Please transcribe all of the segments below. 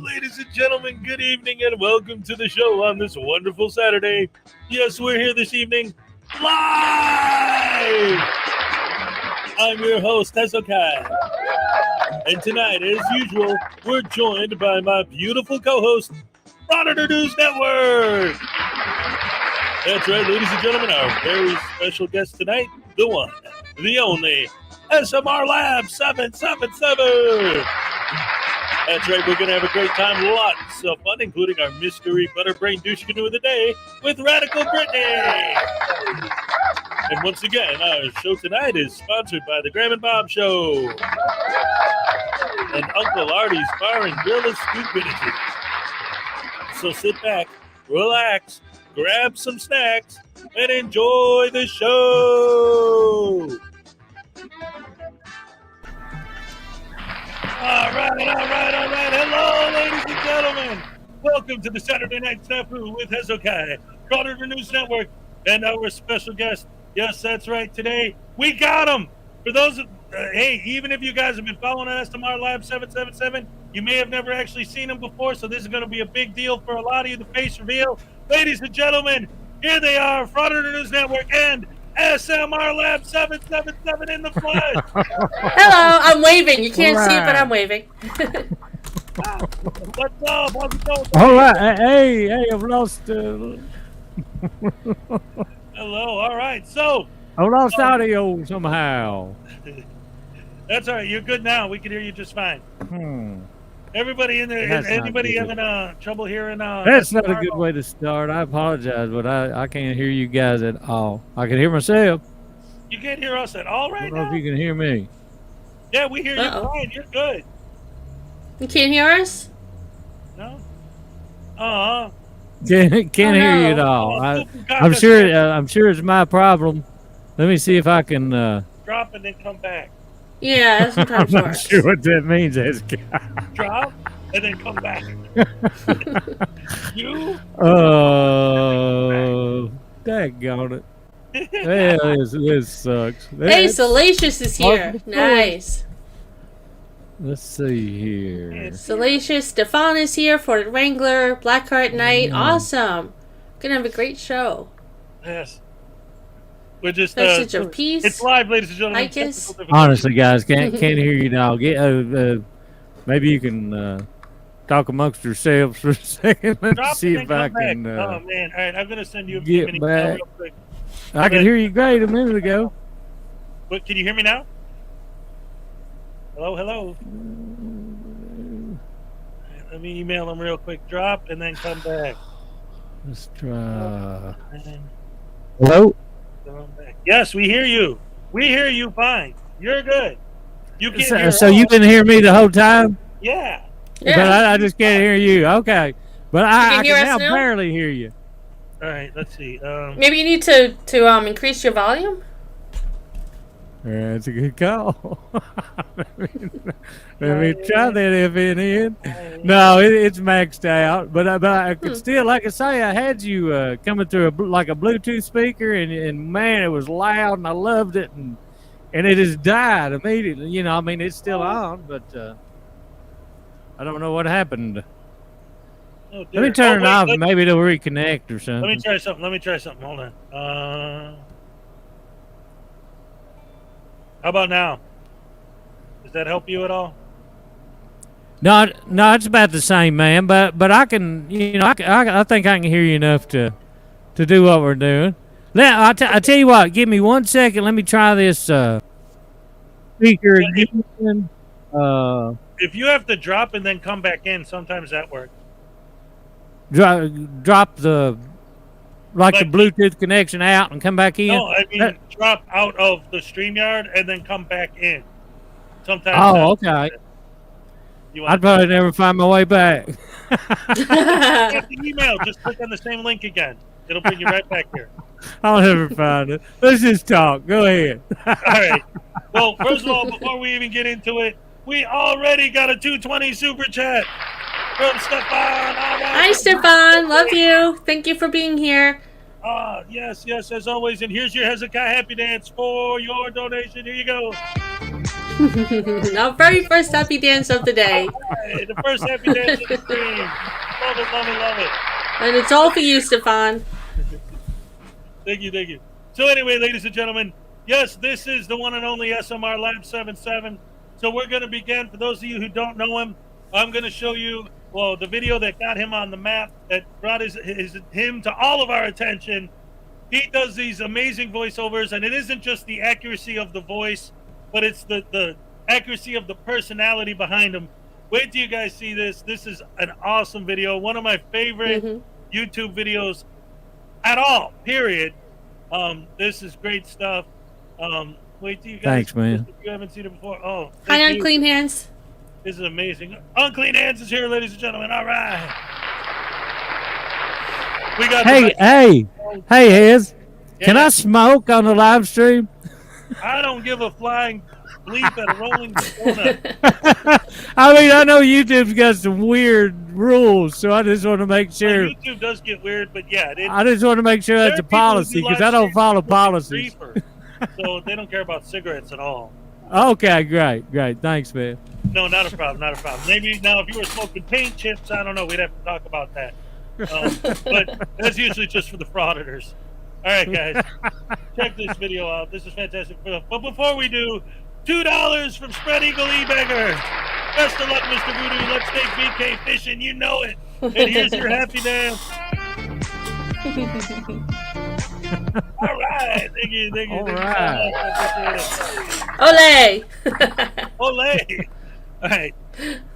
Ladies and gentlemen, good evening and welcome to the show on this wonderful Saturday. Yes, we're here this evening live. I'm your host, Hezokai. And tonight, as usual, we're joined by my beautiful co-host, Frauditor News Network. That's right, ladies and gentlemen, our very special guest tonight, the one, the only, SMRLABS777. That's right, we're going to have a great time, lots of fun, including our mystery butterbrain douche canoe of the day with Radical Brittany. And once again, our show tonight is sponsored by the Graham and Bob Show and Uncle Arty's Bar and Grill of Stupidity. So sit back, relax, grab some snacks, and enjoy the show. All right. Hello, ladies and gentlemen. Welcome to the Saturday Night SNAFU with Hezokai, Frauditor News Network, and our special guest. Yes, that's right. Today, we got him. For those, hey, even if you guys have been following SMRLABS777, you may have never actually seen him before, so this is going to be a big deal for a lot of you, the face reveal. Ladies and gentlemen, here they are, Frauditor News Network and SMRLABS777 in the flesh. Hello, I'm waving. You can't see it, but I'm waving. What's up? How's it going? All right. Hey, I've lost. Hello. All right. So I lost audio somehow. That's all right. You're good now. We can hear you just fine. Everybody in there, That's anybody not having trouble hearing? That's not a good way to start. I apologize, but I can't hear you guys at all. I can hear myself. You can't hear us at all I right don't know now? if you can hear me. Yeah, we hear you fine. You're good. You can't hear us? No? Can't hear you at all. I'm sure it's my problem. Let me see if I can drop and then come back. Yeah, sometimes I'm not works. sure what that means. Drop and then come back. You? Oh, daggone it. Well, this sucks. Hey, Salacious is here. Nice. Let's see here. Salacious, Stefan is here, Ford Wrangler, Blackheart Knight. Awesome. Gonna have a great show. Yes. We're just Message of peace. It's live, ladies and gentlemen. Icus. Honestly, guys, can't hear you now. Maybe you can talk amongst yourselves for a second. Let's see if I can. Oh man! All right, I'm gonna send you a get mini back. real quick. I could hear you great a minute ago. What? Can you hear me now? Hello. Let me email them real quick. Drop and then come back. Let's try. Hello. Yes, we hear you. We hear you fine. You're good. You can hear So you can hear me the whole time? Yeah. But I just can't hear you. Okay. But I can now now barely hear you. All right. Let's see. Maybe you need to increase your volume. That's a good call. Let me try that FNN. No, it's maxed out, but I could still, like I say, I had you coming through like a Bluetooth speaker, and man, it was loud, and I loved it, and it just died immediately. You know, I mean, it's still on, but I don't know what happened. Oh, let me turn it off, and maybe it'll reconnect or something. Let me try something. Hold on. How about now? Does that help you at all? No, it's about the same, man. But I can, I think I can hear you enough to do what we're doing. Now, I tell you what. Give me 1 second. Let me try this speaker again. If you have to drop and then come back in, sometimes that works. Drop the the Bluetooth connection out and come back in. No, I mean drop out of the StreamYard and then come back in. Sometimes. Oh, okay. I'd probably never find my way back. Get the email. Just click on the same link again. It'll bring you right back here. I'll never find it. Let's just talk. Go ahead. All right. Well, first of all, before we even get into it, we already got a 220 super chat from Stefan. Hi, Stefan. Love you. Thank you for being here. Yes, as always. And here's your Hezekiah Happy Dance for your donation. Here you go. Our very first happy dance of the day. Hey, the first happy dance of the stream. Love it, love it, love it. And it's all for you, Stefan. Thank you, thank you. So anyway, ladies and gentlemen, yes, this is the one and only SMRLABS777. So we're going to begin. For those of you who don't know him, I'm going to show you, well, the video that got him on the map, that brought him to all of our attention. He does these amazing voiceovers, and it isn't just the accuracy of the voice, but it's the accuracy of the personality behind him. Wait till you guys see this. This is an awesome video. One of my favorite YouTube videos at all, period. This is great stuff. Wait till you guys. Thanks, man. If you haven't seen it before. Oh, Hi, Unclean Hands. This is amazing. Unclean Hands is here, ladies and gentlemen. All right. We got hey, Hez. Can I smoke on the live stream? I don't give a flying bleep at a rolling donut. I mean, I know YouTube's got some weird rules, so I just want to make sure. Well, YouTube does get weird, but yeah. I just want to make sure that's a policy, because I don't follow policies. So they don't care about cigarettes at all. Okay, great. Thanks, man. No, not a problem. Maybe now if you were smoking paint chips, I don't know. We'd have to talk about that. But that's usually just for the frauditors. All right, guys, check this video out. This is fantastic. But before we do, $2 from Spread Eagle E-Bagger. Best of luck, Mr. Voodoo. Let's take BK fishing. You know it. And here's your happy dance. All right. Thank you. All right. Ole! Ole. All right.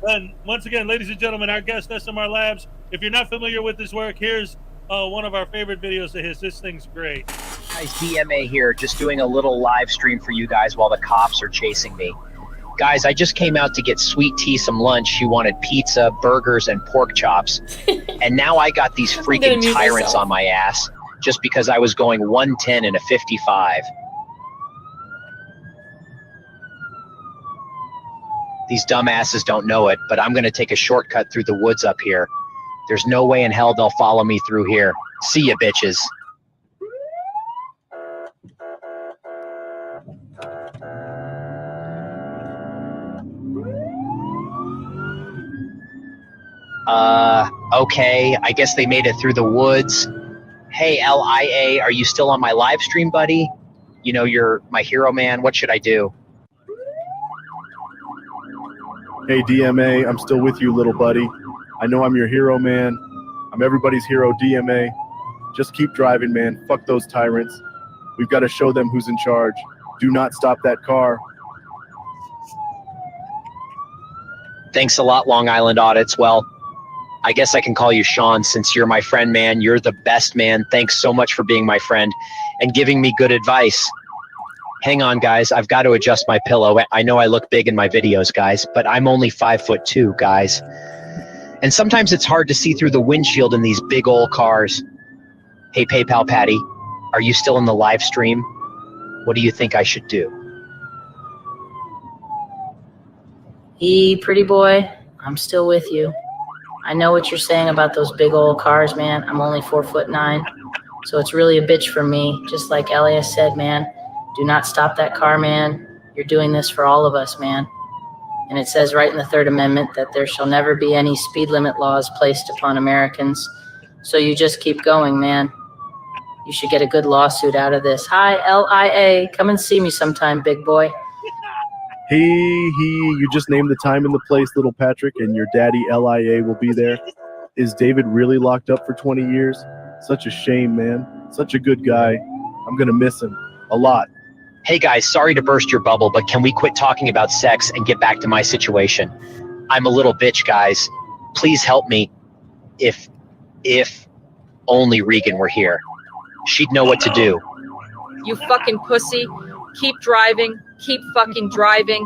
And once again, ladies and gentlemen, our guest, SMR Labs. If you're not familiar with his work, here's one of our favorite videos of his. This thing's great. Guys, DMA here, just doing a little live stream for you guys while the cops are chasing me. Guys, I just came out to get Sweet Tea some lunch. She wanted pizza, burgers, and pork chops. And now I got these freaking tyrants on my ass just because I was going 110 and a 55. These dumbasses don't know it, but I'm going to take a shortcut through the woods up here. There's no way in hell they'll follow me through here. See ya, bitches. Okay, I guess they made it through the woods. Hey, LIA, are you still on my live stream, buddy? You know, you're my hero, man. What should I do? Hey, DMA, I'm still with you, little buddy. I know I'm your hero, man. I'm everybody's hero, DMA. Just keep driving, man. Fuck those tyrants. We've got to show them who's in charge. Do not stop that car. Thanks a lot, Long Island Audits. Well, I guess I can call you Sean since you're my friend, man. You're the best, man. Thanks so much for being my friend and giving me good advice. Hang on, guys. I've got to adjust my pillow. I know I look big in my videos, guys, but I'm only 5'2", guys. And sometimes it's hard to see through the windshield in these big old cars. Hey, PayPal Patty, are you still in the live stream? What do you think I should do? Hey, pretty boy, I'm still with you. I know what you're saying about those big old cars, man. I'm only 4'9", so it's really a bitch for me. Just like Elias said, man, do not stop that car, man. You're doing this for all of us, man. And it says right in the Third Amendment that there shall never be any speed limit laws placed upon Americans. So you just keep going, man. You should get a good lawsuit out of this. Hi, LIA. Come and see me sometime, big boy. You just named the time and the place, little Patrick, and your daddy LIA will be there. Is David really locked up for 20 years? Such a shame, man. Such a good guy. I'm going to miss him a lot. Hey guys, sorry to burst your bubble, but can we quit talking about sex and get back to my situation? I'm a little bitch, guys. Please help me. If only Regan were here. She'd know what to do. You fucking pussy. Keep driving. Keep fucking driving.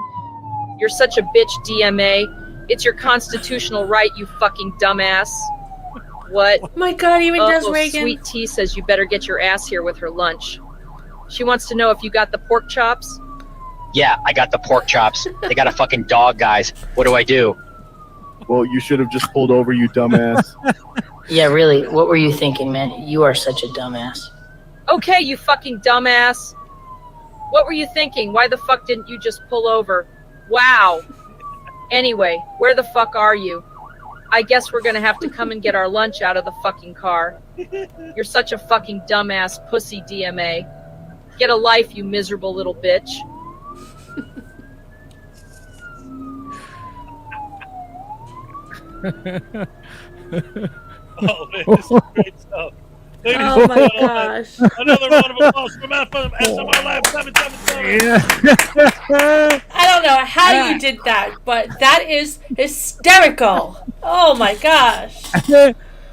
You're such a bitch, DMA. It's your constitutional right, you fucking dumbass. What? Oh my god, even does Reagan. Sweet Tea says you better get your ass here with her lunch. She wants to know if you got the pork chops. Yeah, I got the pork chops. They got a fucking dog, guys. What do I do? Well, you should have just pulled over, you dumbass. Yeah, really, what were you thinking, man? You are such a dumbass. Okay, you fucking dumbass. What were you thinking? Why the fuck didn't you just pull over? Wow. Anyway, where the fuck are you? I guess we're gonna have to come and get our lunch out of the fucking car. You're such a fucking dumbass pussy DMA. Get a life, you miserable little bitch. Oh, man, this is great stuff. Ladies Oh and my gentlemen, gosh. another round of applause from SMRLABS777. I don't know how you did that, but that is hysterical. Oh my gosh.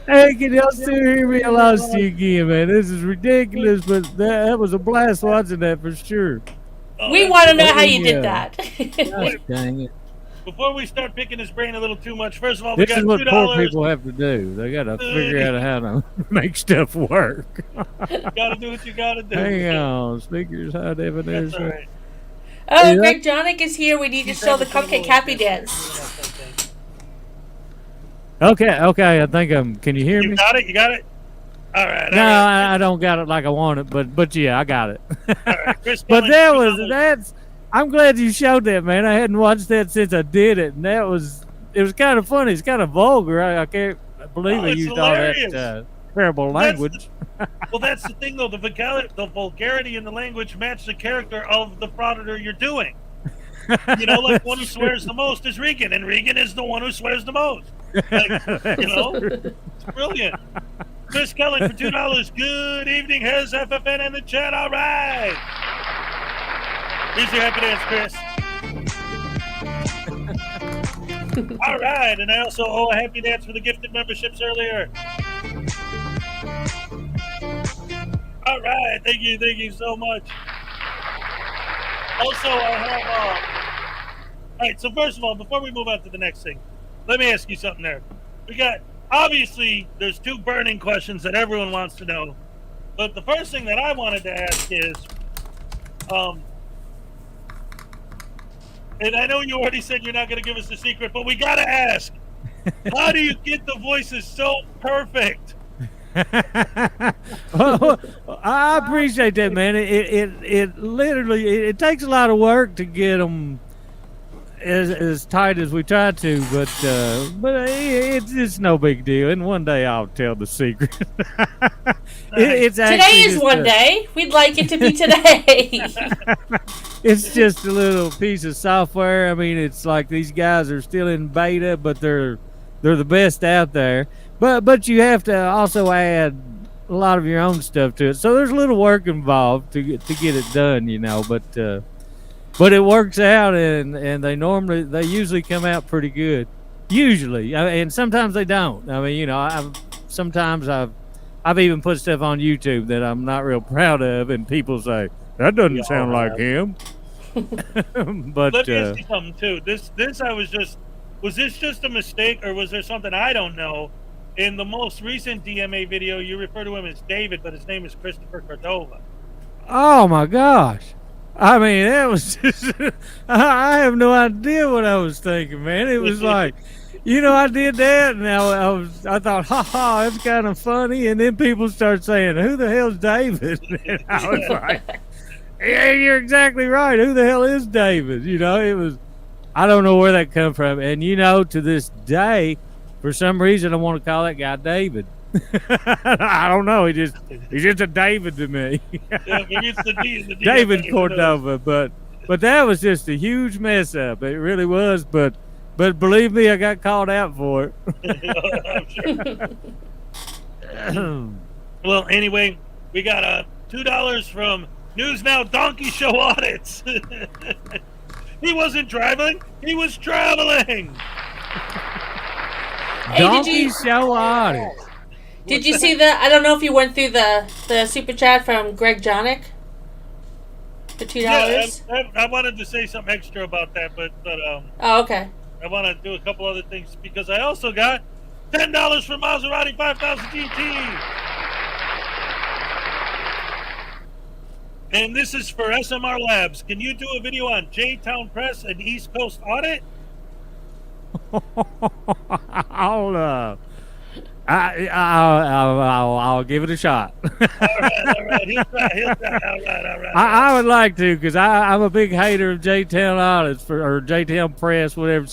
Hey, can y'all still hear me? I lost you again, man. This is ridiculous, but that was a blast watching that for sure. Oh, We that's want to know great. how you did Yeah. that. Gosh, dang it. Before we start picking his brain a little too much, first of all, we This got is what $2. poor people have to do. They got to figure out how to make stuff work. Gotta do what you gotta do. Hang on. Speakers, high That's definition. all right. Oh, Yeah. Greg Jonick is here. We need to show the cupcake happy dance. Okay, I think can you hear You me? got it? You got it? All right. No, all right. I don't got it like I want it, but yeah, I got it. All right. Chris But Kelly, $2. that's I'm glad you showed that, man. I hadn't watched that since I did it, and it was kind of funny. It's kind of vulgar. I can't believe Oh, I it's used hilarious. all that terrible language. Well, that's the thing, though. The vulgarity in the language match the character of the frauditor you're doing. You know, like one who swears the most is Regan, and Regan is the one who swears the most. Like, you know, it's brilliant. Chris Kelly for $2. Good evening, has FFN in the chat. All right. Here's your happy dance, Chris. All right, and I also owe a happy dance for the gifted memberships earlier. All right, thank you so much. Also, I have. All right, so first of all, before we move on to the next thing, let me ask you something there. We got, obviously, there's two burning questions that everyone wants to know. But the first thing that I wanted to ask is, and I know you already said you're not going to give us the secret, but we got to ask, how do you get the voices so perfect? Well, I appreciate that, man. It literally it takes a lot of work to get them as tight as we try to, but it's no big deal. And one day I'll tell the secret. It's Today actually is just one day. We'd like it to be today. It's just a little piece of software. I mean, it's like these guys are still in beta, but they're the best out there. But you have to also add a lot of your own stuff to it. So there's a little work involved to get it done, you know. But it works out, and they usually come out pretty good. Usually, and sometimes they don't. I mean, you know, I've even put stuff on YouTube that I'm not real proud of, and people say that doesn't sound like him. But let me ask you something too. This was this just a mistake, or was there something I don't know? In the most recent DMA video, you refer to him as David, but his name is Christopher Cordova. oh my gosh, I mean, that was just I have no idea what I was thinking, man. It was like, you know, I did that, and I thought, ha, that's kind of funny, and then people start saying, who the hell's David? And I was like, yeah, you're exactly right. Who the hell is David? You know, it was, I don't know where that come from. And, you know, to this day, for some reason, I want to call that guy David. I don't know. He's just a David to me. Yeah, maybe it's the D. David Cordova. But that was just a huge mess up. It really was. But believe me, I got called out for it. I'm sure. Well, anyway, we got $2 from News Now Donkey Show Audits. He wasn't driving, he was traveling. Hey, Donkey Show Audit. Did you see I don't know if you went through the super chat from Greg Jonick for $2. Yeah, I wanted to say something extra about that, but Oh, okay. I want to do a couple other things because I also got $10 from Maserati 5000 GT. And this is for SMR Labs. Can you do a video on J-Town Press and East Coast Audit? I'll give it a shot. All right. He'll try. All right. I would like to, because I'm a big hater of J-Town Audits or J-Town Press, whatever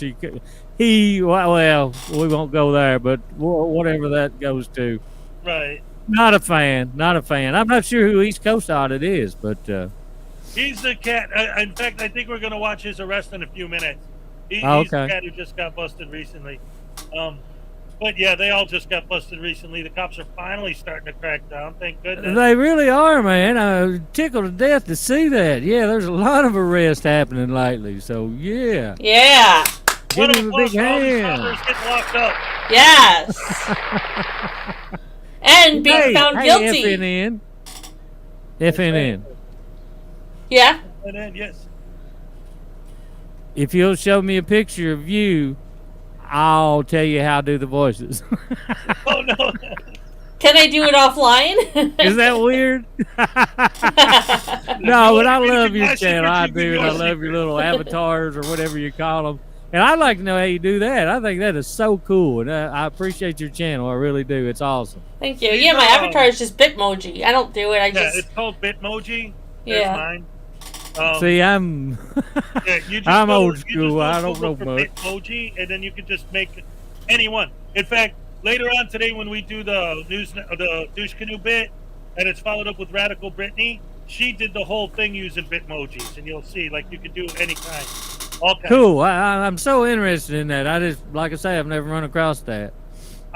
well, we won't go there, but whatever that goes to. Right. Not a fan. I'm not sure who East Coast Audit is, but he's the cat. In fact, I think we're going to watch his arrest in a few minutes. He's the cat who just got busted recently. But yeah, they all just got busted recently. The cops are finally starting to crack down. Thank goodness. They really are, man. I'm tickled to death to see that. Yeah, there's a lot of arrests happening lately. So yeah. Yeah. Give him a big hand. Getting locked up. Yes. And being found guilty. FNN. Yeah. And then yes. If you'll show me a picture of you, I'll tell you how to do the voices. Oh no. Can I do it offline? Is that weird? No, but I love your channel. I do. I love your little avatars or whatever you call them. And I'd like to know how you do that. I think that is so cool. And I appreciate your channel. I really do. It's awesome. Thank you. Yeah, my avatar is just Bitmoji. I don't do it. It's called Bitmoji. There's mine. See, I'm I'm old school. I don't know much. Bitmoji, and then you can just make anyone. In fact, later on today when we do the douche canoe bit, and it's followed up with Radical Brittany, she did the whole thing using Bitmojis, and you'll see, like, you can do any kind. All kinds. Cool. I'm so interested in that. I just, like I say, I've never run across that.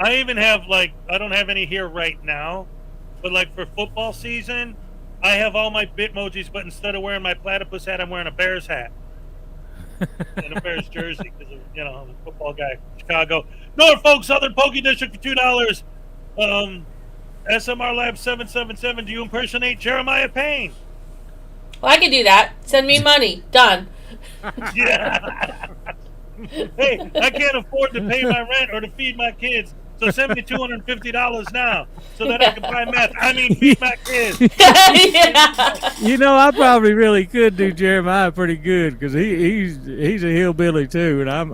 I even have, like, I don't have any here right now, but like for football season, I have all my Bitmojis, but instead of wearing my platypus hat, I'm wearing a Bears hat and a Bears jersey because I'm a football guy from Chicago. Norfolk Southern Pokey District for $2. SMRLABS777. Do you impersonate Jeremiah Payne? Well, I can do that. Send me money. Done. Yeah. Hey, I can't afford to pay my rent or to feed my kids. So send me $250 now so that I can buy meth. I mean, feed my kids. Yeah. You know, I probably really could do Jeremiah pretty good because he's a hillbilly too, and I'm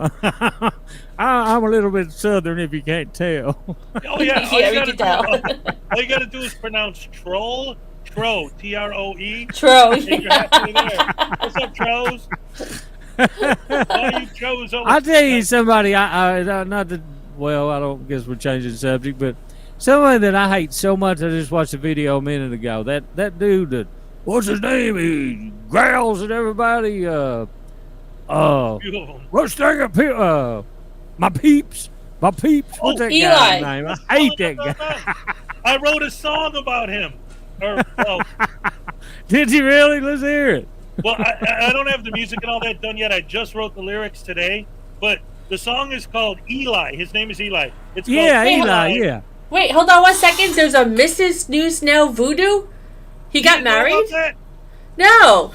a little bit southern if you can't tell. Oh yeah, Yeah, we can tell. All you got to do is pronounce troll, Tro, T-R-O-E. Tro. You're halfway there. What's up, Tros? All you Tros over I'll tell you somebody. Well, I don't guess we're changing the subject, but somebody that I hate so much, I just watched a video a minute ago. That dude that, what's his name? He growls at everybody. What's that? My peeps. What's that Eli. guy's name? I hate that guy. I wrote a song about him. Did you really? Let's hear it. Well, I don't have the music and all that done yet. I just wrote the lyrics today, but the song is called Eli. His name is Eli. It's called Eli. Yeah. Wait, hold on 1 second. There's a Mrs. News Now Voodoo? He got married? No.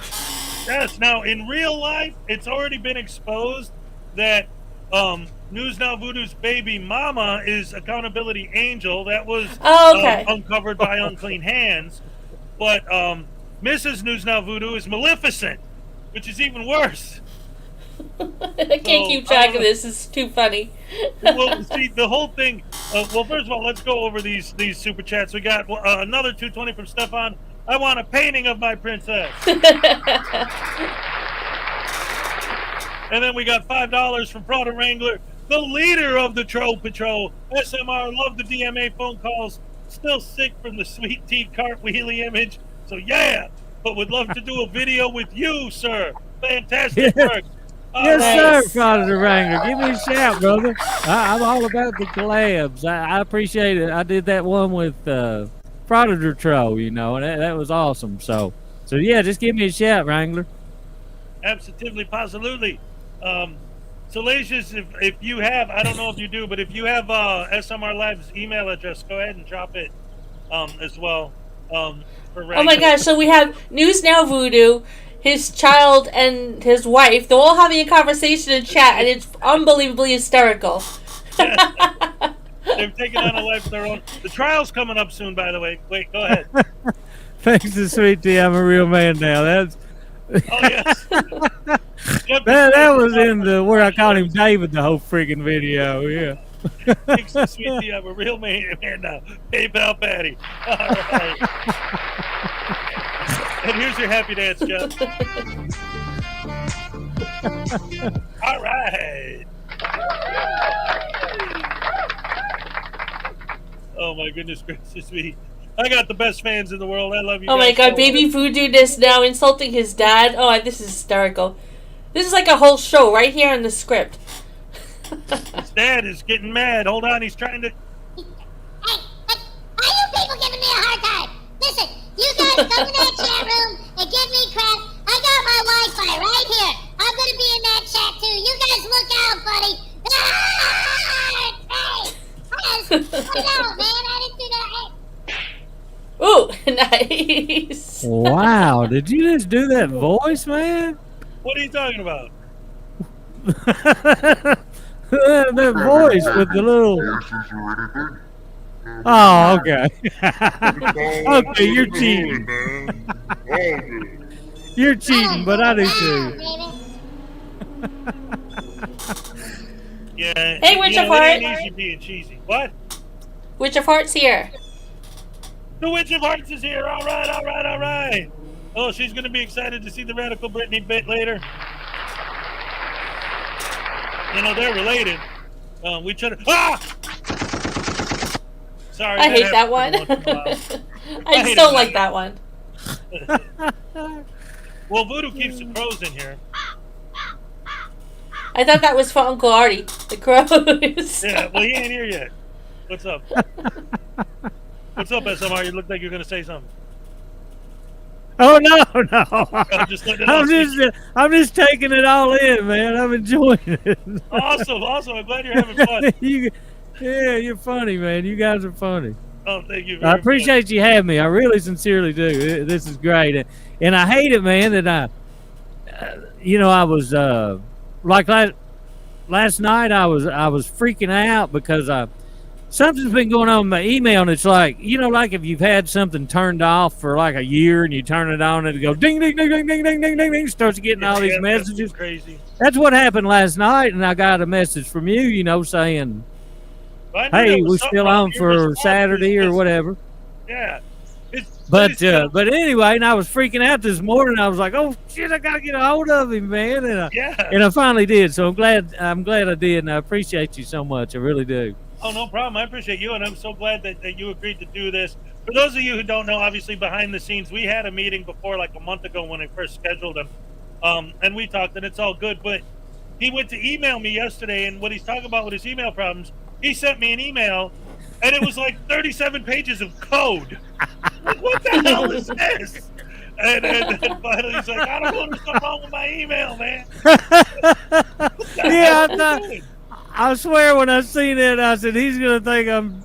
Yes. Now, in real life, it's already been exposed that News Now Voodoo's baby mama is Accountability Angel. That was uncovered by Unclean Hands. But Mrs. News Now Voodoo is Maleficent, which is even worse. I can't keep track of this. It's too funny. Well, see, the whole thing. Well, first of all, let's go over these super chats. We got another 220 from Stefan. I want a painting of my princess. And then we got $5 from Frauditor Wrangler, the leader of the Troll Patrol. SMR, love the DMA phone calls. Still sick from the sweet tea cartwheelie image. So yeah, but would love to do a video with you, sir. Fantastic work. Yes, sir, Frauditor Wrangler. Give me a shout, brother. I'm all about the collabs. I appreciate it. I did that one with Frauditor Troll, and that was awesome. So yeah, just give me a shout, Wrangler. Absolutely, positively. Salacious, if you have, I don't know if you do, but if you have SMR Labs email address, go ahead and drop it as well. For oh my gosh, so we have News Now Voodoo, his child and his wife. They're all having a conversation in chat, and it's unbelievably hysterical. They've taken on a life of their own. The trial's coming up soon, by the way. Wait, go ahead. Thanks to Sweet Tea, I'm a real man now. That's... Oh, yes. that was in the where I called him David the whole freaking video, yeah. Thanks to Sweet Tea, I'm a real man now. PayPal Patty. All right. And here's your happy dance, Jeff. All right. Oh my goodness gracious me. I got the best fans in the world. I love you. Oh my guys god, so baby much. Voodoo is now insulting his dad. Oh, this is hysterical. This is like a whole show right here in the script. His dad is getting mad. Hold on, he's trying to. Hey, why are you people giving me a hard time? Listen, you guys come in that chat room and give me crap. I got my Wi-Fi right here. I'm gonna be in that chat too. You guys look out, buddy. Hey, no, man, I didn't do that. Ooh, nice. Wow, did you just do that voice, man? What are you talking about? That voice with the little. Oh, okay. Okay, you're cheating. You're cheating, but I do too. Yeah. Hey, Witch of it ain't Heart. easy being cheesy. What? Witch of Heart's here. The Witch of Hearts is here. All right, all right, all right. Oh, she's going to be excited to see the Radical Brittany bit later. You know, they're related. We try to... Ah! Sorry. I hate that one. happens every once in a while. I hate still it, like man. that one. Well, Voodoo keeps the crows in here. I thought that was for Uncle Arty, the crows. Yeah, well, he ain't here yet. What's up? What's up, SMR? You look like you're going to say something. Oh no! I'm just letting it out. I'm just taking it all in, man. I'm enjoying it. Awesome. I'm glad you're having fun. Yeah, you're funny, man. You guys are funny. Oh, thank you very I much. appreciate you having me. I really sincerely do. This is great, and I hate it, man. That I was like last night. I was freaking out because something's been going on with my email, and it's like, like if you've had something turned off for like a year and you turn it on and it goes ding, ding, ding, ding, ding, ding, ding, ding, ding, starts getting all these messages. That's crazy. That's what happened last night, and I got a message from you, saying, Well, I knew hey, there was we're something still wrong on here. for This Saturday or office- whatever. Yeah. But anyway, and I was freaking out this morning. I was like, oh shit, I gotta get a hold of him, man. And I finally did. So I'm glad I did, and I appreciate you so much. I really do. Oh, no problem. I appreciate you, and I'm so glad that you agreed to do this. For those of you who don't know, obviously behind the scenes, we had a meeting before, like a month ago when I first scheduled him, and we talked, and it's all good. But he went to email me yesterday, and what he's talking about with his email problems, he sent me an email, and it was like 37 pages of code. Like, what the hell is this? And finally he's like, I don't know, there's something wrong with my email, man. I swear when I seen it, I said, he's going to think I'm,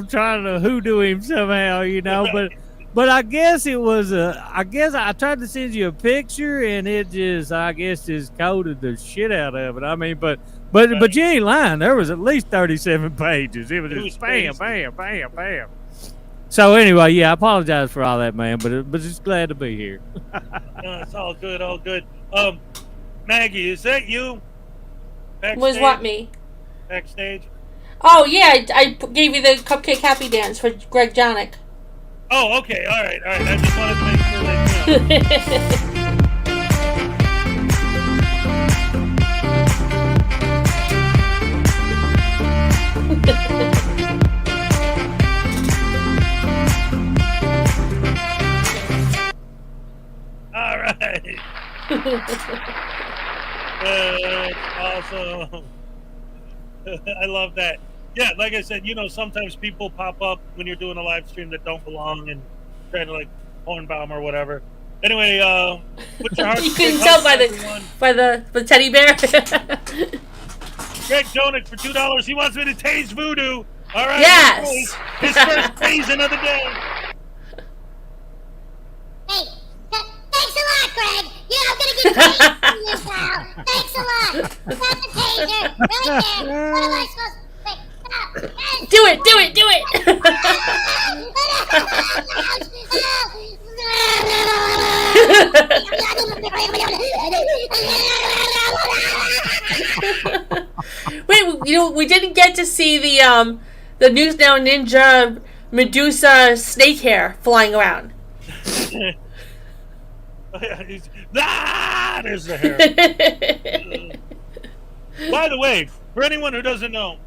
trying to hoodoo him somehow, But I guess it was I tried to send you a picture, and it just coded the shit out of it. I mean, but you ain't lying. There was at least 37 pages. It was just bam, bam, bam, bam. So anyway, yeah, I apologize for all that, man, but just glad to be here. No, it's all good, all good. Maggie, is that you? Backstage? Was what, me? Backstage? Oh, yeah, I gave you the Cupcake Happy Dance for Greg Jonick. Oh, okay, all right. I just wanted to make sure that, all right. That's awesome. I love that. Yeah, like I said, sometimes people pop up when you're doing a live stream that don't belong and try to horn bomb or whatever. Anyway, put your heart. You couldn't tell by the teddy bear. Greg Jonick for $2. He wants me to tase Voodoo. All right. Yes. His first tasing of the day. Hey, thanks a lot, Greg. I'm gonna get tased from you now. Thanks a lot. That's the taser right there. What am I supposed to? Do it. Wait, you know, we didn't get to see the News Now Ninja Medusa snake hair flying around. There's the hair. By the way, for anyone who doesn't know,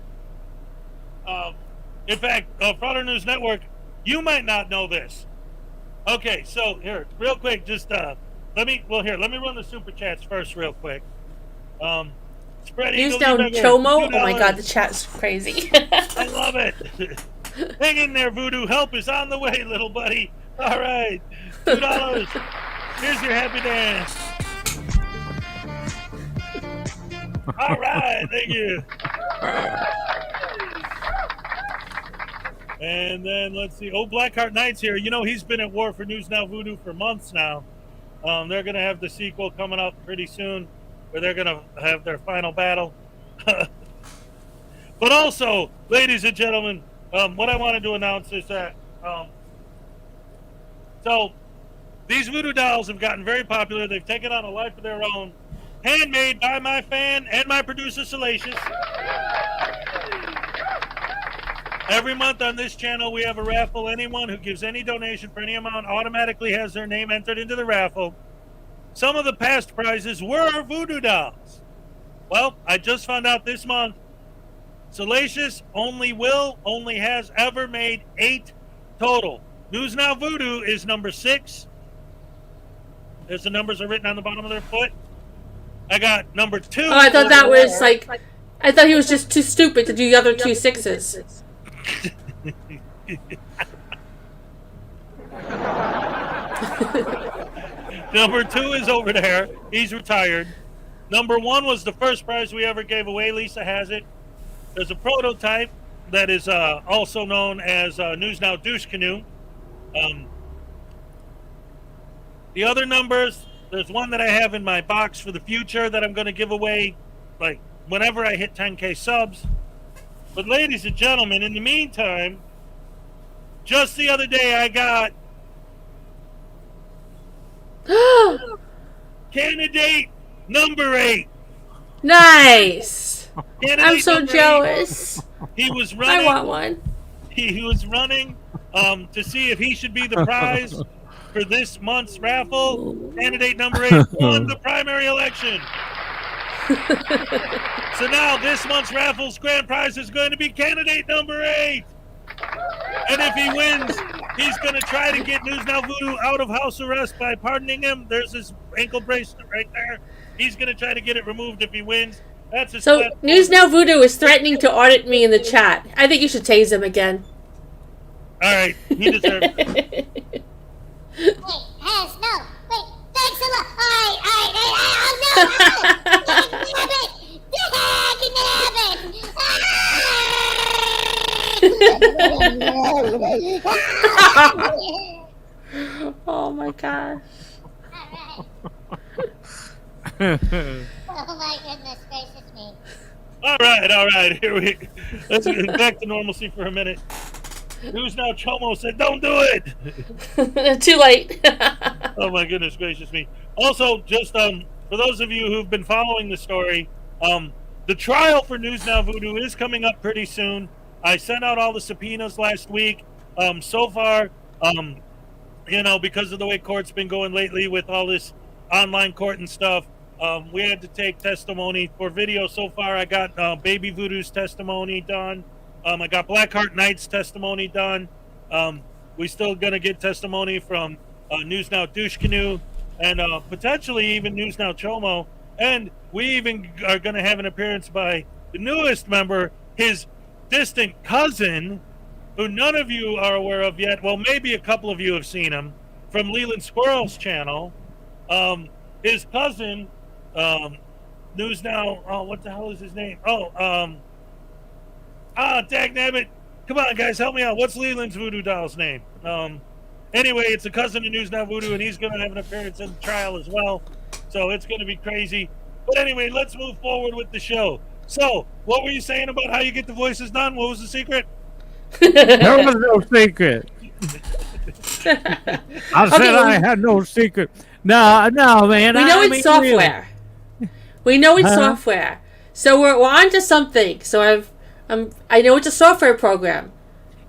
in fact, Frauditor News Network, you might not know this. Okay, so here, real quick, just let me run the super chats first, real quick. Spread News Eagle, Now remember, Chomo. Oh $2. my God, the chat's crazy. I love it. Hang in there, Voodoo. Help is on the way, little buddy. All right, $2. Here's your happy dance. All right, thank you. And then let's see. Oh, Blackheart Knight's here. You know, he's been at war for News Now Voodoo for months now. They're going to have the sequel coming up pretty soon, where they're going to have their final battle. But also, ladies and gentlemen, what I wanted to announce is that so these voodoo dolls have gotten very popular. They've taken on a life of their own, handmade by my fan and my producer Salacious. Every month on this channel, we have a raffle. Anyone who gives any donation for any amount automatically has their name entered into the raffle. Some of the past prizes were voodoo dolls. Well, I just found out this month, Salacious only has ever made 8 total. News Now Voodoo is number 6. As the numbers are written on the bottom of their foot. I got number 2. Oh, I thought that was like, I thought he was just too stupid to do the other 2 6s. Number 2 is over there. He's retired. Number 1 was the first prize we ever gave away. Lisa has it. There's a prototype that is also known as News Now Douche Canoe. The other numbers, there's one that I have in my box for the future that I'm going to give away like whenever I hit 10K subs. But ladies and gentlemen, in the meantime, just the other day I got candidate number 8. Nice. Candidate I'm so number 8. jealous. He was running. I want one. He was running to see if he should be the prize for this month's raffle. Candidate number 8 won the primary election. So now this month's raffle's grand prize is going to be candidate number 8. And if he wins, he's going to try to get News Now Voodoo out of house arrest by pardoning him. There's his ankle bracelet right there. He's going to try to get it removed if he wins. That's his So platform. News Now Voodoo is threatening to audit me in the chat. I think you should tase him again. All right, he deserves it. Wait, Has, no. Wait, thanks a lot. Oh my gosh. Oh my goodness gracious me. All right. Let's get back to normalcy for a minute. News Now Chomo said, "Don't do it." Too late. Oh my goodness gracious me. Also, just for those of you who've been following the story, the trial for News Now Voodoo is coming up pretty soon. I sent out all the subpoenas last week. So far, because of the way court's been going lately with all this online court and stuff, we had to take testimony for video. So far, I got Baby Voodoo's testimony done. I got Blackheart Knight's testimony done. We still gonna get testimony from News Now Douche Canoe and potentially even News Now Chomo. And we even are gonna have an appearance by the newest member, his distant cousin, who none of you are aware of yet. Well, maybe a couple of you have seen him from Leland Squirrel's channel. His cousin, News Now. Oh, what the hell is his name? Dagnabbit. Come on, guys, help me out. What's Leland's voodoo doll's name? Anyway, it's a cousin of News Now Voodoo, and he's going to have an appearance in the trial as well. So it's going to be crazy. But anyway, let's move forward with the show. So, what were you saying about how you get the voices done? What was the secret? There was no secret. I said I had no secret. No, man. We know it's software. We know it's software. So we're on to something. So I know it's a software program.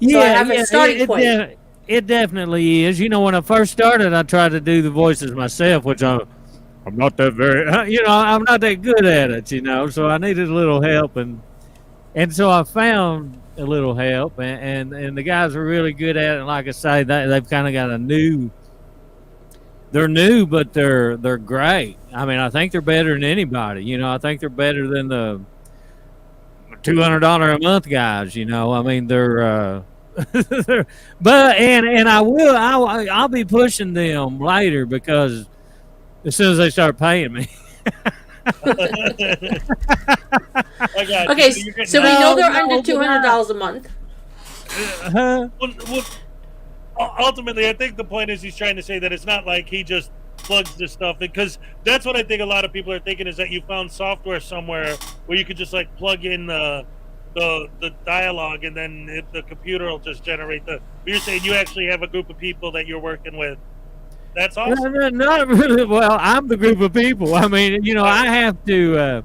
So I have a starting point. It definitely is. You know, when I first started, I tried to do the voices myself, which I'm not that very, I'm not that good at it, so I needed a little help. And so I found a little help, and the guys are really good at it. And like I say, they've kind of got they're new, but they're great. I mean, I think they're better than anybody. I think they're better than the $200 a month guys. I mean, they're but I'll be pushing them later, because as soon as they start paying me. Okay, so we know they're under $200 a month. Ultimately, I think the point is he's trying to say that it's not like he just plugs this stuff, because that's what I think a lot of people are thinking, is that you found software somewhere where you could just like plug in the dialogue, and then the computer will just generate the. You're saying you actually have a group of people that you're working with. That's awesome. Not really. Well, I'm the group of people. I mean, I have to.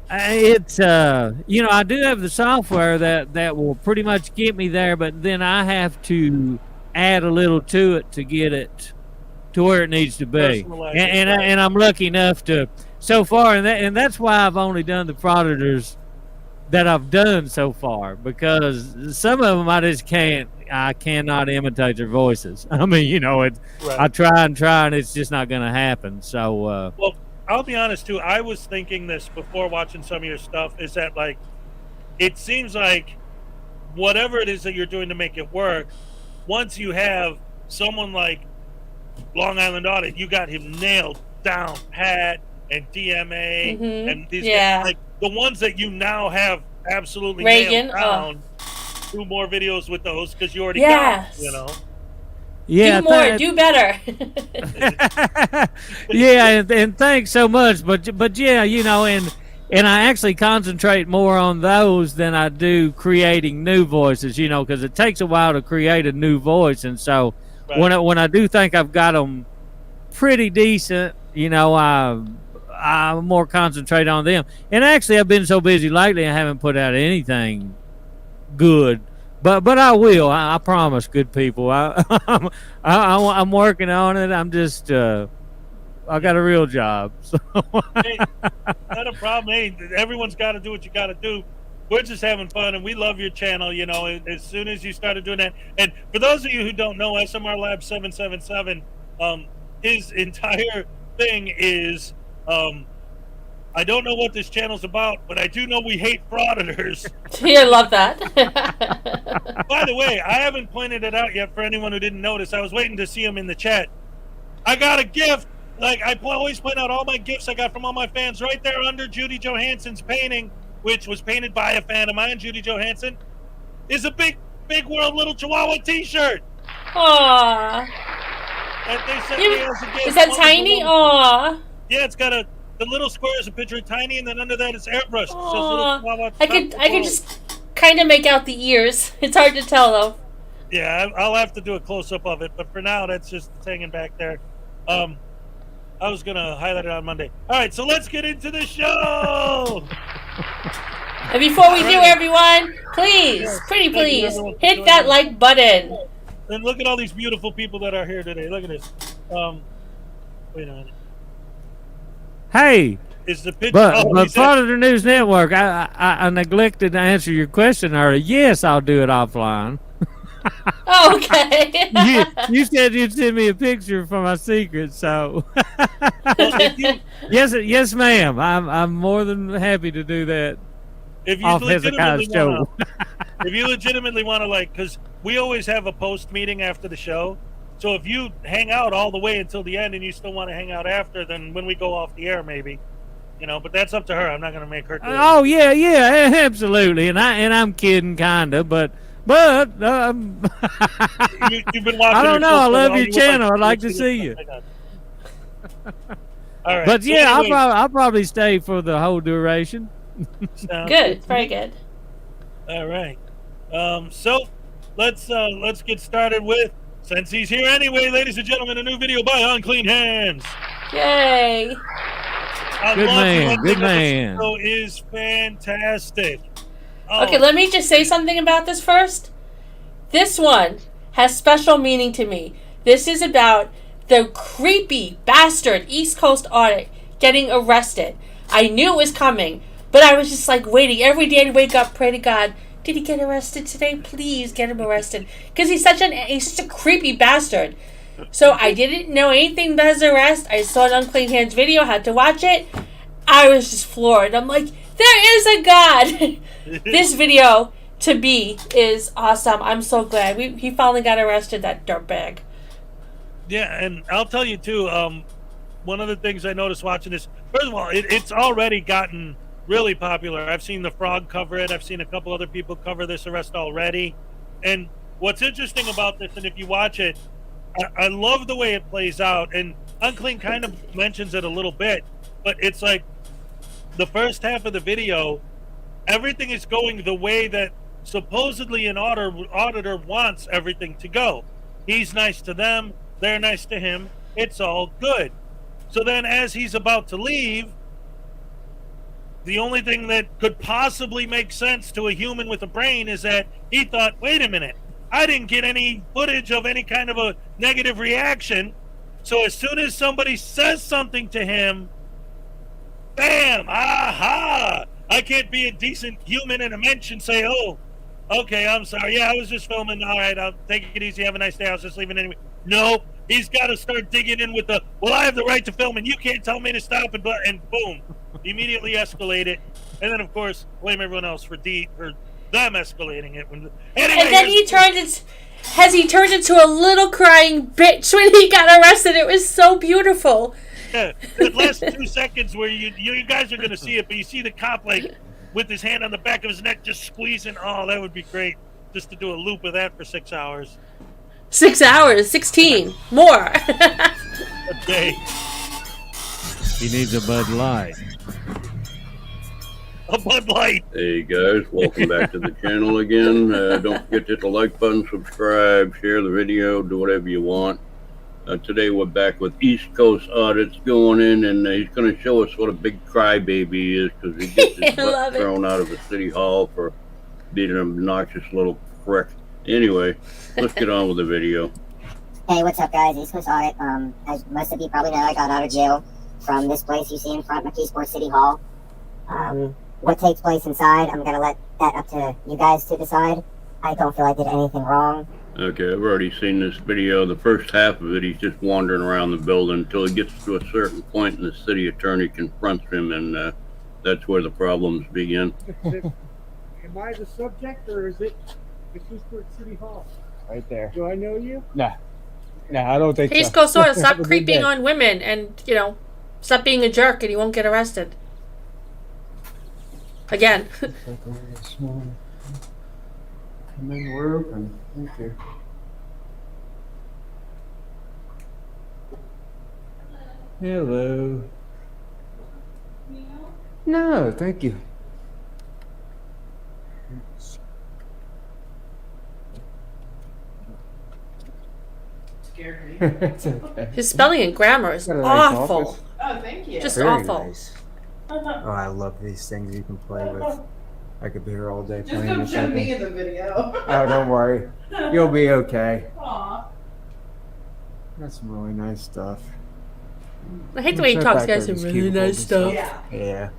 I do have the software that will pretty much get me there, but then I have to add a little to it to get it to where it needs to be. And I'm lucky enough to so far, and that's why I've only done the Frauditors that I've done so far, because some of them I cannot imitate their voices. I mean, right. I try, and it's just not going to happen. So, well, I'll be honest too. I was thinking this before watching some of your stuff, is that like, it seems like whatever it is that you're doing to make it work, once you have someone like Long Island Audit, you got him nailed down, Pat and DMA, and these guys, like the ones that you now have absolutely Reagan, nailed down. Do more videos with those, because you already yes. got, Yeah, do more, do better. Yeah, and thanks so much. But yeah, and I actually concentrate more on those than I do creating new voices, because it takes a while to create a new voice. And so when I do think I've got them pretty decent, I more concentrate on them. And actually, I've been so busy lately, I haven't put out anything good. But I will. I promise, good people. I'm working on it. I'm just I got a real job. So. Hey, not a problem. Hey, everyone's got to do what you got to do. We're just having fun, and we love your channel. As soon as you started doing that, and for those of you who don't know, SMRLABS777, his entire thing is. I don't know what this channel's about, but I do know we hate frauditors. I love that. By the way, I haven't pointed it out yet for anyone who didn't notice. I was waiting to see him in the chat. I got a gift. Like, I always point out all my gifts I got from all my fans right there under Judy Johansson's painting, which was painted by a fan of mine, Judy Johansson, is a big world little Chihuahua t-shirt. Aww. And they sent me as a gift. Is that tiny? Aww. Yeah, it's got the little square is a picture of Tiny, and then under that it's airbrushed. I could just kind of make out the ears. It's hard to tell though. Yeah, I'll have to do a close up of it, but for now that's just hanging back there. I was gonna highlight it on Monday. All right, so let's get into the show. And before we do, everyone, please, please, hit that like button. And look at all these beautiful people that are here today. Look at this. Wait a minute. Hey, is the picture? But Frauditor News Network, I neglected to answer your question earlier. Yes, I'll do it offline. Oh, okay. you said you'd send me a picture for my secret, so yes, ma'am. I'm more than happy to do that. If you legitimately want to, because we always have a post meeting after the show. So if you hang out all the way until the end and you still want to hang out after, then when we go off the air, maybe, but that's up to her. I'm not going to make her do it. Oh yeah, absolutely. And I'm kidding, kinda, but you've been watching. I don't know. I love your channel. I'd like to see you. All right. But yeah, anyway, I'll probably stay for the whole duration. Good. Very good. All right. So let's get started with. Since he's here anyway, ladies and gentlemen, a new video by Unclean Hands. Yay! I Good love man, the good ending of man. the show is fantastic. Oh, Okay, let me just say something about this first. This one has special meaning to me. This is about the creepy bastard East Coast audit getting arrested. I knew it was coming, but I was just like waiting every day to wake up, pray to God, did he get arrested today? Please get him arrested. Because he's such a creepy bastard. So I didn't know anything about his arrest. I saw an Unclean Hands video, had to watch it. I was just floored. I'm like, there is a God. This video, to me, is awesome. I'm so glad. He finally got arrested, that dirtbag. Yeah, and I'll tell you too, one of the things I noticed watching this, first of all, it's already gotten really popular. I've seen the Frog cover it. I've seen a couple other people cover this arrest already. And what's interesting about this, and if you watch it, I love the way it plays out. And Unclean kind of mentions it a little bit, but it's like the first half of the video, everything is going the way that supposedly an auditor wants everything to go. He's nice to them. They're nice to him. It's all good. So then as he's about to leave, the only thing that could possibly make sense to a human with a brain is that he thought, wait a minute, I didn't get any footage of any kind of a negative reaction. So as soon as somebody says something to him, bam, aha, I can't be a decent human and a mensch and say, oh, okay, I'm sorry. Yeah, I was just filming. All right, I'll take it easy. Have a nice day. I was just leaving anyway. No, he's got to start digging in with the, well, I have the right to film and you can't tell me to stop, and boom, immediately escalate it. And then, of course, blame everyone else for them escalating it. Anyway, and then he turned into a little crying bitch when he got arrested. It was so beautiful. Yeah, the last 2 seconds where you guys are going to see it, but you see the cop like with his hand on the back of his neck just squeezing. Oh, that would be great just to do a loop of that for 6 hours. 6 hours, 16, more. Okay. He needs a Bud Light. A Bud Light. Hey guys, welcome back to the channel again. Don't forget to hit the like button, subscribe, share the video, do whatever you want. Today we're back with East Coast Audits going in, and he's going to show us what a big crybaby he is because he gets his butt thrown out of a city hall for being an obnoxious little prick. Anyway, let's get on with the video. Hey, what's up guys? East Coast Audit. As most of you probably know, I got out of jail from this place you see in front, McKeesport City Hall. What takes place inside, I'm going to let that up to you guys to decide. I don't feel I did anything wrong. Okay, I've already seen this video. The first half of it, he's just wandering around the building until he gets to a certain point and the city attorney confronts him, and that's where the problems begin. Am I the subject, or is it McKeesport City Hall? Right there. Do I know you? Nah, I don't think Please so. go sort of stop Have a good creeping day. on women and, stop being a jerk and you won't get arrested. Again. Come in, we're open. Thank you. Hello. No, thank you. Scared me. It's okay. His spelling and grammar is Got a nice awful. office. Oh, thank you. Just Very awful. nice. Oh, I love these things you can play with. I could be here all day Just playing don't with show me something. in the video. Oh, don't worry. You'll be okay. Aw. That's some really nice stuff. I hate the way he Sit talks. back Guys, there, some just really cubicle nice and stuff. Yeah. Yeah.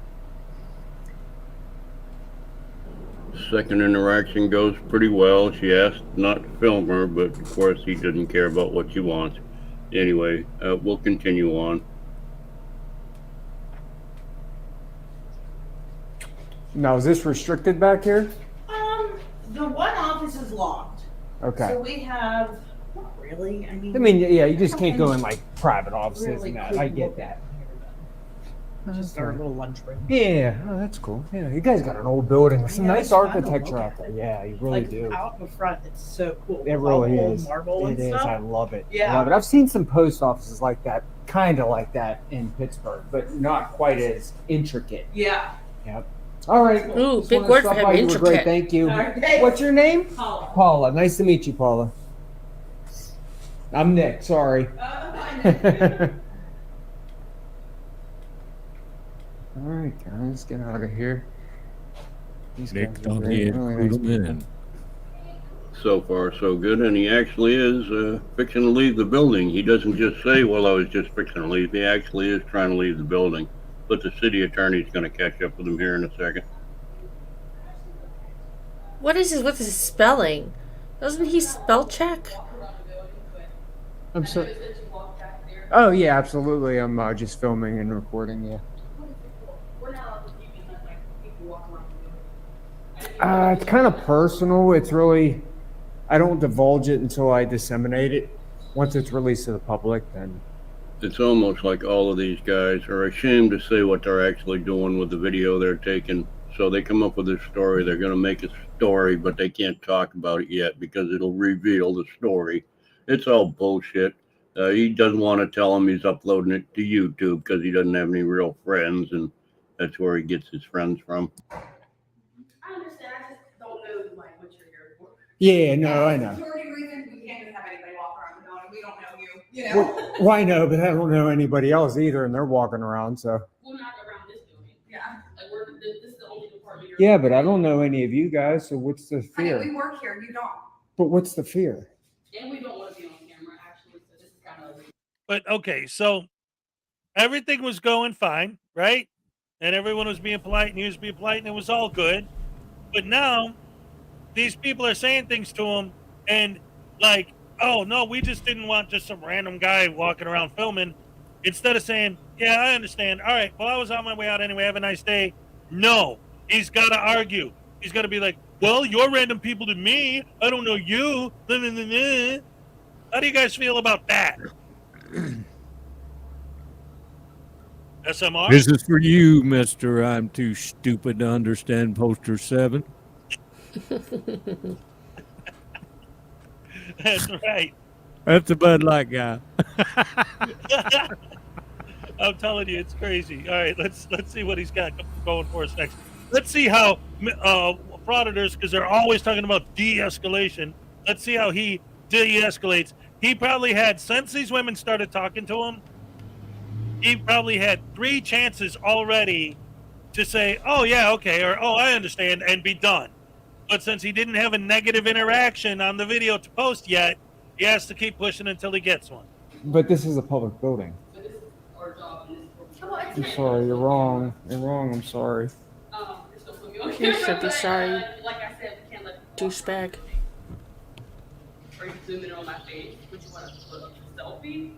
Second interaction goes pretty well. She asked not to film her, but of course he didn't care about what she wants. Anyway, we'll continue on. Now, is this restricted back here? The one office is locked. Okay. So we have, not really, I mean. I mean, yeah, you just can't go in like private offices Really and that. cool I get look that. Just our little lunchroom. Yeah, oh, that's cool. Yeah, you guys got an old building with some Yeah, nice it's fun to architecture look out there. at. Yeah, you really Like do. out in the front, it's so cool. It With all really the old is. Marble It and is. stuff. I love it. Yeah. I love it. I've seen some post offices like that, kind of like that in Pittsburgh, but not quite as intricate. Yeah. Yep. All right. Ooh, Just big wanna word stop for him, by. You were great. intricate. Thank you. Okay. What's your name? Paula. Paula. Nice to meet you, Paula. I'm Nick. Sorry. Alright, guys, get out of here. These Nick guys are thought great, he had really put nice him people. in. So far, so good, and he actually is fixing to leave the building. He doesn't just say, well, I was just fixing to leave. He actually is trying to leave the building. But the city attorney's going to catch up with him here in a second. What is his? What's his spelling? Doesn't he spell check? I'm sorry. Oh, yeah, absolutely. I'm just filming and recording, yeah. It's kind of personal. It's really, I don't divulge it until I disseminate it. Once it's released to the public, then. It's almost like all of these guys are ashamed to say what they're actually doing with the video they're taking. So they come up with this story. They're going to make a story, but they can't talk about it yet because it'll reveal the story. It's all bullshit. He doesn't want to tell them he's uploading it to YouTube because he doesn't have any real friends, and that's where he gets his friends from. I understand. I just don't know like what you're here for. Yeah, no, I know. Security reasons, we can't just have anybody walk around the building. We don't know you. You know. Well, I know, but I don't know anybody else either, and they're walking around, so. Well, not around this building. Yeah. Like this is the only department you're. Yeah, but I don't know any of you guys, so what's the I know, fear? we work here. You don't. But what's the fear? And we don't want to be on camera, actually. So this is kind of. But okay, so everything was going fine, right? And everyone was being polite, and he was being polite, and it was all good. But now these people are saying things to him, and like, oh no, we just didn't want just some random guy walking around filming. Instead of saying, yeah, I understand. All right, well, I was on my way out anyway. Have a nice day. No, he's got to argue. He's got to be like, well, you're random people to me. I don't know you. How do you guys feel about that? SMR? This is for you, Mr. I'm too stupid to understand poster 7. That's right. That's a Bud Light guy. I'm telling you, it's crazy. All right, let's see what he's got going for us next. Let's see how Frauditors, because they're always talking about de-escalation. Let's see how he de-escalates. He probably had, since these women started talking to him, he probably had 3 chances already to say, oh, yeah, okay, or oh, I understand, and be done. But since he didn't have a negative interaction on the video to post yet, he has to keep pushing until he gets one. But this is a public building. But this is our job. I'm sorry, you're wrong. You're wrong, I'm sorry. You're still putting me on You camera, should be but, sorry. like I said, we can't let Douchebag. Are you zooming in on my face? Would you want to put up a selfie?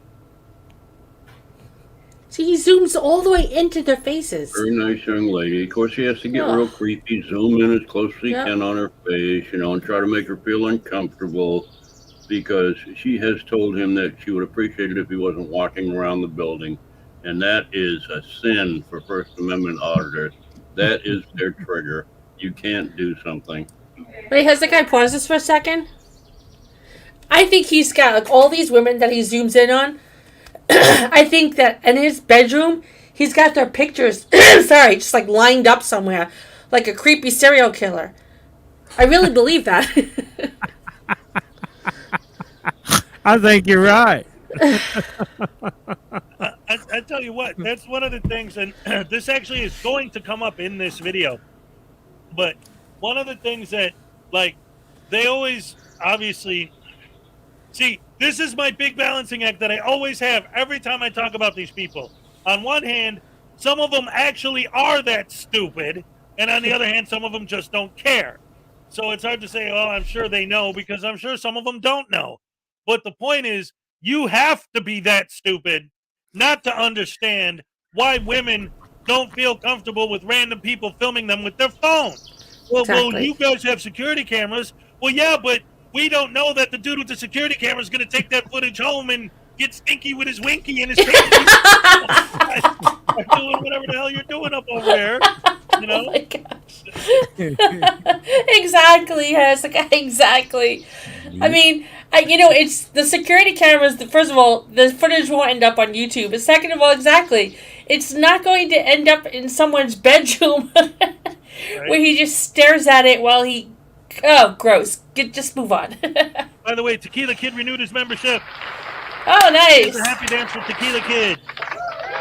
See, he zooms all the way into their faces. Very nice young lady. Of course, he has to get real creepy, zoom in as close as he can on her face, and try to make her feel uncomfortable, because she has told him that she would appreciate it if he wasn't walking around the building. And that is a sin for First Amendment auditors. That is their trigger. You can't do something. Wait, has the guy paused this for a second? I think he's got like all these women that he zooms in on. I think that in his bedroom, he's got their pictures, just like lined up somewhere, like a creepy serial killer. I really believe that. I think you're right. I tell you what, that's one of the things, and this actually is going to come up in this video, but one of the things that, like, they always, obviously, see, this is my big balancing act that I always have every time I talk about these people. On one hand, some of them actually are that stupid, and on the other hand, some of them just don't care. So it's hard to say, oh, I'm sure they know, because I'm sure some of them don't know. But the point is, you have to be that stupid not to understand why women don't feel comfortable with random people filming them with their phone. Well, Exactly. you guys have security cameras. Well, yeah, but we don't know that the dude with the security camera is going to take that footage home and get stinky with his winky and his panties. Doing whatever the hell you're doing up over there, you know? Oh my gosh. Exactly, Jessica. Exactly. I mean, it's the security cameras. First of all, the footage won't end up on YouTube. But second of all, exactly, it's not going to end up in someone's bedroom where he just stares at it while he. Oh, gross! Just move on. By the way, Tequila Kid renewed his membership. Oh, nice. It's a happy dance with Tequila Kid.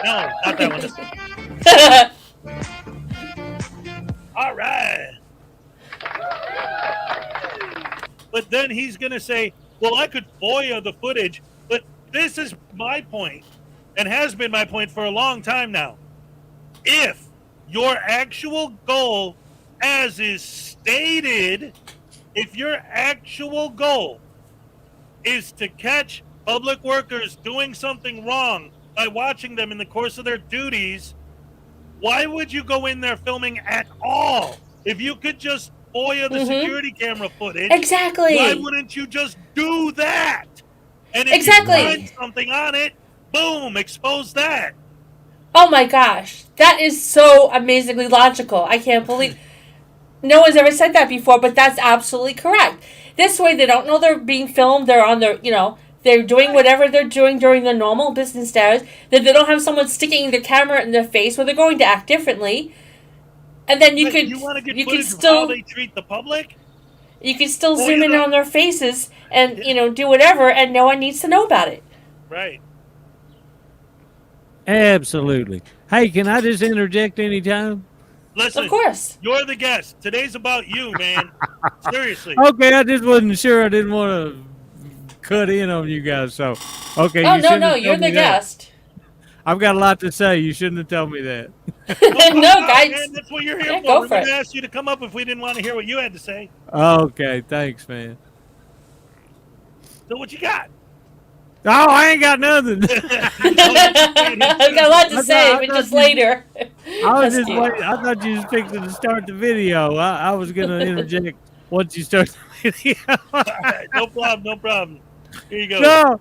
No, not that one. All right. But then he's going to say, well, I could FOIA the footage. But this is my point, and has been my point for a long time now. If your actual goal, as is stated, if your actual goal is to catch public workers doing something wrong by watching them in the course of their duties, why would you go in there filming at all? If you could just FOIA the security camera footage, exactly. Why wouldn't you just do that? And if exactly. you find something on it, boom, expose that. Oh my gosh, that is so amazingly logical. I can't believe no one's ever said that before, but that's absolutely correct. This way, they don't know they're being filmed. They're on their, they're doing whatever they're doing during the normal business hours. That they don't have someone sticking the camera in their face where they're going to act differently. And then you can still how they treat the public. You can still zoom in on their faces and do whatever, and no one needs to know about it. Right. Absolutely. Hey, can I just interject anytime? Listen, of course. You're the guest. Today's about you, man. Seriously. Okay, I just wasn't sure. I didn't want to cut in on you guys. So, okay. Oh, no, you're the guest. I've got a lot to say. You shouldn't have told me that. No, guys. Man, that's what you're here for. Go We're for going to it. ask you to come up if we didn't want to hear what you had to say. Okay, thanks, man. So what you got? Oh, I ain't got nothing. I've got a lot to say, but just later. I was just waiting. I thought you was fixing to start the video. I was going to interject once you start the video. All right, no problem. Here you go. No.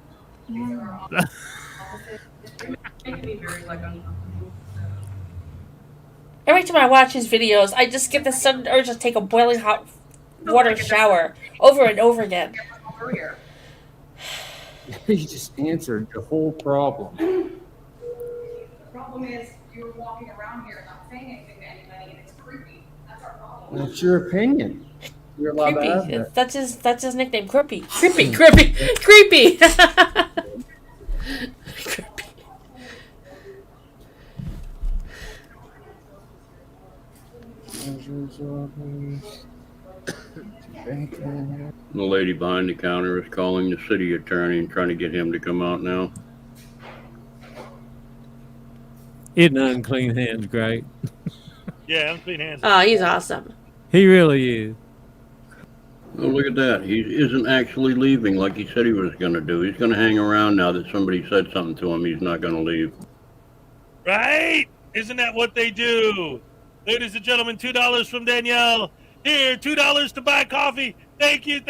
Every time I watch his videos, I just get the sudden urge to take a boiling hot water shower over and over again. You just answered the whole problem. The problem is you're walking around here and not saying anything to anybody, and it's creepy. That's our problem. That's your opinion. You're allowed to have Creepy. that. That's his nickname. Creepy. Creepy. Creepy. The lady behind the counter is calling the city attorney and trying to get him to come out now. Isn't unclean hands great? Yeah, unclean hands. Oh, he's awesome. He really is. Oh, look at that. He isn't actually leaving like he said he was going to do. He's going to hang around now that somebody said something to him. He's not going to leave. Right? Isn't that what they do? Ladies and gentlemen, $2 from Danielle. Here, $2 to buy coffee. Thank you.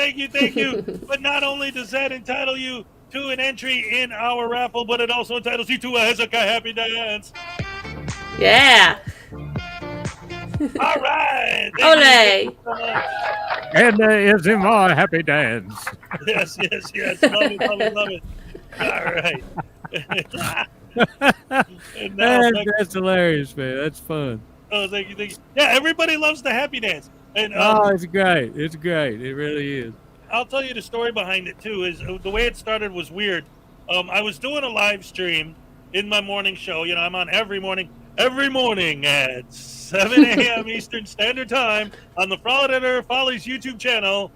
But not only does that entitle you to an entry in our raffle, but it also entitles you to a Hezekiah Happy Dance. Yeah. All right. Ole. And there is my happy dance. Yes. Love it. All right. And now, That's hilarious, man. That's fun. oh, thank you. Yeah, everybody loves the Happy Dance. And It's great. It really is. I'll tell you the story behind it too. Is the way it started was weird. I was doing a live stream in my morning show. I'm on every morning at 7 a.m. Eastern Standard Time on the Frauditor Follies YouTube channel.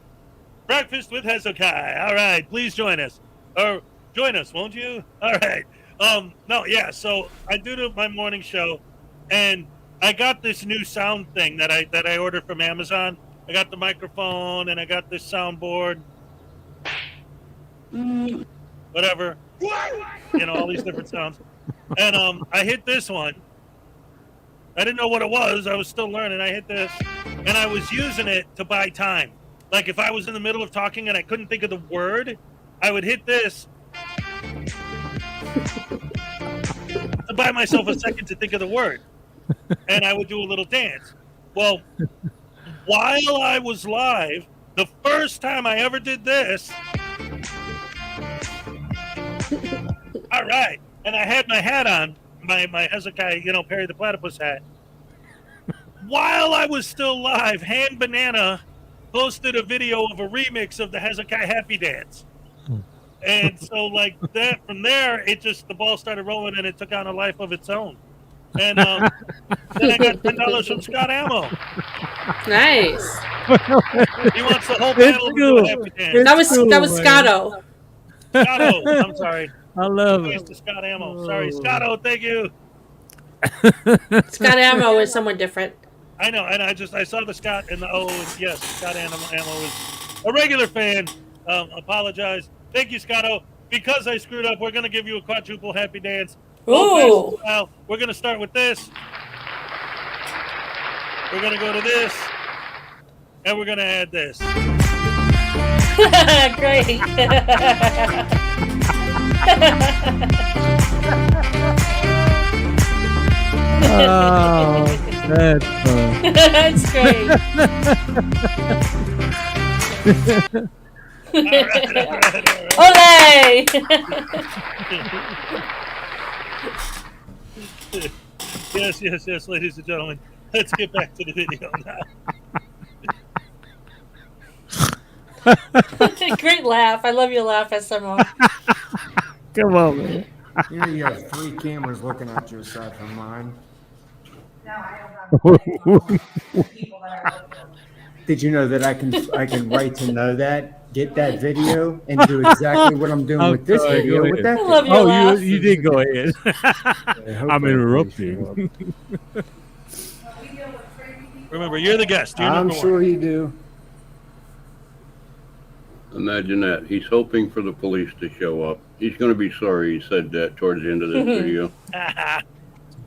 Breakfast with Hezekiah. All right, please join us. Or join us, won't you? All right. So I do my morning show, and I got this new sound thing that I ordered from Amazon. I got the microphone and I got this soundboard. Whatever. All these different sounds. And I hit this one. I didn't know what it was. I was still learning. I hit this. And I was using it to buy time. Like if I was in the middle of talking and I couldn't think of the word, I would hit this to buy myself a second to think of the word. And I would do a little dance. Well, while I was live, the first time I ever did this, all right, and I had my hat on, my Hezekiah, Perry the Platypus hat. While I was still live, Hand Banana posted a video of a remix of the Hezekiah Happy Dance. And so like that, from there, the ball started rolling and it took on a life of its own. And then I got $10 from Scott Ammo. Nice. He wants the whole panel to do a happy dance. That was cool, Scotto. Scotto, I'm sorry. I love Thanks it. to Scott Ammo. Sorry, Scotto, thank you. Scott Ammo is someone different. I know, and I saw the Scott and the O, and yes, Scott Ammo is a regular fan. Apologize. Thank you, Scotto. Because I screwed up, we're going to give you a quadruple happy dance. Ooh. We're going to start with this. We're going to go to this. And we're going to add this. Great. Oh, that's fun. That's great. All Olay! Yes, ladies and gentlemen. Let's get back to the video now. Great laugh. I love your laugh, SMR. Come on, man. You know, you have 3 cameras looking at you aside from mine. Did you know that I can write to know that, get that video, and do exactly what I'm doing with this video with that? I love your laugh. You did go ahead. I'm interrupting. Remember, you're the guest. You're I'm number sure one. you do. Imagine that. He's hoping for the police to show up. He's going to be sorry he said that towards the end of this video.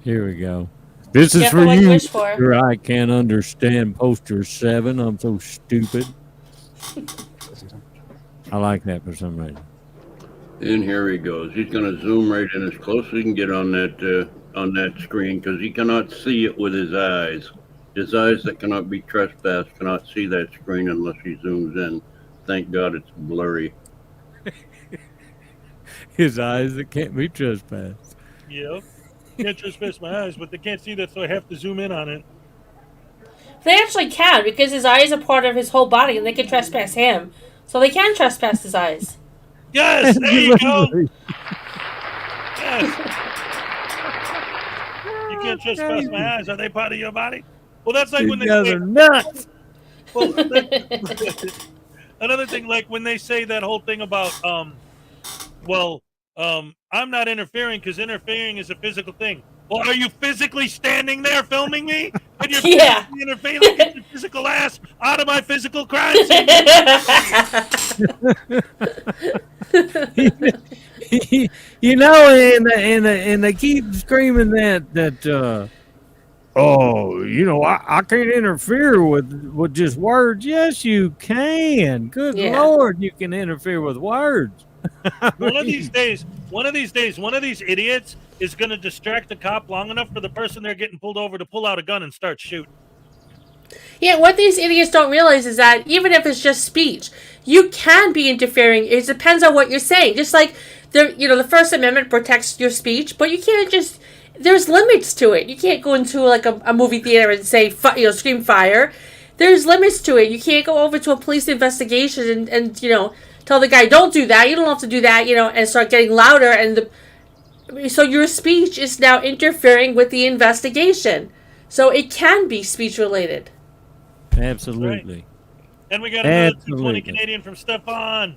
Here we go. This is Careful for what you you. wish for. Sure, I can't understand poster 7. I'm so stupid. I like that for some reason. And here he goes. He's going to zoom right in as close as he can get on that screen because he cannot see it with his eyes. His eyes that cannot be trespassed cannot see that screen unless he zooms in. Thank God it's blurry. His eyes that can't be trespassed. Yep. Can't trespass my eyes, but they can't see that, so I have to zoom in on it. They actually can, because his eyes are part of his whole body, and they can trespass him. So they can trespass his eyes. Yes, there you go. Yes. You can't trespass my eyes. Are they part of your body? Well, that's like when they say nuts. Well, another thing, like when they say that whole thing about, I'm not interfering because interfering is a physical thing. Well, are you physically standing there filming me? And you're physically interfering, like, get your physical ass out of my physical crime scene. You know, and they keep screaming that oh, you know, I can't interfere with just words. Yes, you can. Good Lord, you can interfere with words. One of these days, one of these idiots is going to distract the cop long enough for the person they're getting pulled over to pull out a gun and start shooting. Yeah, what these idiots don't realize is that even if it's just speech, you can be interfering. It depends on what you're saying. Just like the First Amendment protects your speech, but you can't just. There's limits to it. You can't go into like a movie theater and say scream fire. There's limits to it. You can't go over to a police investigation and tell the guy don't do that. You don't have to do that. And start getting louder so your speech is now interfering with the investigation. So it can be speech related. Absolutely. Right. And we got another 220 Canadian from Stefan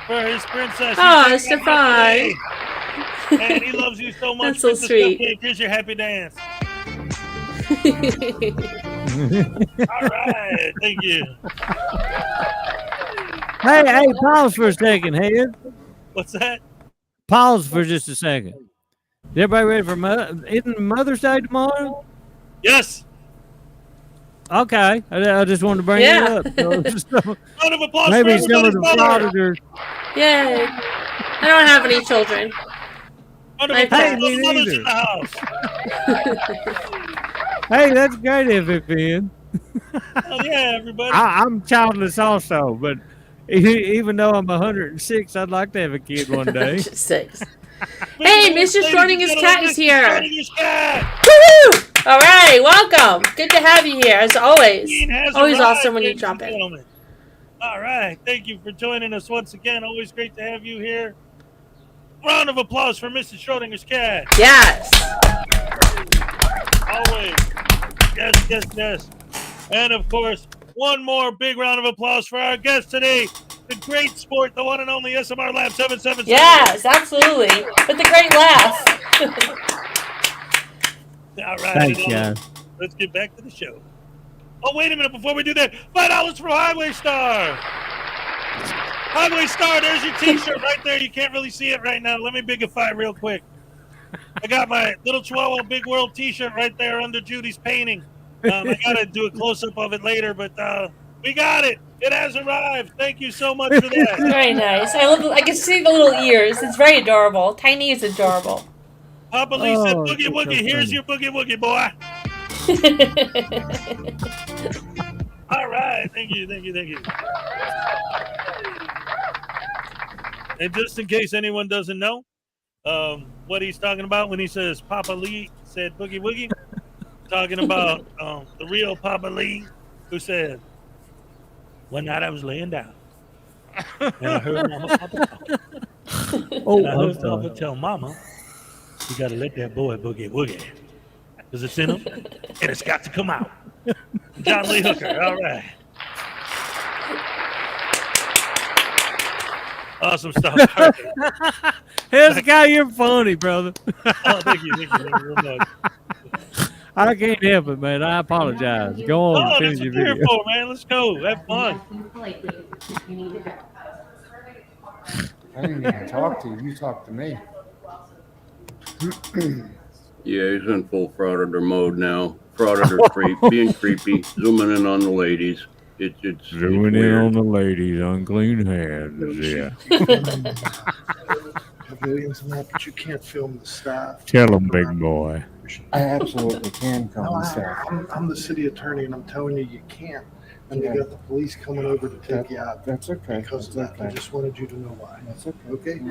for his princess. Oh, Stefan. And he loves you so much. That's so sweet. Stefan. Here's your happy dance. All right. Thank you. Hey, pause for a second, Head. What's that? Pause for just a second. Is everybody ready for isn't Mother's Day tomorrow? Yes. Okay. I just wanted to bring it up. Round of applause maybe for some of the mother. Frauditors. Yay. I don't have any children. Round of applause for the mothers in the house. Hey, that's great, FFN. Oh, yeah, everybody. I'm childless also, but even though I'm 106, I'd like to have a kid one day. 106. Hey, Mr. Schrodinger's cat is here. Schrodinger's cat. Woohoo! All right, welcome. Good to have you here, as always. Always arrived, awesome when you ladies drop and in. gentlemen. All right, thank you for joining us once again. Always great to have you here. Round of applause for Mrs. Schrodinger's cat. Yes. Always. Yes. And of course, one more big round of applause for our guest today, the great sport, the one and only SMRLABS777. Yes, absolutely. With the great laugh. All right. Thanks, guys. Let's get back to the show. Oh, wait a minute. Before we do that, $5 from Highway Star. Highway Star, there's your t-shirt right there. You can't really see it right now. Let me bigify real quick. I got my Little Chihuahua Big World t-shirt right there under Judy's painting. I got to do a close-up of it later, but we got it. It has arrived. Thank you so much for that. Very nice. I can see the little ears. It's very adorable. Tiny is adorable. Papa Lee said, Boogie Woogie, here's your Boogie Woogie, boy. All right. Thank you. And just in case anyone doesn't know what he's talking about when he says Papa Lee said Boogie Woogie, talking about the real Papa Lee, who said, one night I was laying down and I heard Mama Papa talk. And I heard Papa tell Mama, you got to let that boy Boogie Woogie because it's in him and it's got to come out. John Lee Hooker, all right. Awesome stuff. This guy, you're funny, brother. Oh, thank you real much. I can't help it, man. I apologize. Go on, finish your video. For, man. Let's go. Have fun. I didn't even talk to you. You talked to me. Yeah, he's in full Frauditor mode now. Frauditor creep, being creepy, zooming in on the ladies. It's zooming in weird. on the ladies, unclean hands. Yeah. Pavilions and that, but you can't film the staff. Tell them, big boy. I absolutely can come No, and stuff. I'm the city attorney, and I'm telling you, you can't. And they got the police coming over to take you out. That's okay. Because of that. I just wanted you to know why. That's okay. Okay?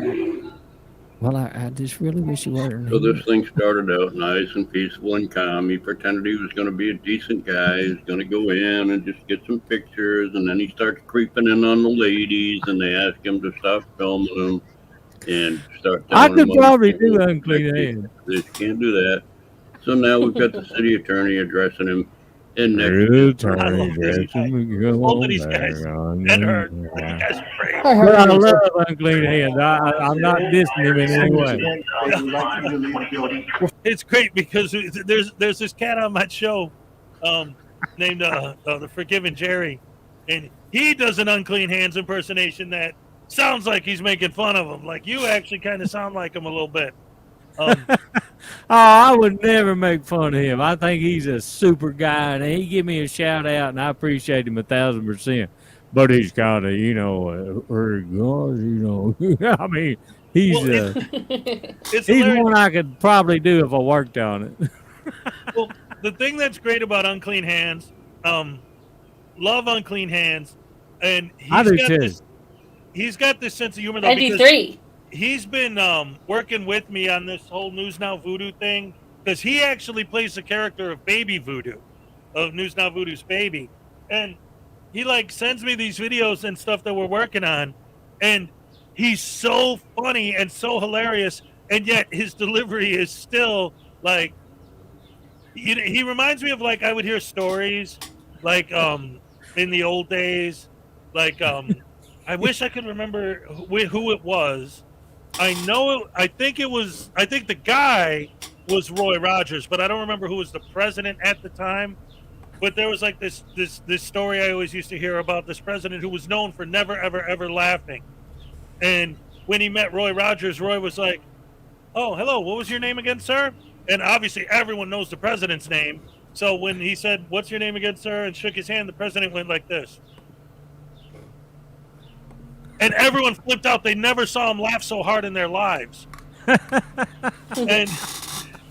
Well, I just really wish you weren't. So this thing started out nice and peaceful and calm. He pretended he was going to be a decent guy. He's going to go in and just get some pictures, and then he starts creeping in on the ladies, and they ask him to stop filming them and start. I could him probably do unclean hands. They can't do that. So now we've got the city attorney addressing him. And All of these guys and her. You guys are great. Well, I love unclean hands. I'm not dissing him in any way. It's great because there's this cat on my show named the Forgiven Jerry, and he does an unclean hands impersonation that sounds like he's making fun of him. Like you actually kind of sound like him a little bit. I would never make fun of him. I think he's a super guy, and he give me a shout out, and I appreciate him 1,000%. But he's kind of, I mean, he's he's one I could probably do if I worked on it. Well, the thing that's great about Unclean Hands, love Unclean Hands, and he's got this sense of humor. Though, ND3. He's been working with me on this whole News Now Voodoo thing because he actually plays the character of Baby Voodoo, of News Now Voodoo's baby. And he sends me these videos and stuff that we're working on. And he's so funny and so hilarious. And yet his delivery is still he reminds me of I would hear stories in the old days. I wish I could remember who it was. I think the guy was Roy Rogers, but I don't remember who was the president at the time. But there was this story I always used to hear about this president who was known for never, ever, ever laughing. And when he met Roy Rogers, Roy was like, "Oh, hello, what was your name again, sir?" And obviously everyone knows the president's name. So when he said, "What's your name again, sir?" and shook his hand, the president went like this. And everyone flipped out. They never saw him laugh so hard in their lives. And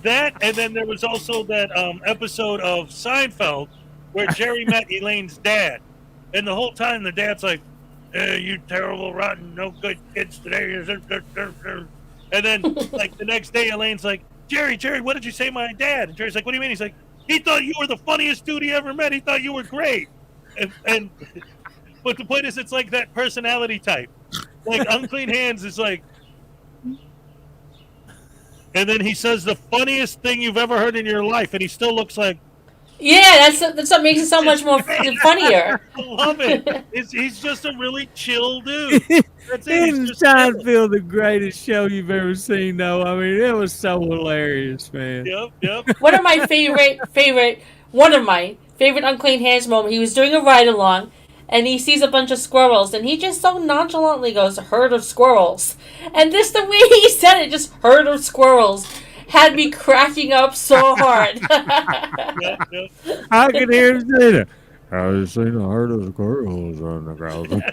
then there was also that episode of Seinfeld where Jerry met Elaine's dad. And the whole time the dad's like, "You terrible, rotten, no good kids today." And then the next day Elaine's like, Jerry, what did you say to my dad?" And Jerry's like, "What do you mean?" He's like, "He thought you were the funniest dude he ever met. He thought you were great." And but the point is, it's like that personality type. Unclean Hands is and then he says the funniest thing you've ever heard in your life, and he still looks like. Yeah, that's what makes it so much more funnier. I love it. He's just a really chill dude. That's it. It's Seinfeld, the greatest show you've ever seen, though. I mean, it was so hilarious, man. Yep. One of my favorite Unclean Hands moment, he was doing a ride-along, and he sees a bunch of squirrels, and he just so nonchalantly goes, herd of squirrels. And the way he said it, just herd of squirrels, had me cracking up so hard. Yep. I could hear him say that. Have you seen a herd of squirrels on the ground? Yes,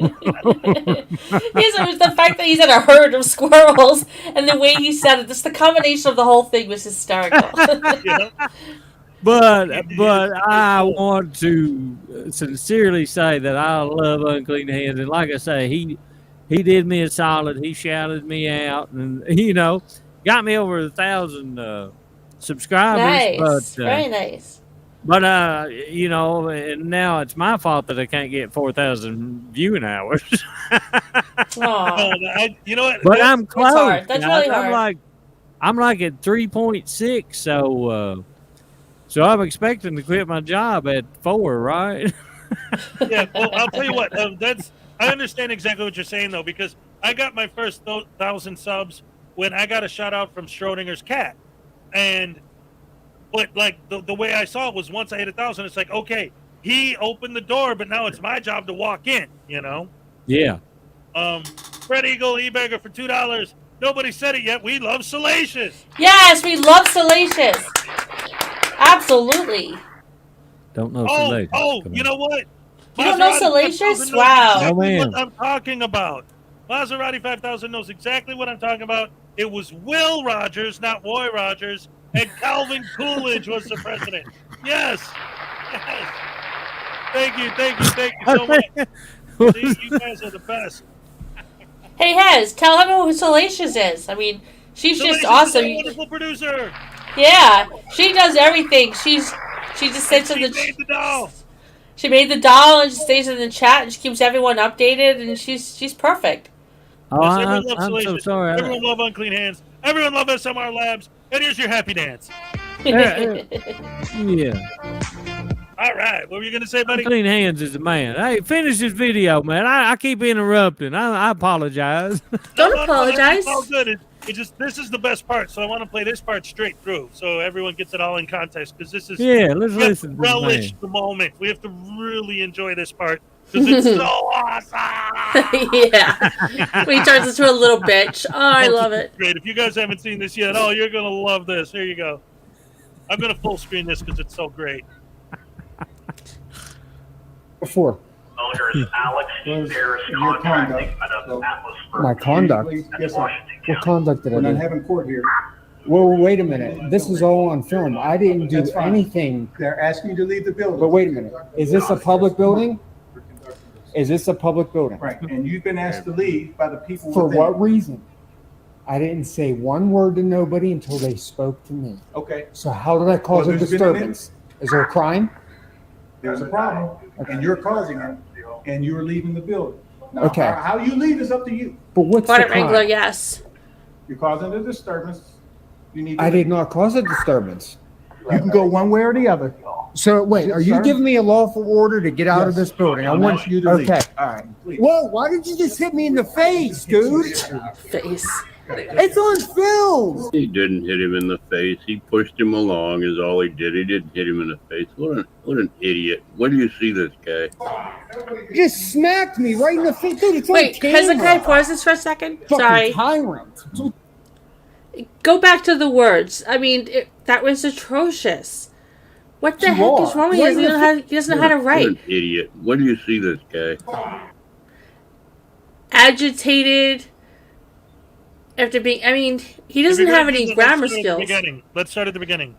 it was the fact that he said a herd of squirrels, and the way he said it, just the combination of the whole thing was hysterical. But I want to sincerely say that I love Unclean Hands, and like I say, he did me a solid. He shouted me out, and got me over 1,000 subscribers. Nice, but, very nice. But and now it's my fault that I can't get 4,000 viewing hours. You know what? But I'm close. That's hard. That's really hard. I'm like at 3.6, so I'm expecting to quit my job at 4, right? Yeah, well, I'll tell you what. I understand exactly what you're saying, though, because I got my first 1,000 subs when I got a shout out from Schrodinger's cat, but like the way I saw it was once I hit 1,000, it's like, okay, he opened the door, but now it's my job to walk in. Yeah. Fred Eagle eBagger for $2. Nobody said it yet. We love Salacious. Yes, we love Salacious. Absolutely. Don't know Salacious. Oh, you know what? You don't know Salacious? Knows Wow. exactly what I'm talking about. Maserati 5000 knows exactly what I'm talking about. It was Will Rogers, not Roy Rogers, and Calvin Coolidge was the president. Yes. Thank you so much. See, you guys are the best. Hey, Hez, tell him who Salacious is. I mean, she's just Salacious awesome. is a wonderful producer. Yeah, she does everything. She just sits in the. She made the doll. She made the doll and she stays in the chat and she keeps everyone updated and she's perfect. Oh, Yes, everyone loves I'm so Salacious. sorry. Everyone love Unclean Hands. Everyone love SMR Labs. And here's your happy dance. Yeah. All right. What were you going to say, buddy? Unclean Hands is the man. Hey, finish this video, man. I keep interrupting. I apologize. Don't apologize. It's all good. This is the best part, so I want to play this part straight through, so everyone gets it all in context. Because this is let's we have listen. to relish the moment. We have to really enjoy this part because it's so awesome. Yeah, he turns into a little bitch. Oh, I love it. Great. If you guys haven't seen this yet, you're gonna love this. Here you go. I'm gonna full screen this because it's so great. Before. Your conduct. My conduct? Yes, sir. What conduct did I We're not do? having court here. Well, wait a minute. This is all on film. I didn't do That's fine. anything. They're asking you to leave the building. But wait a minute. Is this a public building? Is this a public building? Right, and you've been asked to leave by the people For within. what reason? I didn't say one word to nobody until they spoke to me. Okay, So how did I cause Well, a there's been an disturbance? Is there a crime? there's a problem, and you're causing it, and you're leaving the building. Now, Okay. How you leave is up to you. But what's the Water Wrangler, crime? yes. You're causing a disturbance. You need to I did not cause a disturbance. You can go one way or the other. So wait, are you Sir? giving me a lawful order to get out of Yes. this building? I I'm want asking you to leave. Okay. All right, please. Whoa! Why did you just hit me in the face, dude? Face. It's on film. He didn't hit him in the face. He pushed him along is all he did. He didn't hit him in the face. What an idiot. Where do you see this guy? You just smacked me right in the face, dude. It's Wait, on camera. Hezekiah, pause this for a second. Fucking Sorry. tyrant. Go back to the words. I mean, that was atrocious. What the heck is wrong with him? He doesn't know how to What write. an idiot. Where do you see this guy? Agitated. After being, I mean, he doesn't have any grammar skills. Let's start at the beginning.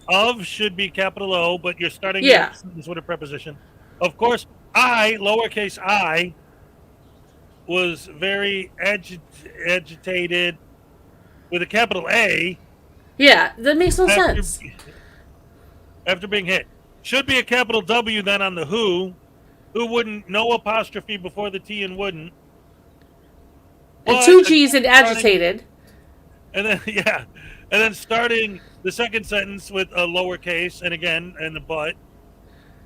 Of should be capital O, but you're starting Yeah. with a preposition. Of course, I, lowercase I, was very agitated with a capital A. Yeah, that makes no sense. After being hit. Should be a capital W then on the who wouldn't, no apostrophe before the T and wouldn't. And But 2 G's and agitated. And then, yeah. And then starting the second sentence with a lowercase, and again, and the but.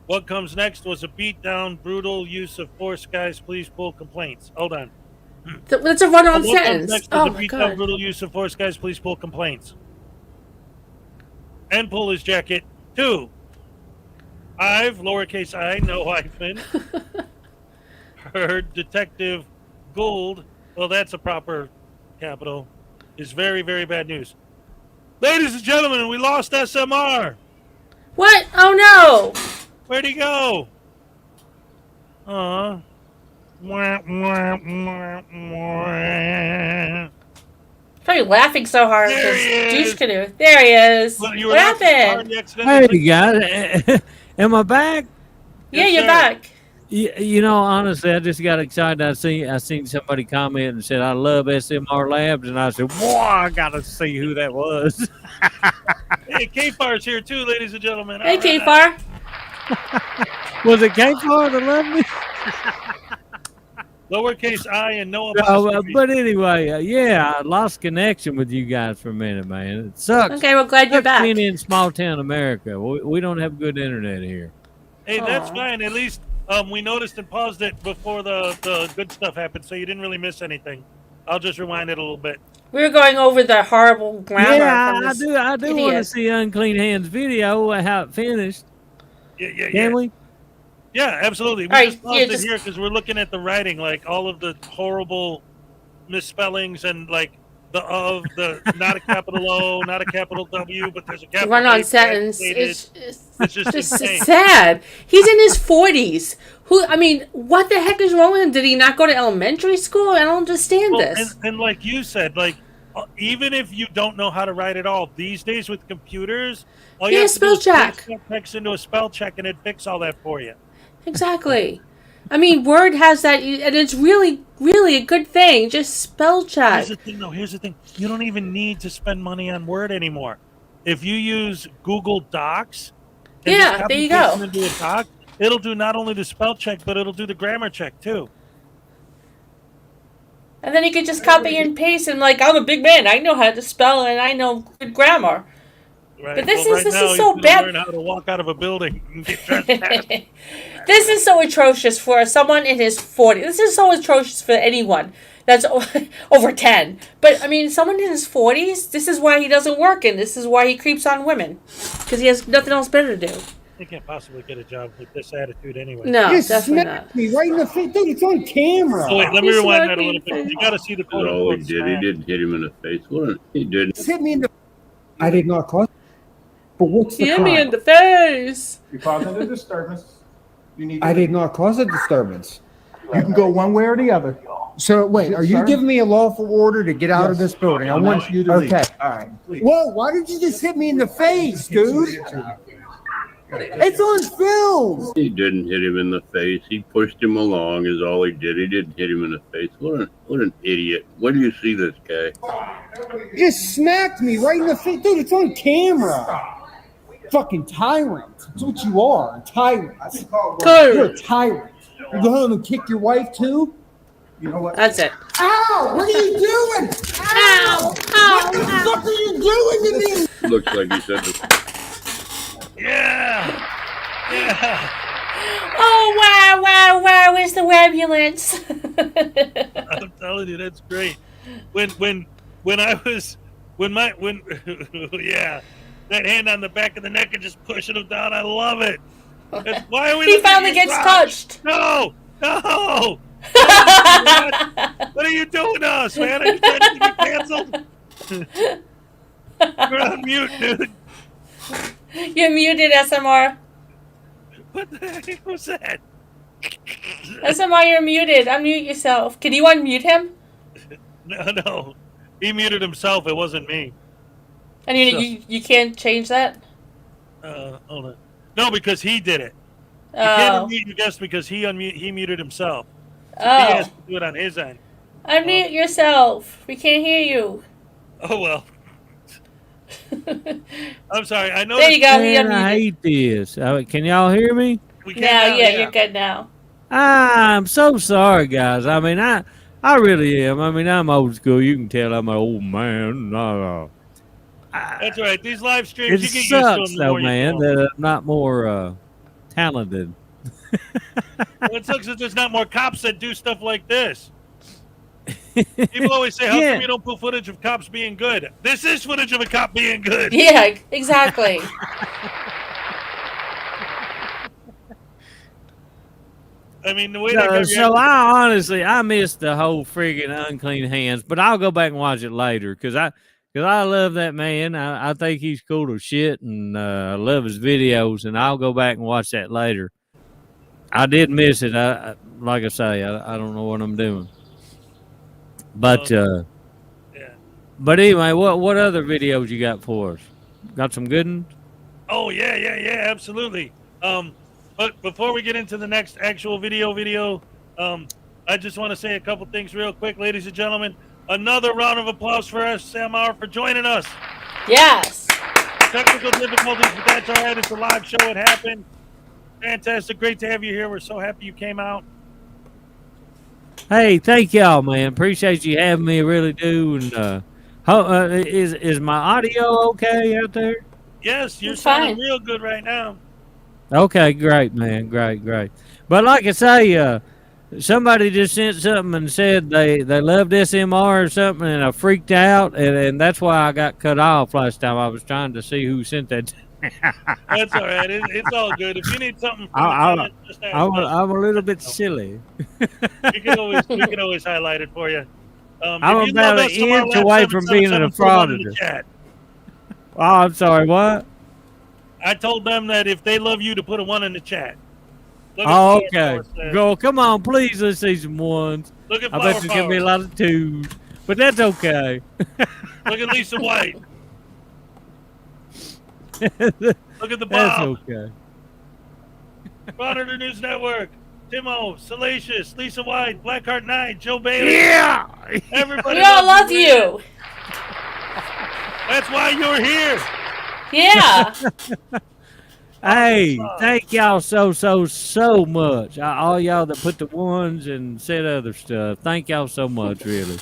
What comes next was a beatdown, brutal use of force. Guys, please pull complaints. Hold on. That's a run-on What comes sentence. next Oh was a my beatdown, god. brutal use of force. Guys, please pull complaints. And pull his jacket. 2. I've, lowercase I, no hyphen, heard Detective Gould, well, that's a proper capital, is very, very bad news. Ladies and gentlemen, we lost SMR. What? Oh no! Where'd he go? Probably laughing so hard There because he is. douche canoe. There he is. Well, you What were laughing so hard happened? you accidentally Hey, guys. Am I back? Yeah, Yes, you're sir. back. You know, honestly, I just got excited. I seen somebody comment and said, I love SMR Labs. And I said, whoa, I got to see who that was. Hey, K-Far's here too, ladies and gentlemen. Hey, All K-Far. right. Was it K-Far that loved me? Lowercase I and no No, apostrophe. but anyway, yeah, I lost connection with you guys for a minute, man. It sucks. Okay, well, glad you're Sucks back. being in small town America. We don't have good internet here. Hey, that's Aw. fine. At least we noticed and paused it before the good stuff happened, so you didn't really miss anything. I'll just rewind it a little bit. We were going over the horrible grammar Yeah, from I this do. I do want to idiot. see Unclean Hands video how it finished. Yeah. Can we? Yeah, absolutely. We All right, just paused yeah, it just- here because we're looking at the writing, like all of the horrible misspellings and like the not a capital O, not a capital W, but there's a capital Run-on A, sentence. stated. It's just insane. sad. He's in his 40s. What the heck is wrong with him? Did he not go to elementary school? I don't understand Well, this. and like you said, like even if you don't know how to write at all, these days with computers, all you Yeah, have to do is spell check. put text into a spell check and it fix all that for you. Exactly. Word has that, and it's really, really a good thing. Just spell check. Here's the thing, though. Here's the thing. You don't even need to spend money on Word anymore. If you use Google Docs, and Yeah, just copy there you paste go. them into a doc, it'll do not only the spell check, but it'll do the grammar check too. And then you could just copy and paste, and I'm a big man. I know how to spell, and I know good grammar. Right? But this well, is- right this now, is so he's gonna bad. Learn how to walk out of a building and get trespassed. This is so atrocious for someone in his 40s. This is so atrocious for anyone that's over 10. But, someone in his 40s, this is why he doesn't work, and this is why he creeps on women. Because he has nothing else better to do. He can't possibly get a job with this attitude anyway. No, Just definitely smacked not. me right in the face. Dude, it's on camera. Oh, wait, let me He rewind smacked that a me little in the bit. You got to see the quote Oh, he unquote did. He smack. did hit him in the face. What? He did. Just hit me in the. I did not cause. But what's the Hit crime? me in the face. You're causing a disturbance. You need I did not cause a disturbance. You can go one way or the other. So wait, are you Sir? giving me a lawful order to get out of Yes. this building? I I want want you to leave. Okay. All right, please. Whoa! Why did you just hit me in the face, dude? It's on film. He didn't hit him in the face. He pushed him along is all he did. He didn't hit him in the face. What an idiot. Where do you see this guy? You just smacked me right in the face, dude. It's on camera. Fucking tyrant. That's what you are, a tyrant. You're a tyrant. You go home and kick your wife too? You know what? That's it. Ow! What are you doing? Ow! What the fuck are you doing to me? Looks like he said this. Yeah. Oh, wow, where's the ambulance? I'm telling you, that's great. When yeah, that hand on the back of the neck and just pushing him down, I love it. Why are we? He looking finally at gets Rob? touched. No. What are you doing to us, man? Are you trying to get canceled? You're on mute, dude. You're muted, SMR. What the heck was that? SMR, you're muted. Unmute yourself. Can you unmute him? No. He muted himself. It wasn't me. And you can't change that? Hold on. No, because he did it. You Oh. can't unmute your guest because he muted himself. He Oh. has to do it on his end. Unmute yourself. We can't hear you. Oh, well. I'm sorry. I know. There you go. He Man, I unmuted. hate this. Can y'all hear me? We can Now, now, yeah, you're good now. I'm so sorry, guys. I really am. I'm old school. You can tell I'm an old man. That's right. These live streams, It you get used to sucks, them the though, more you man, do 'em. that I'm not more talented. What sucks is there's not more cops that do stuff like this. People always say, how Yeah. come you don't put footage of cops being good? This is footage of a cop being good. Yeah, exactly. I mean, the way that guy So reacted- I missed the whole friggin' unclean hands, but I'll go back and watch it later because I love that man. I think he's cool as shit, and I love his videos, and I'll go back and watch that later. I did miss it. Like I say, I don't know what I'm doing, but but anyway, what other videos you got for us? Got some good ones? Oh, yeah, absolutely. But before we get into the next actual video, I just want to say a couple things real quick, ladies and gentlemen. Another round of applause for SMR for joining us. Yes. Technical difficulties, but that's all right. It's a live show. It happened. Fantastic. Great to have you here. We're so happy you came out. Hey, thank y'all, man. Appreciate you having me. I really do. And is my audio okay out there? Yes, you're It's sounding fine. real good right now. Okay, great, man. Great. But like I say, somebody just sent something and said they loved SMR or something, and I freaked out, and that's why I got cut off last time. I was trying to see who sent that. That's all right. It's all good. If you need something from the I'm comments, just ask us. a little bit silly. We can always highlight it for you. I'm if you love about an inch SMRLABS777, away from being a put one in the frauditor. chat. Oh, I'm sorry, what? I told them that if they love you, to put a 1 in the chat. Look at Oh, Flower okay. Power says. Go, come on, please. Let's see some ones. Look at I Flower bet there's gonna be a Power. lot of twos, but that's okay. Look at Lisa White. Look at the That's Bob. okay. Frauditor News Network. Timo, Salacious, Lisa White, Blackheart Knight, Joe Bailey. Yeah. Everybody We all love man. you. That's why you're here. Yeah. Hey, thank y'all so much. All y'all that put the ones and said other stuff. Thank y'all so much, really.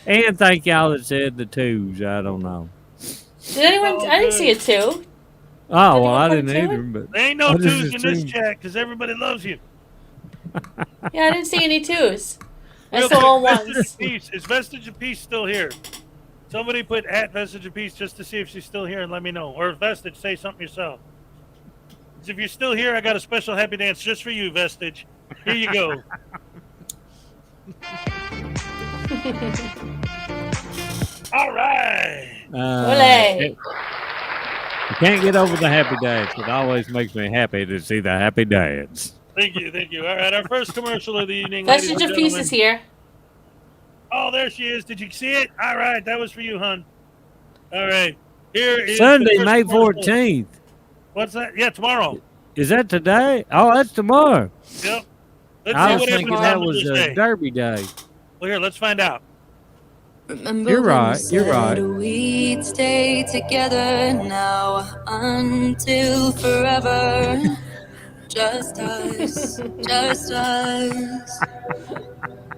And thank y'all that said the twos. I don't know. Did anyone? I didn't see it too. Oh, well, I Did didn't anyone put a either. But There ain't no I just twos in this assumed. chat because everybody loves you. Yeah, I didn't see any twos. I Real saw all quick, Vestige ones. of Peace. Is Vestige of Peace still here? Somebody put at Vestige of Peace just to see if she's still here and let me know. Or Vestige, say something yourself. 'Cause if you're still here, I got a special happy dance just for you, Vestige. Here you go. All right. Olé. I can't get over the happy dance. It always makes me happy to see the happy dance. Thank you. All right, our first commercial of the evening. ladies Vestige and of Peace gentlemen. is here. Oh, there she is. Did you see it? All right, that was for you, hon. All right. Here is Sunday, the first May commercial. 14th. What's that? Yeah, tomorrow. Is that today? Oh, that's tomorrow. Yep. Let's I see was what thinking happens that on was Thursday. Derby Day. Well, here, let's find out. You're right. You're right. We'd stay together now until forever. Just us, just us.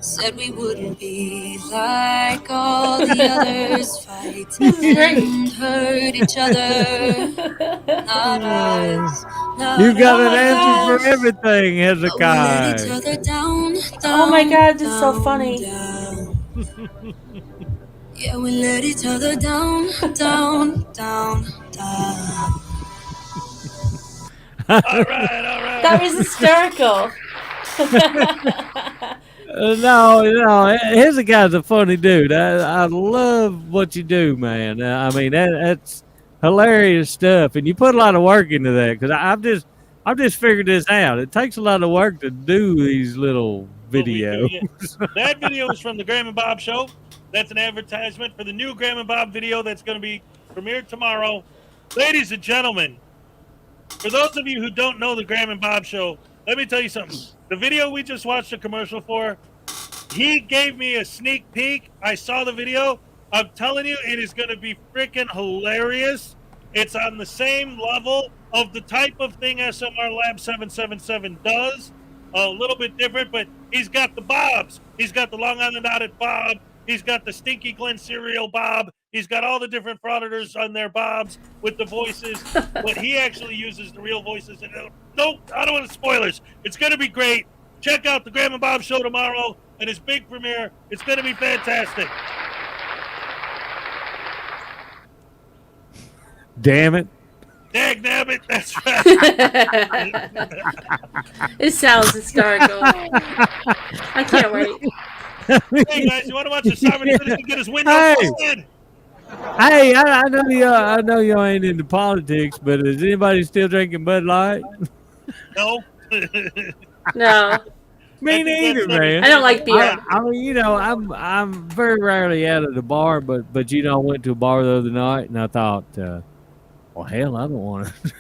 Said we wouldn't be like all the others, fight and hurt each other. Not us. You got an answer gosh. for everything, Let each Hezekiah. other down, Oh my down, God, this is so down, funny. down. Yeah, we let each other down, down, down, down. All right. That was hysterical. No, Hezekiah's a funny dude. I love what you do, man. I mean, that's hilarious stuff, and you put a lot of work into that because I've just figured this out. It takes a lot of work to do these little videos. That video is from the Graham and Bob Show. That's an advertisement for the new Graham and Bob video that's going to be premiered tomorrow. Ladies and gentlemen, for those of you who don't know the Graham and Bob Show, let me tell you something. The video we just watched a commercial for, he gave me a sneak peek. I saw the video. I'm telling you, it is going to be freaking hilarious. It's on the same level of the type of thing SMRLABS777 does. A little bit different, but he's got the Bobs. He's got the Long Island Audit Bob. He's got the Stinky Glen Cereal Bob. He's got all the different frauditors on their bobs with the voices, but he actually uses the real voices. And nope, I don't want to spoilers. It's going to be great. Check out the Graham and Bob show tomorrow and his big premiere. It's going to be fantastic. Damn it. Dag nabbit, that's right. It sounds hysterical. I can't wait. Hey guys, you want to watch the sovereign citizen get his window busted? Hey, I know y'all ain't into politics, but is anybody still drinking Bud Light? No. No. Me neither, man. I don't like beer. I mean, you know, I'm very rarely out of the bar, but you know, I went to a bar the other night and I thought, well, hell, I don't want to.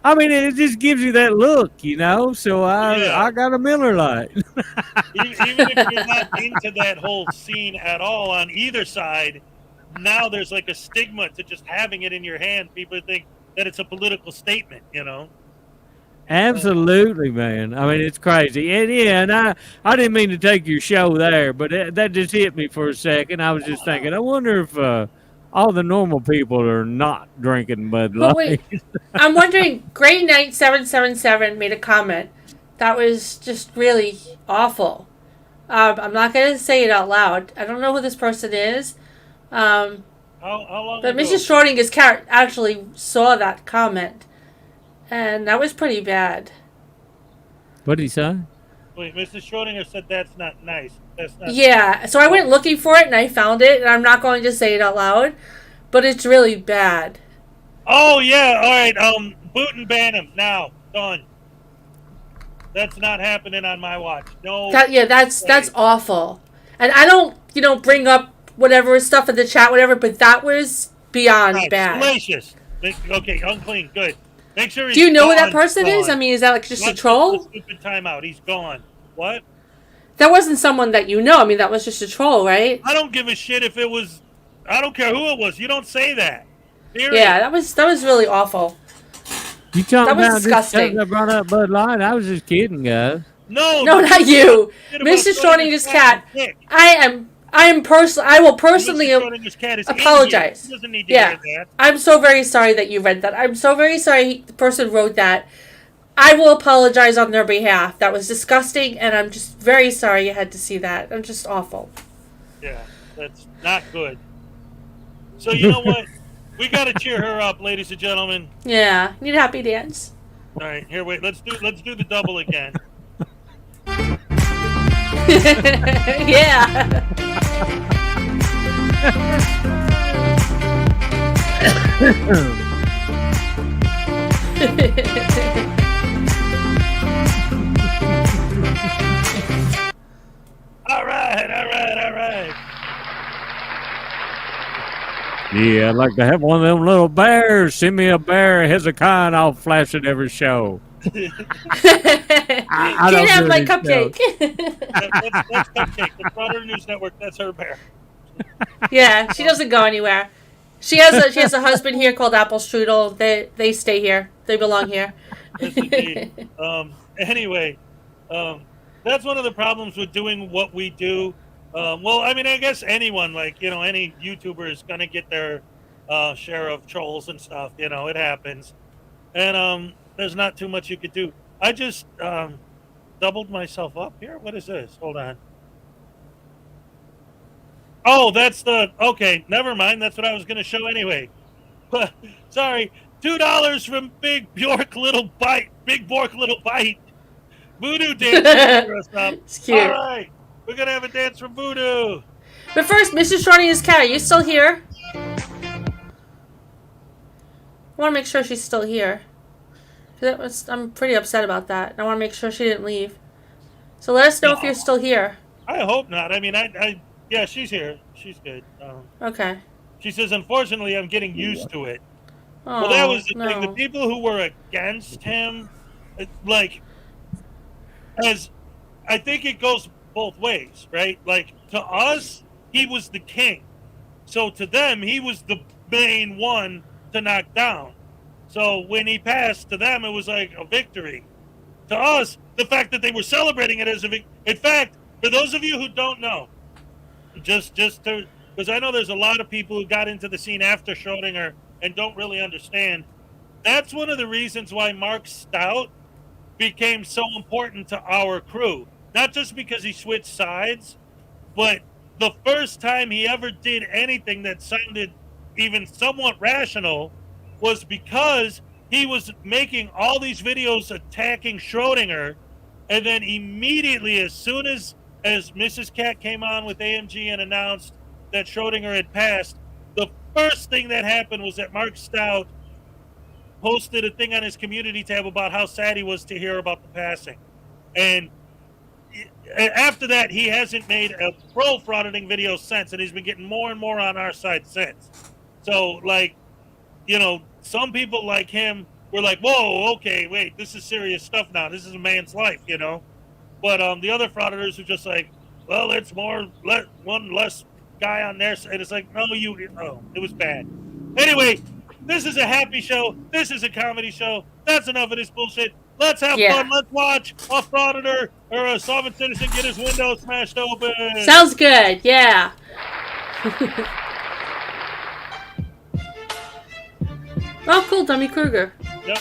I mean, it just gives you that look, you know. So I got a Miller Lite. Even if you're not into that whole scene at all on either side, now there's like a stigma to just having it in your hand. People think that it's a political statement, you know. Absolutely, man. I mean, it's crazy. And I didn't mean to take your show there, but that just hit me for a second. I was just thinking, I wonder if all the normal people are not drinking Bud Light. But wait, I'm wondering, Great Night 777 made a comment that was just really awful. I'm not going to say it out loud. I don't know who this person is. How long but ago? Mrs. Schrodinger's cat actually saw that comment. And that was pretty bad. What did he say? Wait, Mrs. Schrodinger said that's not nice. That's not. Yeah, so I went looking for it and I found it, and I'm not going to say it out loud, but it's really bad. Oh yeah, all right. Boot and ban him now. Done. That's not happening on my watch. No. That's awful. And I don't, bring up whatever stuff in the chat, whatever, but that was beyond bad. Salacious. Okay, unclean. Good. Make sure. Do you know who that person is? I mean, is that like just a troll? Stupid timeout. He's gone. What? That wasn't someone that you know. I mean, that was just a troll, right? I don't give a shit if it was. I don't care who it was. You don't say that. Period. Yeah, that was really awful. You talking That was about disgusting. Just I brought up Bud Light? I was just kidding, guys. No, not you, Mrs. Schrodinger's cat. I will personally apologize. He doesn't need to hear that. I'm so very sorry that you read that. I'm so very sorry the person wrote that. I will apologize on their behalf. That was disgusting, and I'm just very sorry you had to see that. I'm just awful. Yeah, that's not good. So you know what? We got to cheer her up, ladies and gentlemen. Yeah, need a happy dance. All right, here, wait. Let's do the double again. Yeah. All right. Yeah, I'd like to have one of them little bears. Send me a bear, Hezekiah, and I'll flash it every show. You can have my cupcake. That's Cupcake. The Frauditor News Network. That's her bear. Yeah, she doesn't go anywhere. She has a husband here called Apple Strudel. They stay here. They belong here. Yes, indeed. Anyway, that's one of the problems with doing what we do. Well, I mean, I guess anyone, like, any YouTuber is going to get their share of trolls and stuff. It happens. And there's not too much you could do. I just doubled myself up here. What is this? Hold on. Oh, that's okay, never mind. That's what I was going to show anyway. Sorry. $2 from Big Bjork Little Bite. Big Bork Little Bite. Voodoo dance for us up. It's cute. All right. We're going to have a dance from Voodoo. But first, Mrs. Schrodinger's cat, are you still here? I want to make sure she's still here. I'm pretty upset about that. I want to make sure she didn't leave. So let us know if you're still here. I hope not. I mean, yeah, she's here. She's good. Okay. She says, unfortunately, I'm getting used to it. Oh, well, that was the no. thing. The people who were against him, I think it goes both ways, right? Like, to us, he was the king. So to them, he was the main one to knock down. So when he passed, to them, it was like a victory. To us, the fact that they were celebrating it as a victory. In fact, for those of you who don't know, just to because I know there's a lot of people who got into the scene after Schrodinger and don't really understand. That's one of the reasons why Mark Stout became so important to our crew. Not just because he switched sides, but the first time he ever did anything that sounded even somewhat rational was because he was making all these videos attacking Schrodinger, and then immediately, as soon as Mrs. Cat came on with AMG and announced that Schrodinger had passed, the first thing that happened was that Mark Stout posted a thing on his community tab about how sad he was to hear about the passing. And after that, he hasn't made a pro-frauditing video since, and he's been getting more and more on our side since. So, like, you know, some people like him were like, whoa, okay, wait, this is serious stuff now. This is a man's life, you know? But the other frauditors were just like, well, it's one less guy on there. And it's like, no, it was bad. Anyway, this is a happy show. This is a comedy show. That's enough of this bullshit. Let's have fun. Let's watch a frauditor or a sovereign citizen get his window smashed open. Sounds good. Yeah. Oh, cool. Dummy Kruger. Yep.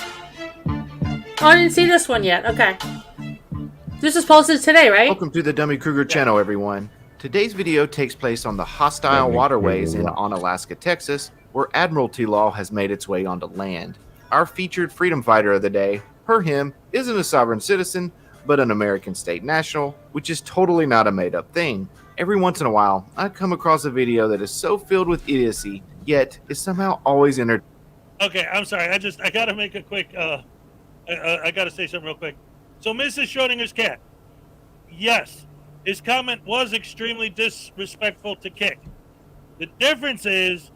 Oh, I didn't see this one yet. Okay. This was posted today, right? Welcome to the Dummy Kruger channel, everyone. Today's video takes place on the hostile waterways in Onalaska, Texas, where Admiralty law has made its way onto land. Our featured freedom fighter of the day, per him, isn't a sovereign citizen, but an American state national, which is totally not a made-up thing. Every once in a while, I come across a video that is so filled with idiocy, yet is somehow always entertaining. Okay, I'm sorry. I gotta make a quick. I gotta say something real quick. So, Mrs. Schrodinger's cat. Yes, his comment was extremely disrespectful to Kick. The difference is,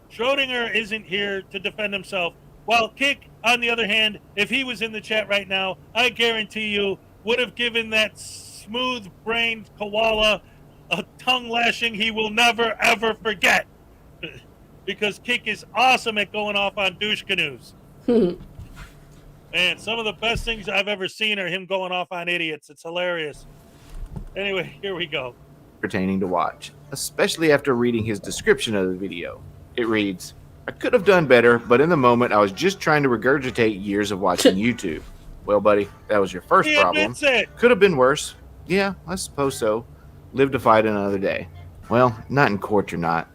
Schrodinger isn't here to defend himself. While Kick, on the other hand, if he was in the chat right now, I guarantee you would have given that smooth-brained koala a tongue lashing he will never ever forget. Because Kick is awesome at going off on douche canoes. Man, some of the best things I've ever seen are him going off on idiots. It's hilarious. Anyway, here we go. Entertaining to watch, especially after reading his description of the video. It reads, I could have done better, but in the moment I was just trying to regurgitate years of watching YouTube. Well, buddy, that was your first problem. Could have been worse. Yeah, I suppose so. Live to fight another day. Well, not in court you're not.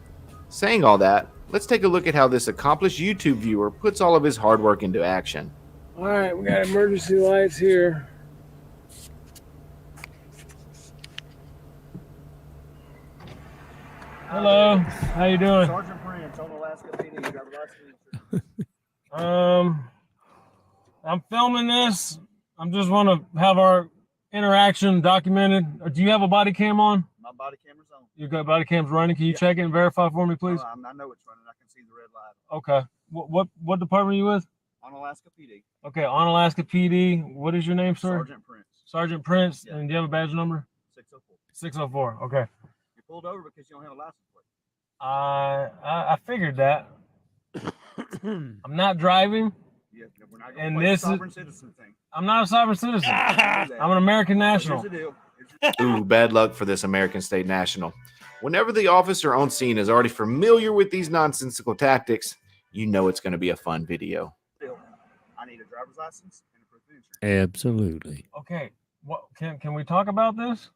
Saying all that, let's take a look at how this accomplished YouTube viewer puts all of his hard work into action. All right, we got emergency lights here. Hello, how you doing? Sergeant Prince on Alaska PD. Driver license. I'm filming this. I just want to have our interaction documented. Do you have a body cam on? My body camera's on. You got body cams running? Can you check it and verify for me, please? I know it's running. I can see the red light. Okay. What department are you with? On Alaska PD. Okay, on Alaska PD. What is your name, sir? Sergeant Prince. Sergeant Prince. Yeah. And do you have a badge number? 604. 604. Okay. You pulled over because you don't have a license plate. I figured that. I'm not driving. Yeah, we're not And going to play the this is- sovereign citizen thing. I'm not a sovereign citizen. I'm an American national. Here's the deal. Ooh, bad luck for this American state national. Whenever the officer on scene is already familiar with these nonsensical tactics, you know it's going to be a fun video. I need a driver's license and a proof of insurance. Absolutely. Okay. What can we talk about this?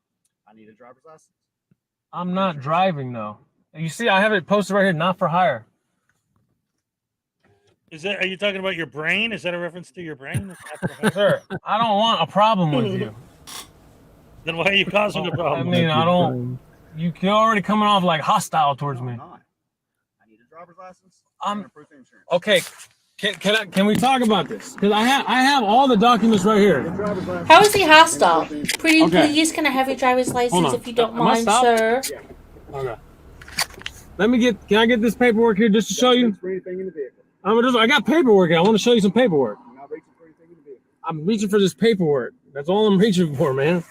I need a driver's license. I'm not driving though. You see, I have it posted right here, not for hire. Are you talking about your brain? Is that a reference to your brain? Sir, I don't want a problem with you. Then why are you causing a problem? I mean, I don't. You're already coming off like hostile towards me. I need a driver's license and a proof of insurance. Okay. Can we talk about this? Because I have all the documents right here. How is he hostile? Pretty Okay. please, can I have your driver's Hold license on. if you don't Am I mind, stopped? sir? Okay. Can I get this paperwork here just to show you? For anything in the vehicle. I got paperwork here. I want to show you some paperwork. You're not reaching for anything in the vehicle. I'm reaching for this paperwork. That's all I'm reaching for, man.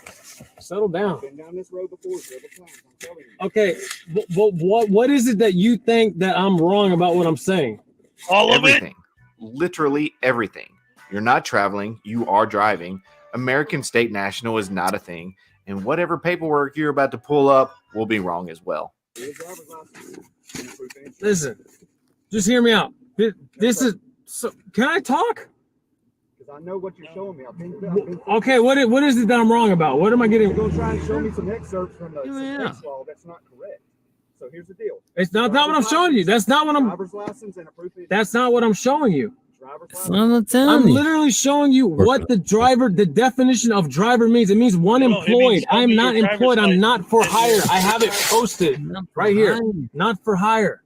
Settle down. I've been down this road before several times. I'm telling you. Okay, what is it that you think that I'm wrong about what I'm saying? All of Everything. it? Literally everything. You're not traveling. You are driving. American state national is not a thing. And whatever paperwork you're about to pull up will be wrong as well. Listen, just hear me out. This is. So, can I talk? Because I know what you're showing me. Okay, what is it that I'm wrong about? What am I getting? You're going to try and show me some excerpts from the case law that's not correct. So here's the deal. It's not what I'm showing you. That's not what I'm. Driver's license and a proof of That's not what I'm showing you. I'm literally showing you what the definition of driver means. It means one employed. I'm not employed. I'm not for hire. I have it posted right here. Not for hire.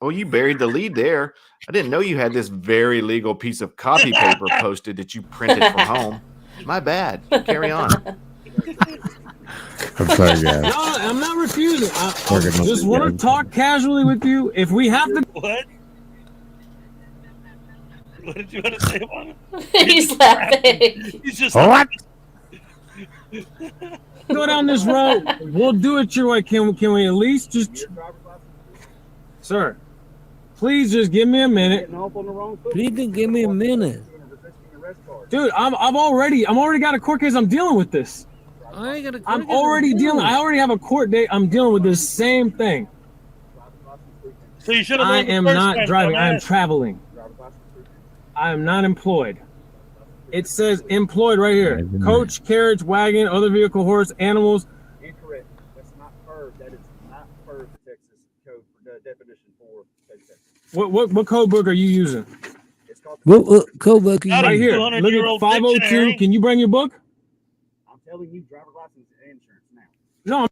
Well, you buried the lead there. I didn't know you had this very legal piece of copy paper posted that you printed from home. My bad. Carry on. I'm sorry, guys. No, I'm not refusing. I just want to talk casually with you. If we have to. What? What did you want to say, Juan? He's laughing. He's just what? Go down this road. We'll do it your way. Can we at least just, sir? Please just give me a minute. Please give me a minute. Dude, I'm already got a court case. I'm dealing with this. I already have a court date. I'm dealing with this same thing. So you should have. I am not driving. I am traveling. I am not employed. It says employed right here. Coach, carriage, wagon, other vehicle, horse, animals. Incorrect. That's not per. That is not per the Texas code for the definition for Texas. What code book are you using? It's called What code book are you right here. Look at 502. Can you bring your book? I'm telling you, driver's license and insurance now.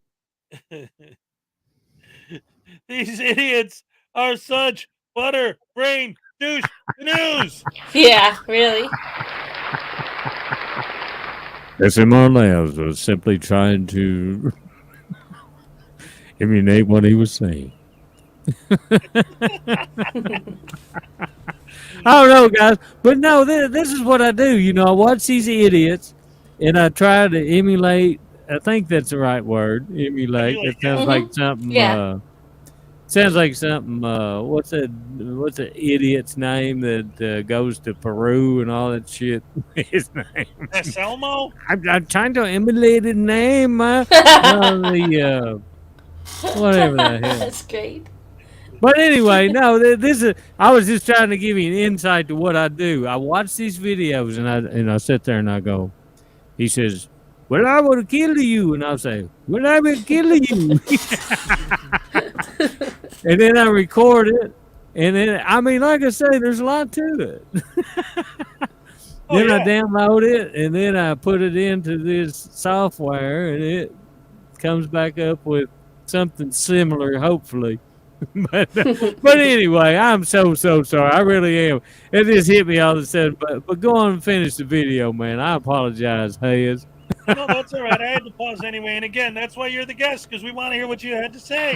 No. These idiots are such butter brain douche news. Yeah, really. SMRLABS was simply trying to emulate what he was saying. I don't know, guys, but no, this is what I do. You know, I watch these idiots, and I try to emulate. I think that's the right word. Emulate. It sounds like something. Yeah. Sounds like something. What's the idiot's name that goes to Peru and all that shit? His name. Elmo. I'm trying to emulate his name. Whatever the hell. That's great. But anyway, no, this is. I was just trying to give you an insight to what I do. I watch these videos and I sit there and I go. He says, "Well, I would kill you," and I'll say, "Well, I will kill you." And then I record it, and then I mean, like I say, there's a lot to it. Then I download it, and then I put it into this software, and it comes back up with something similar, hopefully. but anyway, I'm so sorry. I really am. It just hit me all of a sudden. But go on and finish the video, man. I apologize, Hayes. No, that's all right. I had to pause anyway. And again, that's why you're the guest, because we want to hear what you had to say.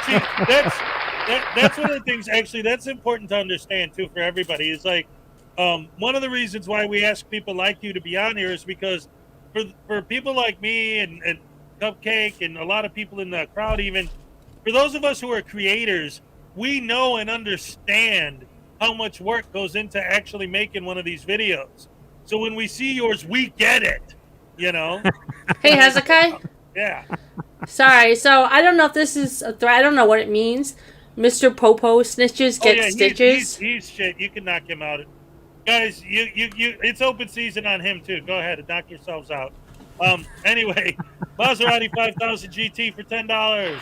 See, that's one of the things, actually, that's important to understand, too, for everybody. Is like, one of the reasons why we ask people like you to be on here is because for people like me and Cupcake and a lot of people in the crowd even, for those of us who are creators, we know and understand how much work goes into actually making one of these videos. So when we see yours, we get it, you know? Hey, Hezekiah? Yeah. Sorry, so I don't know if this is a threat. I don't know what it means. Mr. Popo snitches get stitches. He's shit. You can knock him out. Guys, you it's open season on him, too. Go ahead and knock yourselves out. Anyway, Maserati 5000 GT for $10.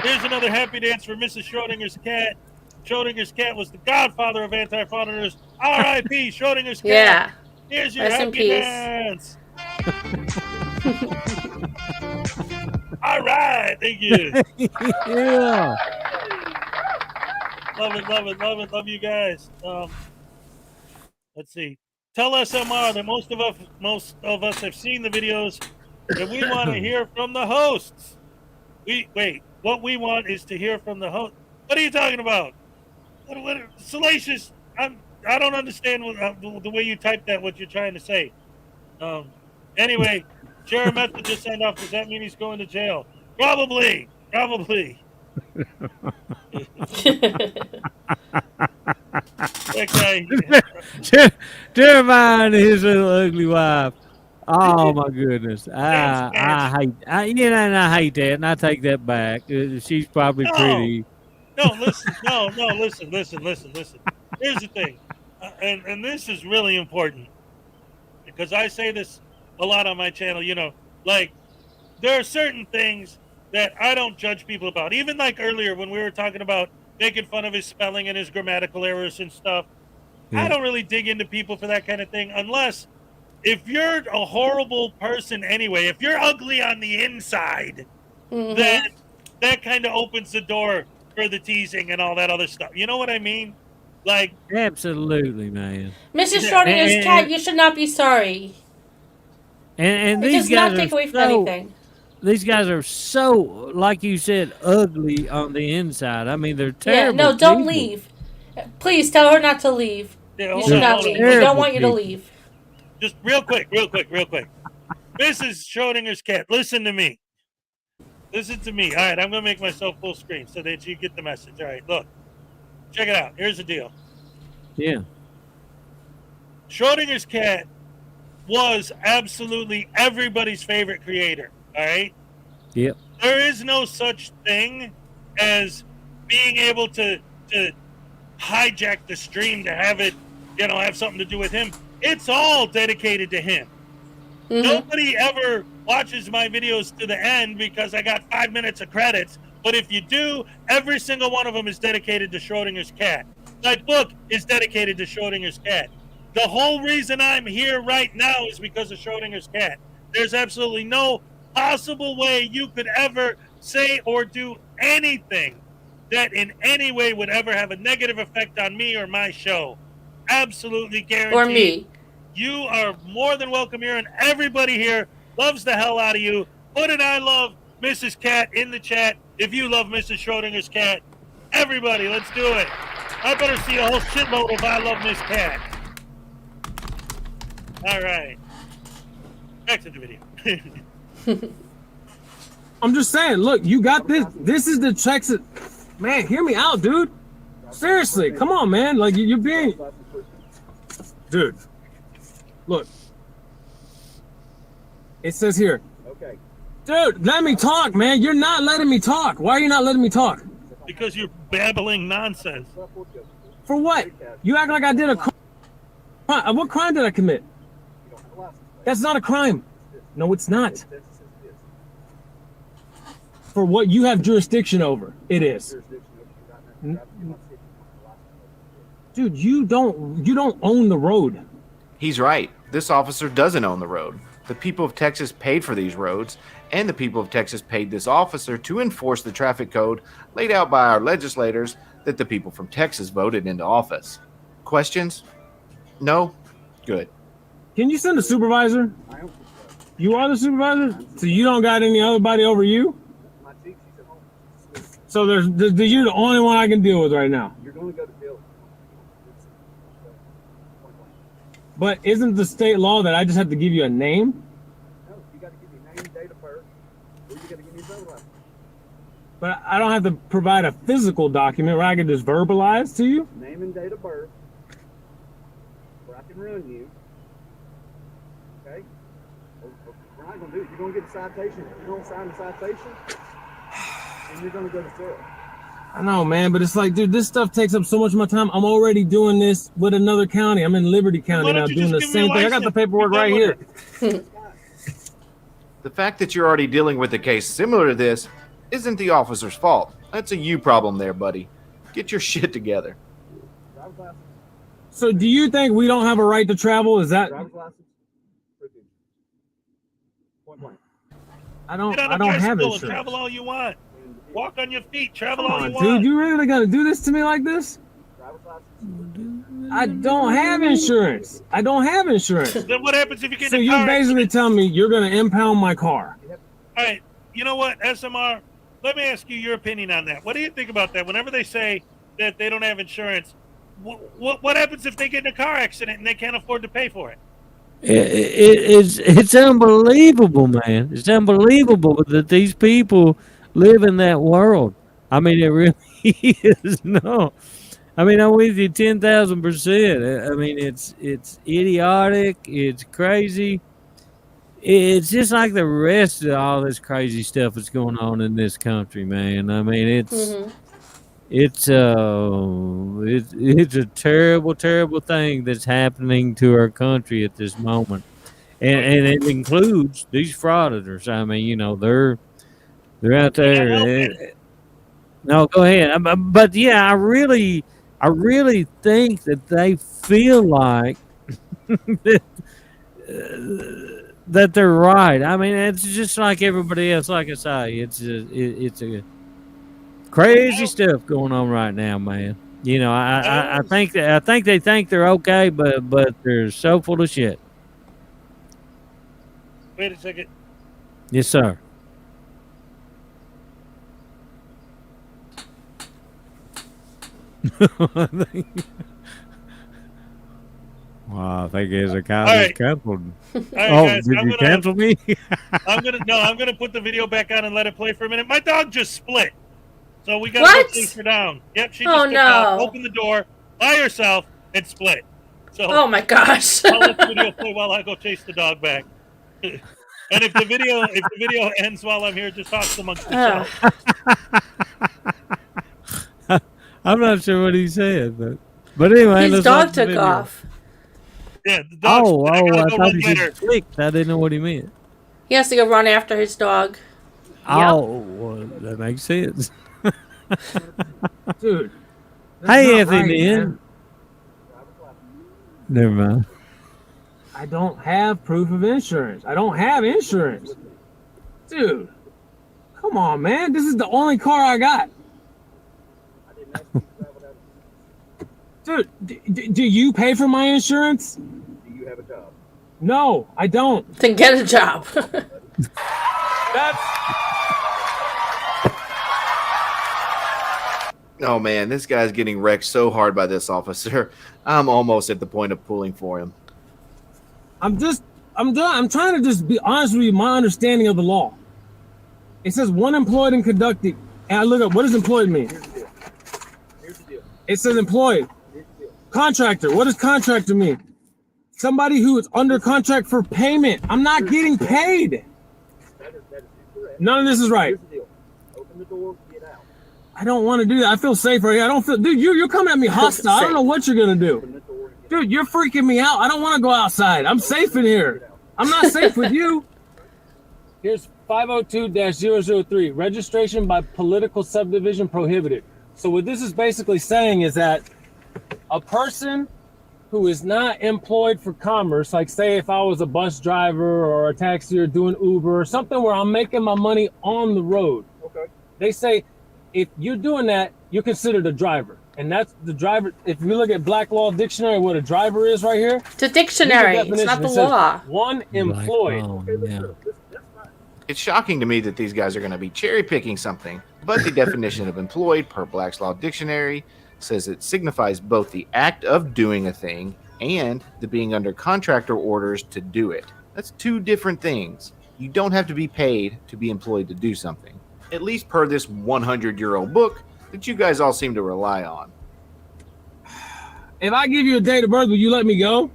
Here's another happy dance for Mrs. Schrodinger's cat. Schrodinger's cat was the godfather of anti-frauditors. R.I.P. Schrodinger's cat. Yeah. Here's your Rest in happy peace. dance. All right. Thank you. Yeah. Love it. Love you guys. Let's see. Tell SMR that most of us have seen the videos, and we want to hear from the hosts. What we want is to hear from the host. What are you talking about? What salacious? I don't understand the way you type that. What you're trying to say. Anyway, Jared Method just signed off. Does that mean he's going to jail? Probably. That guy. Jeremiah and his little ugly wife. Oh my goodness! I hate and I hate that, and I take that back. She's probably pretty. No, listen. No, listen. Here's the thing, and this is really important because I say this a lot on my channel. You know, like there are certain things that I don't judge people about. Even like earlier when we were talking about making fun of his spelling and his grammatical errors and stuff. Yeah. I don't really dig into people for that kind of thing unless if you're a horrible person anyway, if you're ugly on the inside, then that kind of opens the door for the teasing and all that other stuff. You know what I mean? Like Absolutely, man. Mrs. Schrodinger's cat, you should not be sorry. And It these does guys not take are away from so, anything. These guys are so, like you said, ugly on the inside. I mean, they're terrible. Yeah, no, don't people. leave. Please tell her not to leave. Yeah, You should not leave. We don't want you to leave. Just real quick. Mrs. Schrodinger's cat, listen to me. Listen to me. All right, I'm going to make myself full screen so that you get the message. All right, look. Check it out. Here's the deal. Yeah. Schrodinger's cat was absolutely everybody's favorite creator. All right? Yep. There is no such thing as being able to hijack the stream to have it, you know, have something to do with him. It's all dedicated to him. Nobody ever watches my videos to the end because I got 5 minutes of credits. But if you do, every single one of them is dedicated to Schrodinger's cat. My book is dedicated to Schrodinger's cat. The whole reason I'm here right now is because of Schrodinger's cat. There's absolutely no possible way you could ever say or do anything that in any way would ever have a negative effect on me or my show. Absolutely guaranteed. Or me. You are more than welcome here, and everybody here loves the hell out of you. Put an I love Mrs. Cat in the chat if you love Mrs. Schrodinger's cat. Everybody, let's do it. I better see a whole shitload of I love Miss Cat. All right. Back to the video. I'm just saying, look, you got this. This is the Texas. Man, hear me out, dude. Seriously, come on, man. Like, you're being. Dude, look. It says here. Okay. Dude, let me talk, man. You're not letting me talk. Why are you not letting me talk? Because you're babbling nonsense. For what? You act like I did a crime. What crime did I commit? That's not a crime. No, it's not. For what you have jurisdiction over, it is. Dude, you don't own the road. He's right. This officer doesn't own the road. The people of Texas paid for these roads, and the people of Texas paid this officer to enforce the traffic code laid out by our legislators that the people from Texas voted into office. Questions? No? Good. Can you send a supervisor? You are the supervisor? So you don't got any other body over you? So you're the only one I can deal with right now. You're going to go to jail. But isn't the state law that I just have to give you a name? No, you got to give your name, date of birth, or you got to give me a driver's license. But I don't have to provide a physical document where I can just verbalize to you? Name and date of birth, where I can run you. Okay? We're not going to do it. You're going to get a citation. If you don't sign the citation, then you're going to go to jail. I know, man, but it's like, dude, this stuff takes up so much of my time. I'm already doing this with another county. I'm in Liberty County now doing the same thing. I got the paperwork right here. The fact that you're already dealing with a case similar to this isn't the officer's fault. That's a you problem there, buddy. Get your shit together. So do you think we don't have a right to travel? Is that... I don't have insurance. Travel all you want. Walk on your feet. Travel Come all on, you dude, want. you really got to do this to me like this? I don't have insurance. I don't have insurance. Then what happens if you get So in a you car basically tell me you're going to impound my car. All right, you know what, SMR? Let me ask you your opinion on that. What do you think about that? Whenever they say that they don't have insurance, what happens if they get in a car accident and they can't afford to pay for it? It's unbelievable, man. It's unbelievable that these people live in that world. I mean, it really is. No, I mean, I'm with you 10,000%. I mean, it's idiotic. It's crazy. it's just like the rest of all this crazy stuff that's going on in this country, man. I mean, it's a terrible, terrible thing that's happening to our country at this moment, and it includes these frauditors. I mean, you know, they're out there. No, go ahead. But yeah, I really think that they feel like that they're right. I mean, it's just like everybody else. Like I say, it's a crazy stuff going on right now, man. You know, I think they think they're okay, but they're so full of shit. Wait a second. Yes, sir. Wow, I think there's a guy that's canceled. All right, guys, did you cancel me? I'm gonna put the video back on and let it play for a minute. My dog just split, so we gotta go chase her down. Yep, she just took off, opened the door by herself and split. So oh my gosh! I'll let the video play while I go chase the dog back. And if the video ends while I'm here, just talk amongst yourselves. I'm not sure what he said, but anyway, his dog took off. Yeah, the dog. I thought he just clicked. I didn't know what he meant. He has to go run after his dog. Oh, well, that makes sense. Dude. Hey, FNN. Never mind. I don't have proof of insurance. I don't have insurance. Dude, come on, man. This is the only car I got. Dude, do you pay for my insurance? Do you have a job? No, I don't. Then get a job. Oh man, this guy's getting wrecked so hard by this officer. I'm almost at the point of pulling for him. I'm done. I'm trying to just be honest with you, my understanding of the law. It says one employed and conducting. And I look up, what does employed mean? Here's the deal. It says employed. Contractor. What does contractor mean? Somebody who is under contract for payment. I'm not getting paid. That is incorrect. None of this is right. Here's the deal. Open the door, get out. I don't want to do that. I feel safe right here. I don't feel, dude, you're coming at me hostile. I don't know what you're going to do. Dude, you're freaking me out. I don't want to go outside. I'm safe in here. I'm not safe with you. Here's 502-003, registration by political subdivision prohibited. So what this is basically saying is that a person who is not employed for commerce, like say if I was a bus driver or a taxi or doing Uber or something where I'm making my money on the road. Okay. They say if you're doing that, you're considered a driver. And that's the driver. If you look at Black Law Dictionary, what a driver is right here. It's a dictionary. It's not the law. One employed. It's shocking to me that these guys are going to be cherry picking something, but the definition of employed per Black's Law Dictionary says it signifies both the act of doing a thing and the being under contractor orders to do it. That's two different things. You don't have to be paid to be employed to do something, at least per this 100-year-old book that you guys all seem to rely on. If I give you a date of birth, will you let me go?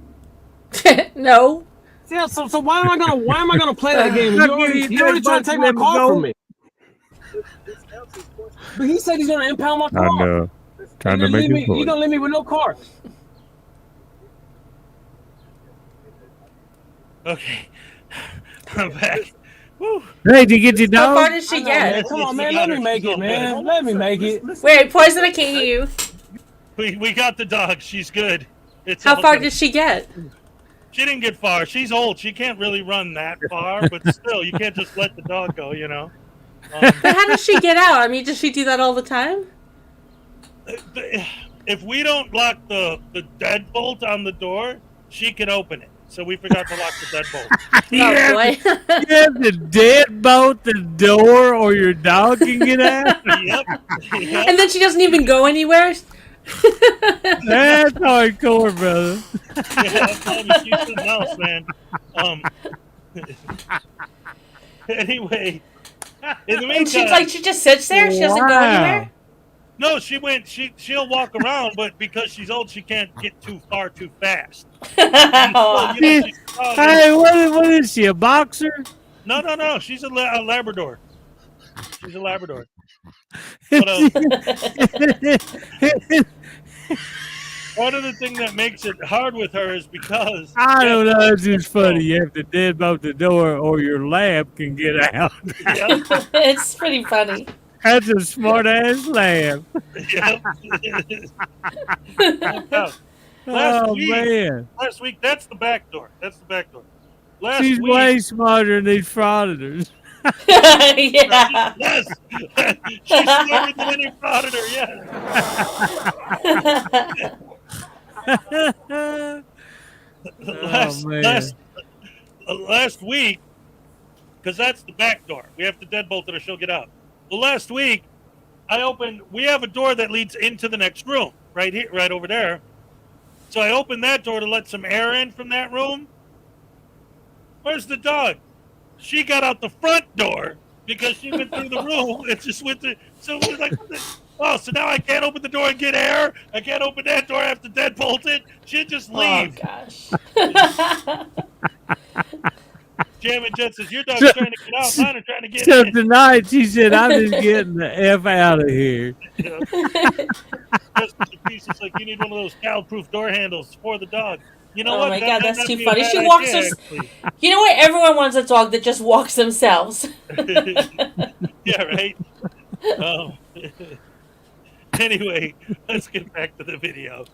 No. Yeah, so why am I gonna play that game? You already trying to take my car from me. But he said he's gonna impound my car. I know. Trying to make it. You gonna leave me with no car. Okay. I'm back. Woo. Hey, did you get your dog? How far did she get? Man, come on, man. Let me make it, man. Let me make it. Wait, Poison, I can't hear you. We got the dog. She's good. It's How far okay. did she get? She didn't get far. She's old. She can't really run that far, but still, you can't just let the dog go, you know? But how does she get out? I mean, does she do that all the time? If we don't lock the deadbolt on the door, she can open it. So we forgot to lock the deadbolt. You have to deadbolt the door or your dog can get out? Yep. And then she doesn't even go anywhere? That's hardcore, brother. Yeah, I'm telling you, she's something else, man. Anyway, in the meantime, And she just sits there? She doesn't go anywhere? No, she went. She'll walk around, but because she's old, she can't get too far too fast. And so, she's strong. Hey, what is she? A boxer? No. She's a Labrador. She's a Labrador. But, part of the thing that makes it hard with her is because I don't know. It's just funny. You have to deadbolt the door, or your lab can get out. It's pretty funny. That's a smart ass lab. Last week, that's the back door. She's way smarter than these frauditors. Yeah. Yes. She's smarter than any frauditor, last week, because that's the back door. We have to deadbolt it or she'll get out. Well, last week, we have a door that leads into the next room, right here, right over there. So I opened that door to let some air in from that room. Where's the dog? She got out the front door because she went through the room and just went through. So it was like, oh, so now I can't open the door and get air. I can't open that door. I have to deadbolt it. She'd just leave. Oh, gosh. Jam and Jet says, your dog's trying to get out. Mine are trying to get So in. tonight, she said, I'm just getting the F out of here. Just a piece. It's like, you need one of those child-proof door handles for the dog. You know Oh what? my God, that's too funny. She She walks her. You know what? Everyone wants a dog that just walks themselves. Yeah, right? Anyway, let's get back to the video.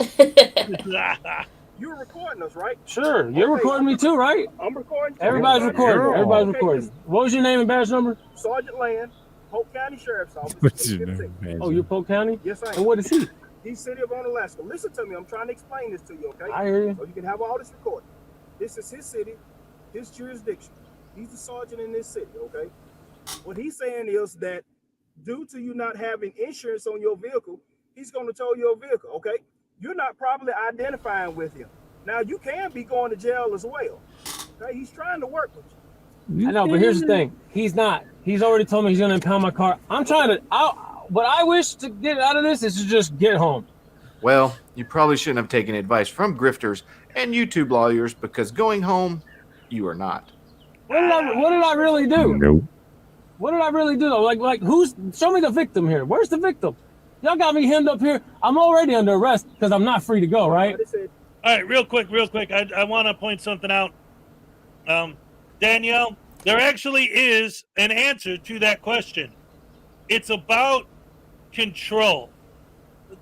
You were recording us, right? Sure. You're recording me too, right? I'm recording. Everybody's recording. Okay, Everybody's recording. What was your name and badge number? Sergeant Land, Polk County Sheriff's Office. What's your name, man? Oh, you're Polk County? Yes, I am. And what is he? He's City of Onalaska. Listen to me. I'm trying to explain this to you, okay? I hear you. So you can have all this recorded. This is his city, his jurisdiction. He's the sergeant in this city, okay? What he's saying is that due to you not having insurance on your vehicle, he's going to tow your vehicle, okay? You're not probably identifying with him. Now, you can be going to jail as well, okay? He's trying to work with you. I know, but here's the thing. He's not. He's already told me he's going to impound my car. I'm trying to... What I wish to get out of this is to just get home. Well, you probably shouldn't have taken advice from grifters and YouTube lawyers because going home, you are not. What did I really do? Nope. What did I really do though? Like show me the victim here. Where's the victim? Y'all got me hemmed up here. I'm already under arrest because I'm not free to go, right? All right, real quick. I want to point something out. Danielle, there actually is an answer to that question. It's about control.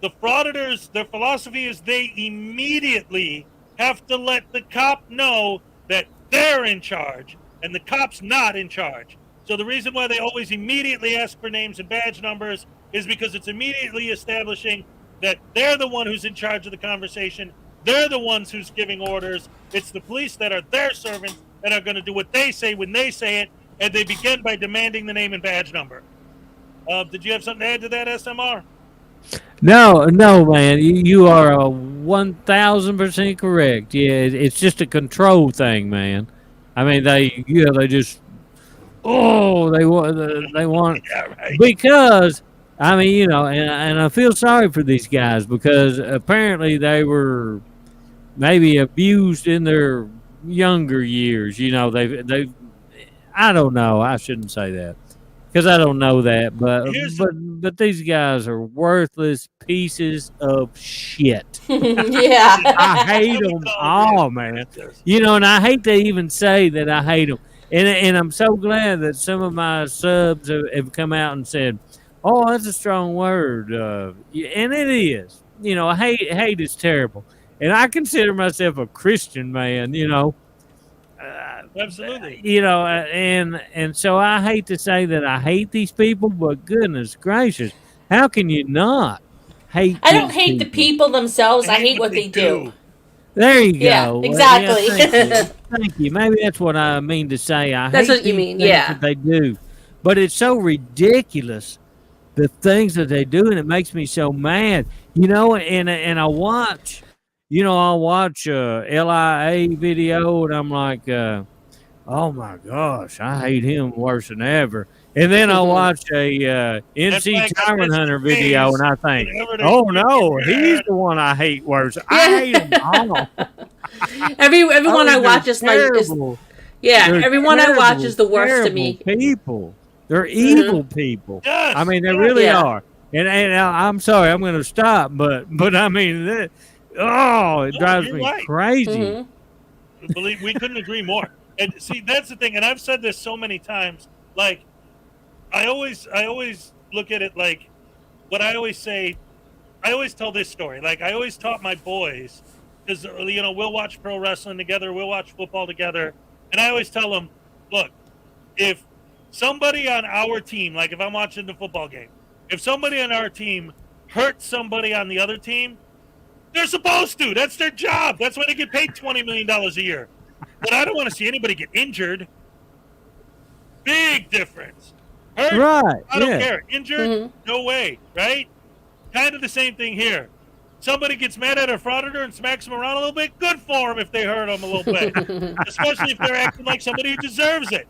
The frauditors, their philosophy is they immediately have to let the cop know that they're in charge and the cop's not in charge. So the reason why they always immediately ask for names and badge numbers is because it's immediately establishing that they're the one who's in charge of the conversation. They're the ones who's giving orders. It's the police that are their servants that are going to do what they say when they say it, and they begin by demanding the name and badge number. Did you have something to add to that, SMR? No, man. You are 1,000% correct. Yeah, it's just a control thing, man. I mean, they just they want Yeah, right. because I mean, and I feel sorry for these guys because apparently they were maybe abused in their younger years. They've I don't know. I shouldn't say that. Because I don't know that, but these guys are worthless pieces of shit. Yeah. I hate them all, man. And I hate to even say that I hate them. And I'm so glad that some of my subs have come out and said, "Oh, that's a strong word," and it is. Hate is terrible. And I consider myself a Christian man. Absolutely. And so I hate to say that I hate these people, but goodness gracious, how can you not hate? I don't hate the people themselves. I hate what they do. There you go. Yeah, exactly. Yeah, thank you. Maybe that's what I mean to say. That's what you mean, yeah. That they do, but it's so ridiculous the things that they do, and it makes me so mad. And I watch. I'll watch a LIA video, and I'm like, Oh my gosh, I hate him worse than ever. And then I'll watch a NC Tyrant Hunter video, and I think, oh no, he's the one I hate worse. I hate him all. Everyone I watch is like, They're everyone I watch is the worst to terrible me. People, they're evil people. Yes, I mean, they really Yeah. are. And I'm sorry, I'm going to stop, but I mean, it drives you're me right. crazy. Believe we couldn't agree more. And see, that's the thing. And I've said this so many times. Like, I always look at it like what I always say. I always tell this story. Like, I always taught my boys, because we'll watch pro wrestling together, we'll watch football together, and I always tell them, look, if somebody on our team, like if I'm watching the football game, if somebody on our team hurts somebody on the other team, they're supposed to. That's their job. That's why they get paid $20 million a year. But I don't want to see anybody get injured. Big difference. Hurt? Right, I don't yeah. care. Injured? No way, right? Kind of the same thing here. Somebody gets mad at a frauditor and smacks him around a little bit, good for him if they hurt him a little bit. Especially if they're acting like somebody who deserves it.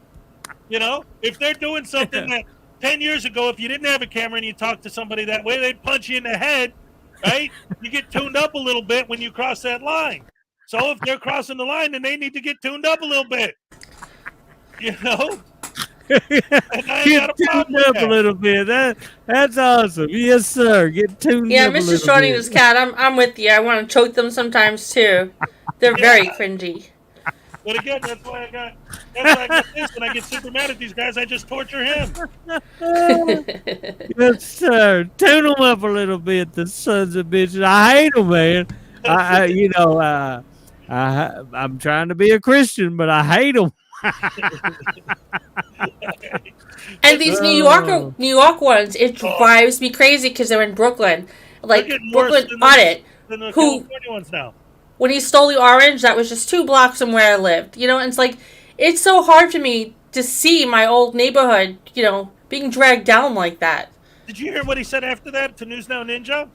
If they're doing something that 10 years ago, if you didn't have a camera and you talked to somebody that way, they'd punch you in the head, right? You get tuned up a little bit when you cross that line. So if they're crossing the line, then they need to get tuned up a little bit. And I ain't got a Get problem tuned with up that. a little bit. That's awesome. Yes, sir. Get tuned Yeah, up a Mr. little Schrodinger's bit. cat, I'm with you. I want to choke them sometimes too. They're very cringy. But again, that's why I got this. When I get super mad at these guys, I just torture him. Yes, sir. Tune them up a little bit, the sons of bitches. I hate them, man. I'm trying to be a Christian, but I hate them. And these New York ones, it drives me crazy because they're in Brooklyn. Like They're getting worse Brooklyn than Audit, than the who California ones now. when he stole the orange, that was just 2 blocks from where I lived. And it's like, it's so hard for me to see my old neighborhood, being dragged down like that. Did you hear what he said after that to News Now Ninja?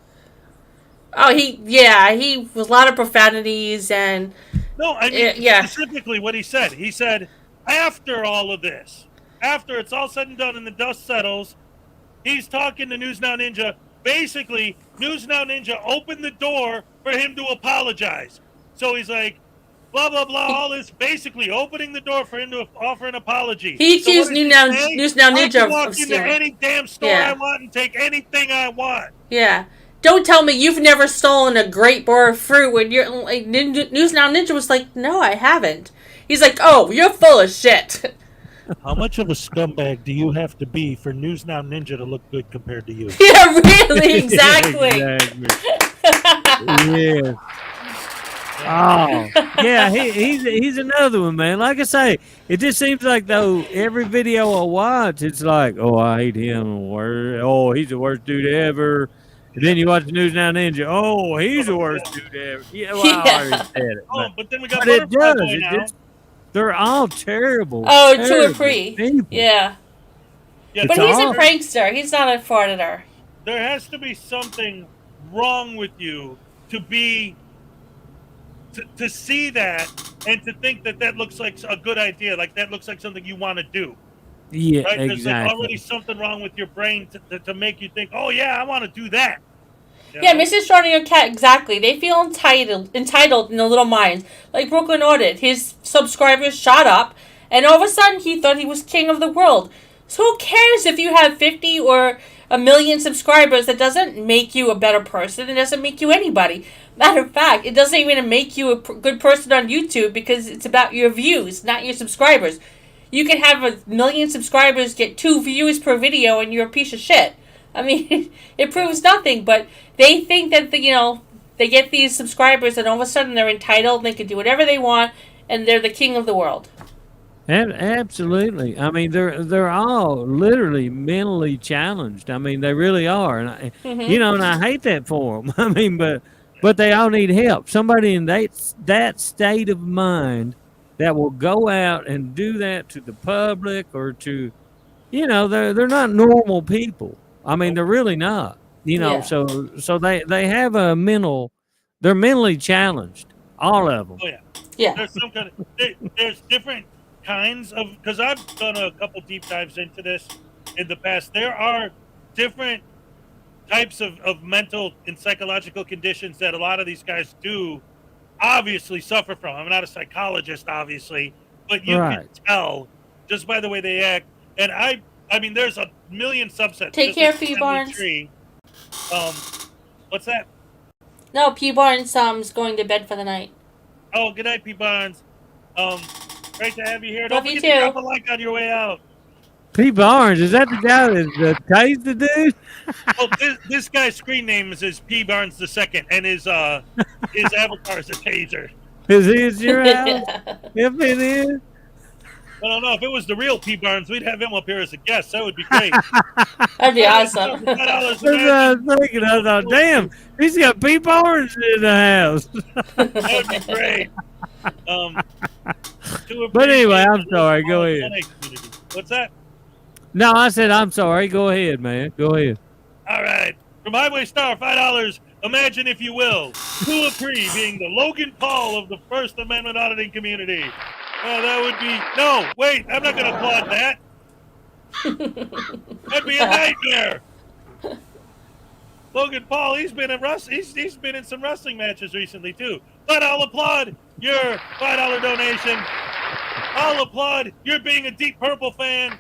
Oh, he was a lot of profanities and No, I mean specifically what he said. He said, after all of this, after it's all said and done and the dust settles, he's talking to News Now Ninja. Basically, News Now Ninja opened the door for him to apologize. So he's like, blah, blah, blah, all this, basically opening the door for him to offer an apology. He accused News Now I Ninja can of walk into stealing. any damn store I want and take anything I want. Yeah. Don't tell me you've never stolen a grape or a fruit when you're like News Now Ninja was like, no, I haven't. He's like, oh, you're full of shit. How much of a scumbag do you have to be for News Now Ninja to look good compared to you? Yeah, really, exactly. Yeah. Oh, yeah, he's another one, man. Like I say, it just seems like though every video I watch, it's like, oh, I hate him. Oh, he's the worst dude ever. And then you watch the News Now Ninja. Oh, he's the worst dude ever. Yeah, well, I already said it. But then we got But it Butterfly does. Boy It now. just, they're all terrible. Oh, 2 or terrible 3. people. Yeah. Yeah, But it's he's a all- prankster. He's not a frauditor. There has to be something wrong with you to be to see that and to think that looks like a good idea, like that looks like something you want to do. Yeah, Right? There's like exactly. already something wrong with your brain to make you think, oh yeah, I want to do that. You Yeah, know? Mrs. Schrodinger cat, exactly. They feel entitled in their little minds. Like Brooklyn Audit, his subscribers shot up, and all of a sudden he thought he was king of the world. So who cares if you have 50 or a million subscribers? That doesn't make you a better person. It doesn't make you anybody. Matter of fact, it doesn't even make you a good person on YouTube because it's about your views, not your subscribers. You can have 1 million subscribers, get 2 views per video, and you're a piece of shit. I mean, it proves nothing, but they think that, they get these subscribers and all of a sudden they're entitled, they can do whatever they want, and they're the king of the world. Absolutely. I mean, they're all literally mentally challenged. I mean, they really are, and and I hate that for them. I mean, but they all need help. Somebody in that state of mind that will go out and do that to the public or to, they're not normal people. I mean, they're really not. Yeah. So they have they're mentally challenged. All of them. Oh yeah. Yeah. There's some kind of there's different kinds of, because I've done a couple deep dives into this in the past. There are different types of mental and psychological conditions that a lot of these guys do obviously suffer from. I'm not a psychologist, obviously, but you can tell just by the way they act. And I mean, there's a million subsets. Take Just care, like P. the Barnes. tree. What's that? No, P. Barnes is going to bed for the night. Oh, good night, P. Barnes. Great to have you here. Love Don't you forget to too. drop a like on your way out. P. Barnes, is that the guy that tased the dude? Well, this guy's screen name is P. Barnes II, and his avatar is a taser. Is he at your house? If it is. I don't know. If it was the real P. Barnes, we'd have him up here as a guest. That would be great. That'd be awesome. That's what I was thinking. I thought, damn, he's got P. Barnes in the house. That would be great. But anyway, I'm sorry. Go ahead. What's that? No, I said I'm sorry. Go ahead, man. Go ahead. All right. From Highway Star, $5. Imagine, if you will, to a pre being the Logan Paul of the First Amendment auditing community. Oh, that would be... No, wait. I'm not going to applaud that. That'd be a nightmare. Logan Paul, he's been in some wrestling matches recently, too. But I'll applaud your $5 donation. I'll applaud your being a Deep Purple fan.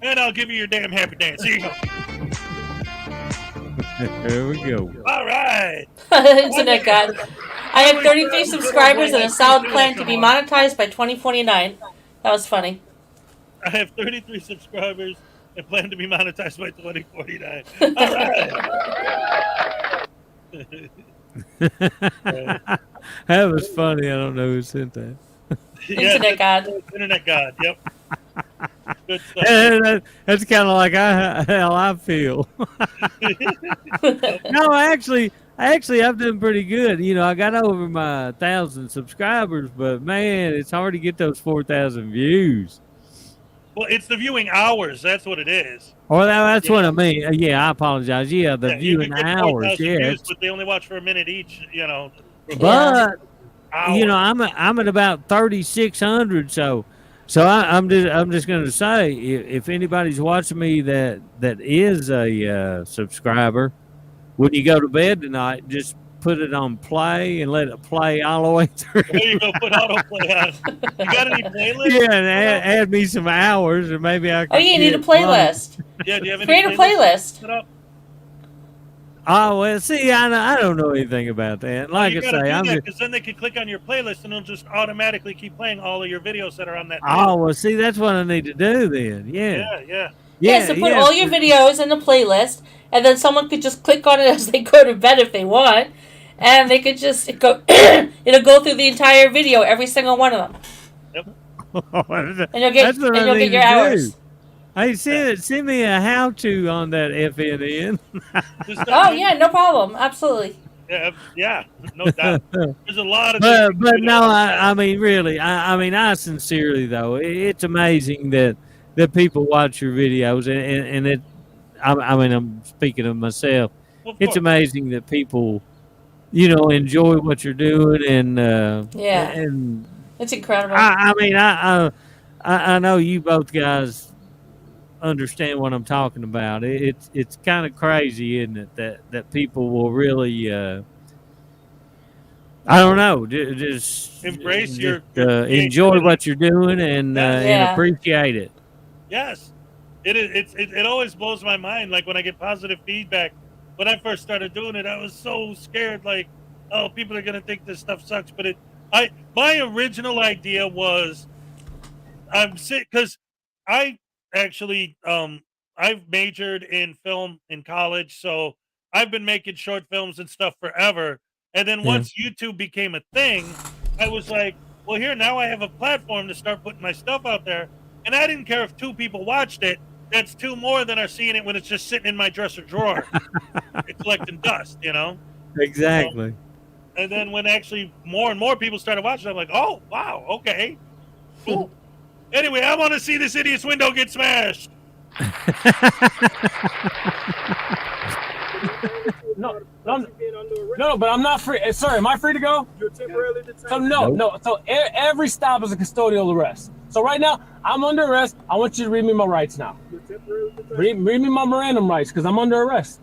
And I'll give you your damn happy dance. Here you go. There we go. All right. Internet God. I have 33 subscribers and a solid plan to be monetized by 2049. That was funny. I have 33 subscribers and plan to be monetized by 2049. All right. That was funny. I don't know who sent that. Internet God. Internet God. Yep. Good stuff. That's kind of like how I feel. No, actually, I've done pretty good. You know, I got over my 1,000 subscribers, but man, it's hard to get those 4,000 views. Well, it's the viewing hours. That's what it is. Or that's what I mean. Yeah, I apologize. Yeah, the viewing hours. Yeah, views, but they only watch for a minute each. You know. But you know, I'm at about 3,600. So I'm just going to say, if anybody's watching me that is a subscriber, when you go to bed tonight, just put it on play and let it play all the way through. There you go. Put autoplay on. You got any playlists? Yeah, and add me some hours, and maybe I can. Oh, you need a playlist. Yeah, do you have any Create a playlist. set up? Oh, well, see, I don't know anything about that. Like I say, I'm just. Because then they can click on your playlist and it'll just automatically keep playing all of your videos that are on that. Oh, well, see, that's what I need to do then. Yeah, so put all your videos in the playlist, and then someone could just click on it as they go to bed if they want, and they could just go. It'll go through the entire video, every single one of them. Yep. And you'll get your hours. Hey, send me a how-to on that FNN. Oh yeah, no problem. Absolutely. Yeah, no doubt. There's a lot of. But no, I mean, really, I sincerely though, it's amazing that people watch your videos, and it. I mean, I'm speaking of myself. It's amazing that people, you know, enjoy what you're doing, and and it's incredible. I mean, I know you both guys understand what I'm talking about. It's kind of crazy, isn't it, that people will really I don't know, just embrace your enjoy what you're doing and appreciate it. Yes, it always blows my mind. Like when I get positive feedback. When I first started doing it, I was so scared. Like, oh, people are gonna think this stuff sucks. But my original idea was, I'm sick because I actually I've majored in film in college, so I've been making short films and stuff forever. And then once YouTube became a thing, I was like, well, here now I have a platform to start putting my stuff out there. And I didn't care if 2 people watched it. That's 2 more than are seeing it when it's just sitting in my dresser drawer, collecting dust, you know. Exactly. And then when actually more and more people started watching, I'm like, oh wow, okay, cool. Anyway, I want to see this idiot's window get smashed. No, but I'm not free. Sir, am I free to go? You're temporarily detained. So no. So every stop is a custodial arrest. So right now, I'm under arrest. I want you to read me my rights now. You're temporarily detained. Read me my Miranda rights, because I'm under arrest.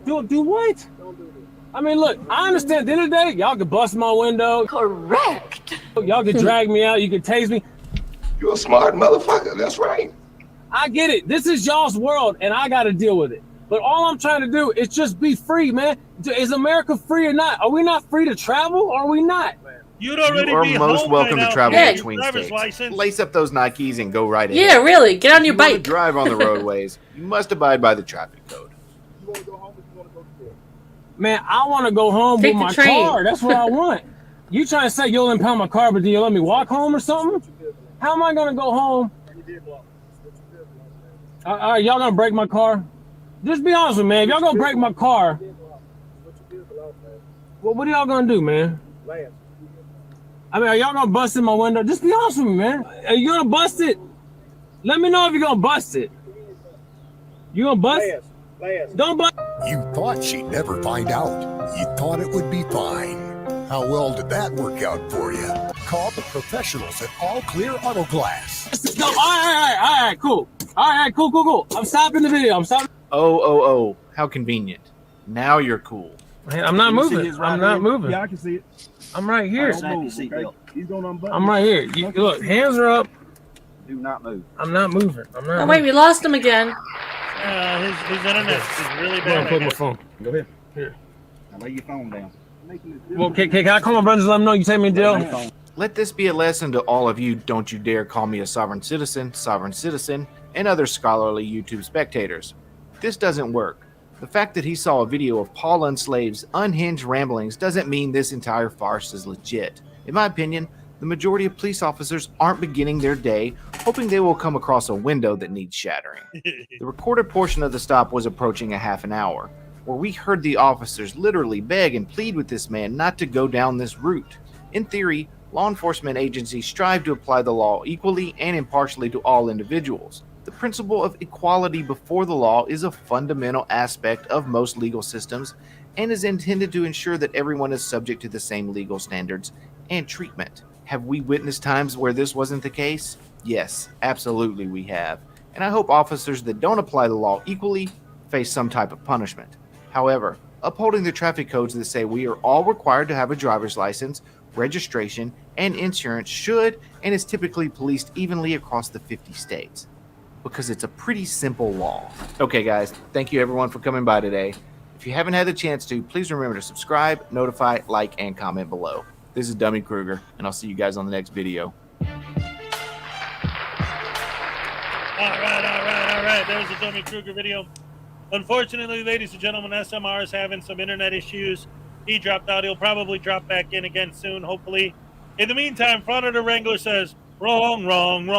Do what? Don't do this. I mean, look, I understand. At the end of the day, y'all can bust my window. Correct. Y'all can drag me out. You can tase me. You're a smart motherfucker. That's right. I get it. This is y'all's world, and I got to deal with it. But all I'm trying to do is just be free, man. Is America free or not? Are we not free to travel, or are we not? You'd already You are be most home welcome by to now. travel Yeah. between Driver's states. license. Lace up those Nikes and go right ahead. Yeah, really. Get on your If you want to bike. drive on the roadways, you must abide by the traffic code. You want to go home or you want to go to jail? Man, I want to go home Take with the my train. car. That's what I want. You trying to say you'll impound my car, but then you let me walk home or something? How am I going to go home? All right, y'all going to break my car? Just be honest with me, man. If y'all going to break my car, well, what are y'all going to do, man? I mean, are y'all going to bust in my window? Just be honest with me, man. Are you going to bust it? Let me know if you're going to bust it. You going to bust it? Don't bust. You thought she'd never find out. You thought it would be fine. How well did that work out for you? Call the professionals at All Clear Auto Glass. No, all right, cool. All right, cool. I'm stopping the video. I'm stopping. Oh, how convenient. Now you're cool. Man, I'm not moving. I'm not moving. Yeah, I can see it. I'm right here. Don't move, okay? He's going to unbutton. I'm right here. You, look, hands are up. Do not move. I'm not moving. I'm not. Oh, wait, we lost him again. His internet is really I'm gonna bad. put I my guess. phone. Go ahead. Here. Now lay your phone down. Well, can I call my brothers and let them know you take me to jail? Let this be a lesson to all of you. Don't you dare call me a sovereign citizen, and other scholarly YouTube spectators. This doesn't work. The fact that he saw a video of Paul Unslaved's unhinged ramblings doesn't mean this entire farce is legit. In my opinion, the majority of police officers aren't beginning their day hoping they will come across a window that needs shattering. The recorded portion of the stop was approaching a half an hour, where we heard the officers literally beg and plead with this man not to go down this route. In theory, law enforcement agencies strive to apply the law equally and impartially to all individuals. The principle of equality before the law is a fundamental aspect of most legal systems and is intended to ensure that everyone is subject to the same legal standards and treatment. Have we witnessed times where this wasn't the case? Yes, absolutely we have. And I hope officers that don't apply the law equally face some type of punishment. However, upholding the traffic codes that say we are all required to have a driver's license, registration, and insurance should and is typically policed evenly across the 50 states. Because it's a pretty simple law. Okay guys, thank you everyone for coming by today. If you haven't had the chance to, please remember to subscribe, notify, like, and comment below. This is Dummy Kruger, and I'll see you guys on the next video. All right. There's a Dummy Kruger video. Unfortunately, ladies and gentlemen, SMR is having some internet issues. He dropped out. He'll probably drop back in again soon, hopefully. In the meantime, Frauditor Wrangler says, wrong. Wrong.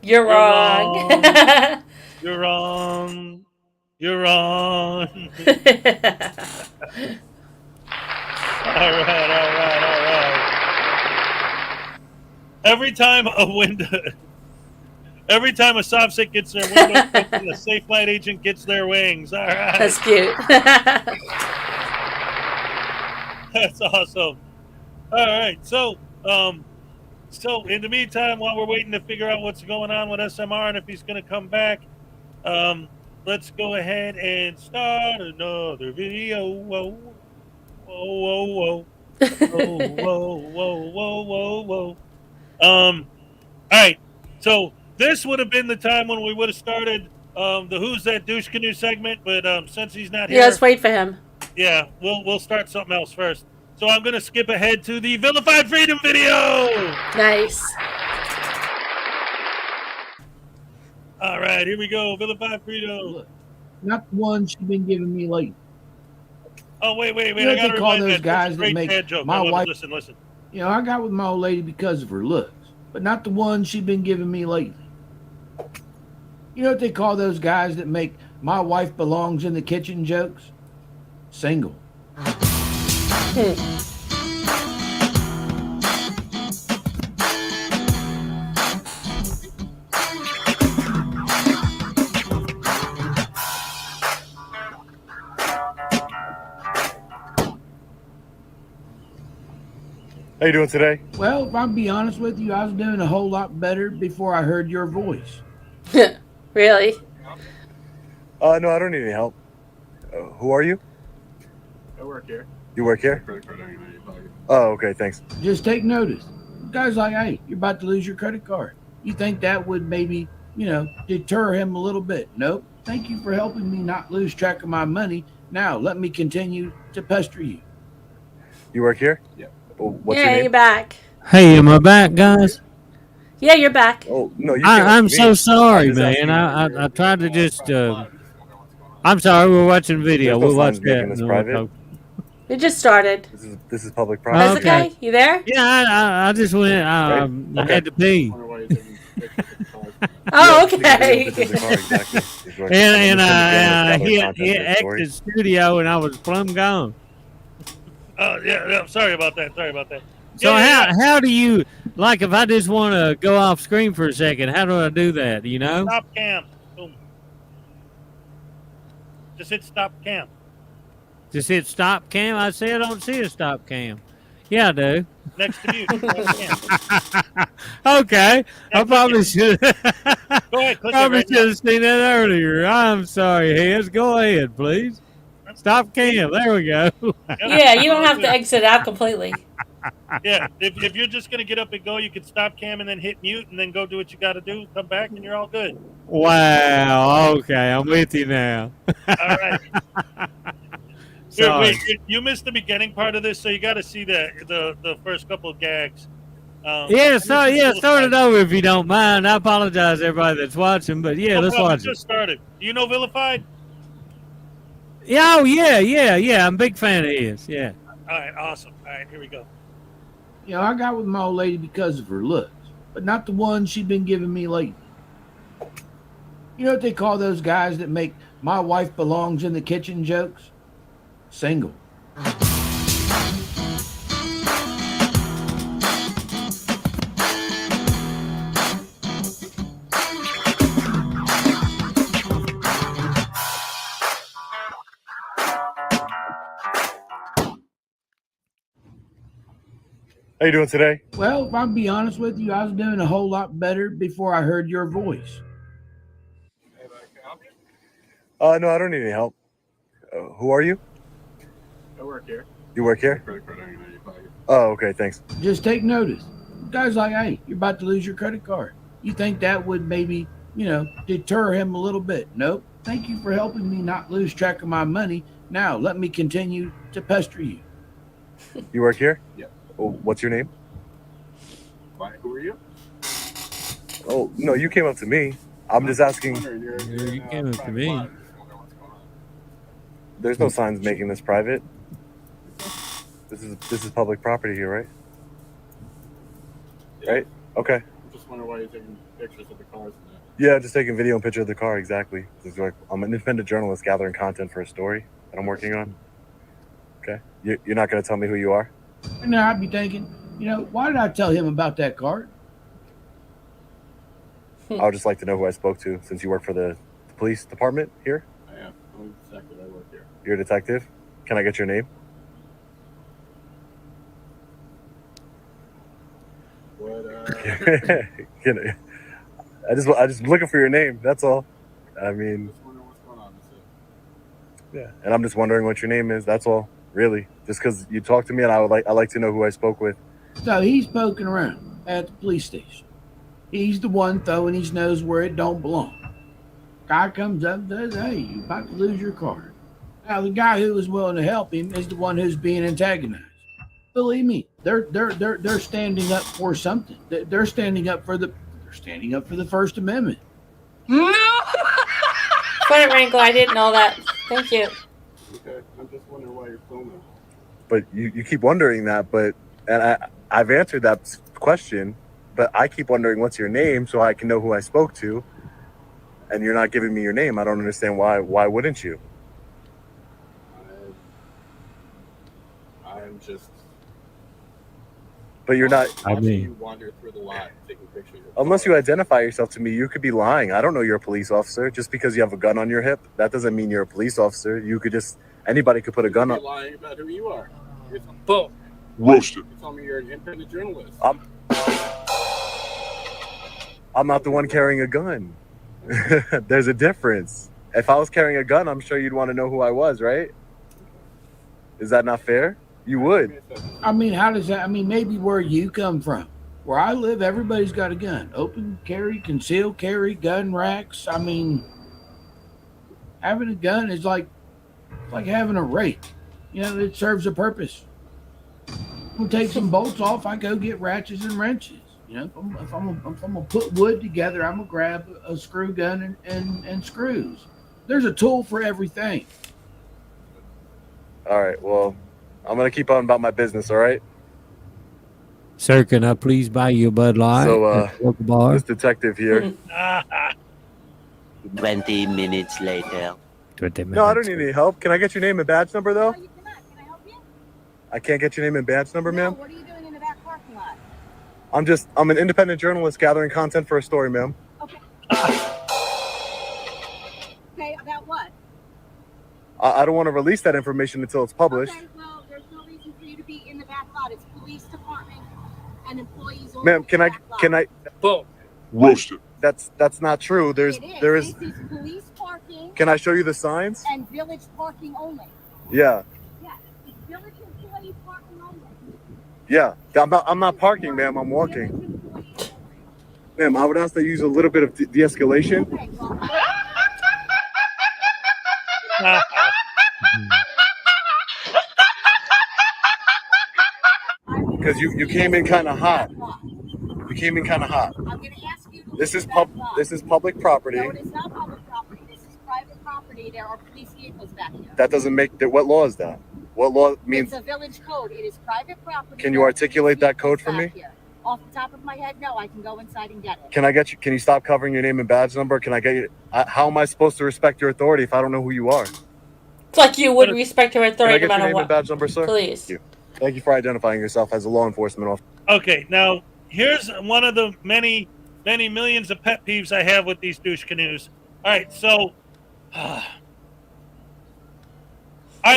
You're wrong. You're wrong. You're wrong. All right. Every time a softstick gets their window open, the safe flight agent gets their wings. All right. That's cute. That's awesome. All right. So in the meantime, while we're waiting to figure out what's going on with SMR and if he's going to come back, let's go ahead and start another video. Whoa. All right. So this would have been the time when we would have started the Who's That Douche Canoe segment, but since he's not here, Yeah, let's wait for him. Yeah, we'll start something else first. So I'm gonna skip ahead to the Vilified Freedom video. Nice. All right, here we go. Vilified Freedom. Not the one she's been giving me lately. Oh wait! You know I gotta they call remind those that guys that's a that great make dad joke. my wife. Listen. You know, I got with my old lady because of her looks, but not the one she's been giving me lately. You know what they call those guys that make my wife belongs in the kitchen jokes? Single. How you doing today? Well, if I'm be honest with you, I was doing a whole lot better before I heard your voice. Really? No, I don't need any help. Who are you? I work here. You work here? Credit card, I don't need to buy it. Oh, okay, thanks. Just take notice. Guys like, hey, you're about to lose your credit card. You think that would maybe, deter him a little bit? Nope. Thank you for helping me not lose track of my money. Now, let me continue to pester you. You work here? Yeah. What's yeah, your name? you're back. Hey, am I back, guys? Yeah, you're back. Oh, no, you I'm so sorry, I'm just man. asking- I tried to just. I'm sorry. We're watching video. There's no We'll watch signs making that. this and we'll private. talk. It just started. This is public property. Hezekiah, you there? Yeah, I just went. I had to pee. Oh, okay. And he exited studio, and I was plumb gone. Oh yeah. Sorry about that. So how do you, like, if I just want to go off screen for a second, how do I do that? You know? Stop cam. Boom. Just hit stop cam. Just hit stop cam. I say I don't see a stop cam. Yeah, I do. Next to you. Stop cam. Okay. I probably should. Go ahead. Click Probably it right should have seen that earlier. I'm sorry, Hez. Go ahead, please. Stop cam. There we go. Yeah, you don't have to exit out completely. Yeah, if you're just gonna get up and go, you can stop cam and then hit mute and then go do what you got to do. Come back and you're all good. Wow. Okay, I'm with you now. All right. Here, Sorry. wait, you missed the beginning part of this, so you got to see the first couple of gags. Start it over if you don't mind. I apologize, everybody that's watching, but yeah, let's watch it. Just started. Do you know Vilified? Yeah, yeah. I'm a big fan of his. Yeah. All right, awesome. All right, here we go. I got with my old lady because of her looks, but not the one she's been giving me lately. You know what they call those guys that make "my wife belongs in the kitchen" jokes? Single. How you doing today? Well, if I'm be honest with you, I was doing a whole lot better before I heard your voice. No, I don't need any help. Who are you? I work here. You work here? Credit card, I don't need to buy it. Oh, okay, thanks. Just take notice. Guys like, hey, you're about to lose your credit card. You think that would maybe, deter him a little bit? Nope. Thank you for helping me not lose track of my money. Now, let me continue to pester you. You work here? Yeah. Oh, what's your name? Why? Who are you? Oh, no, you came up to me. I'm just asking. You came up to me. There's no signs making this private. This is public property here, right? Yeah. Right? Okay. I'm just wondering why you're taking pictures of the cars and that. Yeah, just taking video and picture of the car, exactly. I'm an independent journalist gathering content for a story that I'm working on. Okay. You're not going to tell me who you are? And now I'd be thinking, why did I tell him about that card? I would just like to know who I spoke to since you work for the police department here. I am. I'm a detective. I work here. You're a detective? Can I get your name? What, I just looking for your name. That's all. I mean, just wondering what's going on. That's it. yeah. And I'm just wondering what your name is. That's all. Really, just because you talked to me, and I like to know who I spoke with. So he's poking around at the police station. He's the one throwing his nose where it don't belong. Guy comes up and says, hey, you about to lose your card. Now the guy who was willing to help him is the one who's being antagonized. Believe me, they're standing up for something. They're standing up for the First Amendment. No. Credit wrinkle. I didn't know that. Thank you. Okay. I'm just wondering why you're filming. But you keep wondering that, and I've answered that question, but I keep wondering what's your name so I can know who I spoke to, and you're not giving me your name. I don't understand why. Why wouldn't you? I'm just. But you're not. I mean, you wander through the lot taking pictures. Unless you identify yourself to me, you could be lying. I don't know you're a police officer. Just because you have a gun on your hip, that doesn't mean you're a police officer. You could just, anybody could put a gun on. You're lying about who you are. Boom. Roasted. You told me you're an independent journalist. I'm not the one carrying a gun. There's a difference. If I was carrying a gun, I'm sure you'd want to know who I was, right? Is that not fair? You would. I mean, how does that? I mean, maybe where you come from. Where I live, everybody's got a gun. Open carry, concealed carry, gun racks. I mean, having a gun is like having a rake. You know, it serves a purpose. We'll take some bolts off. I go get ratchets and wrenches. You know, if I'm gonna put wood together, I'm gonna grab a screw gun and screws. There's a tool for everything. All right, well, I'm going to keep on about my business, all right? Sir, can I please buy you a Bud Light? So, at the local bar? this detective here. 20 minutes later. 20 minutes. No, I don't need any help. Can I get your name and badge number, though? I can't get your name and badge number, ma'am? What are you doing in the back parking lot? I'm an independent journalist gathering content for a story, ma'am. Okay. Okay, about what? I don't want to release that information until it's published. Okay, well, there's no reason for you to be in the back lot. It's police department and employees only. Ma'am, can I? Boom. Roasted. That's not true. There is. This is police parking. Can I show you the signs? And village parking only. Yeah. Yeah, it's village employee parking only. Yeah. I'm not parking, ma'am. I'm walking. Ma'am, I would ask that you use a little bit of de-escalation. Okay, well, Because you came in kind of hot. You came in kind of hot. I'm going to ask you to This leave is that lot. This is public property. No, it is not public property. This is private property. There are police vehicles back here. That doesn't make. What law is that? What law means? It's a village code. It is private property. Can you There are articulate police that code for vehicles me? back here. Off the top of my head, no. I can go inside and get it. Can I get you? Can you stop covering your name and badge number? Can I get you? How am I supposed to respect your authority if I don't know who you are? It's like you would respect her Can I authority get no your matter name and what. badge number, sir? Please. Thank you for identifying yourself as a law enforcement officer. Okay, now here's one of the many millions of pet peeves I have with these douche canoes. All right, so I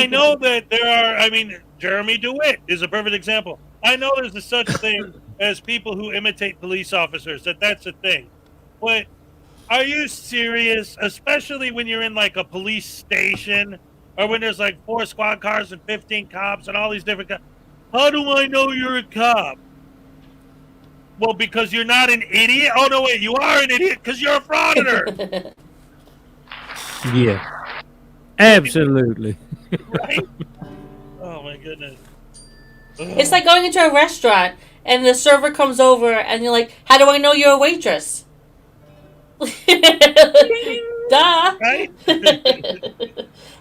know that there are. I mean, Jeremy DeWitt is a perfect example. I know there's a such thing as people who imitate police officers. That's a thing. But are you serious? Especially when you're in like a police station, or when there's like 4 squad cars and 15 cops and all these different cops. How do I know you're a cop? Well, because you're not an idiot. Oh no, wait, you are an idiot because you're a frauditor. Yeah. Absolutely. Right? Oh my goodness. It's like going into a restaurant and the server comes over and you're like, how do I know you're a waitress? Duh. Right?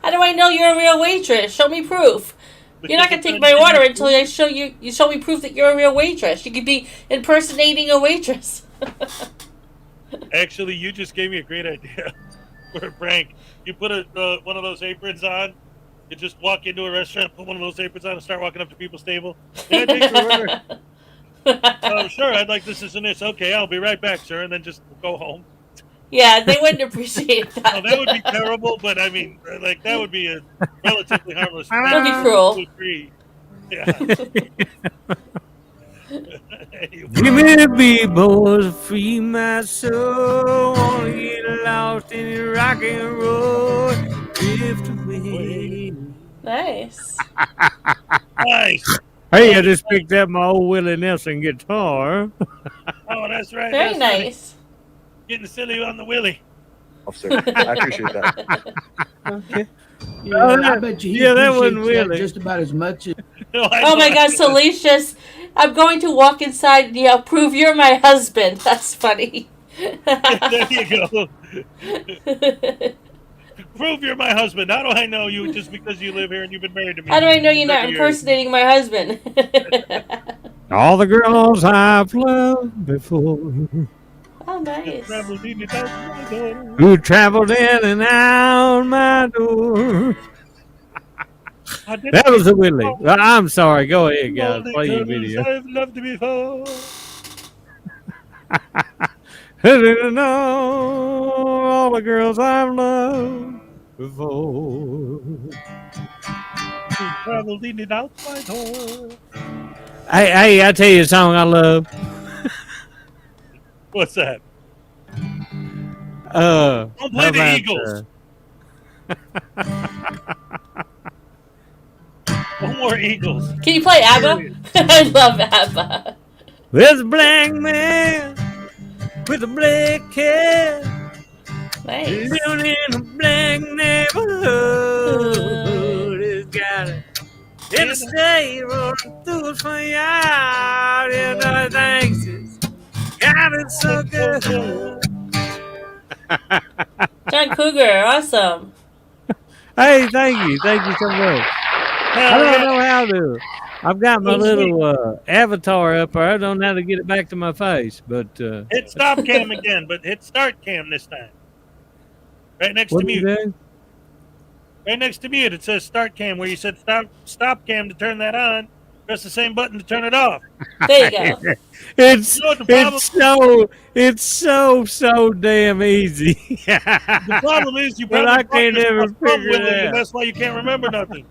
How do I know you're a real waitress? Show me proof. You're not gonna take my order until I show you show me proof that you're a real waitress. You could be impersonating a waitress. Actually, you just gave me a great idea for a prank. You put one of those aprons on. You just walk into a restaurant, put one of those aprons on, and start walking up to people's table. Can I take your order? Oh, sure. I'd like this and this. Okay, I'll be right back, sir. And then just go home. Yeah, they wouldn't appreciate that. Oh, that would be terrible, but I mean, like, that would be a relatively harmless. That would be cruel. Yeah. Give me the big boys, free my soul. Wanna get lost in the rock and roll. Drift away. Nice. Nice. Hey, I just picked up my old Willie Nelson guitar. Oh, that's right. Very that's nice. Right. Getting silly on the willy. Officer, I appreciate that. Okay. Yeah, I bet you he that wasn't appreciates that really. just about as much as. Oh my God, Salicious. I'm going to walk inside and yell, prove you're my husband. That's funny. There you go. Prove you're my husband. How do I know you just because you live here and you've been married to me? How do I know you're not 30 years? impersonating my husband? All the girls I've loved before, Oh, nice. who traveled in and out my door. That was a Willie. I'm sorry. Go ahead, guys. Play your video. I've loved before. All the girls I've loved before. Who traveled in and out my door. Hey, I tell you a song I love. What's that? Don't play the Eagles. No more Eagles. Can you play ABBA? I love ABBA. There's a black man with a black cat. Nice. Living in a black neighborhood. He's got it. In the state rolling through his front yard. And I thinks it's got it so good. John Cougar, awesome. Hey, thank you so much. I don't know how to. I've got my little avatar up there. I don't know how to get it back to my face, but hit stop cam again, but hit start cam this time. Right next to mute. Right next to mute, it says start cam where you said stop cam to turn that on. Press the same button to turn it off. There you go. It's so damn easy. The problem is you probably I can't ever figure it and out. that's why you can't remember nothing.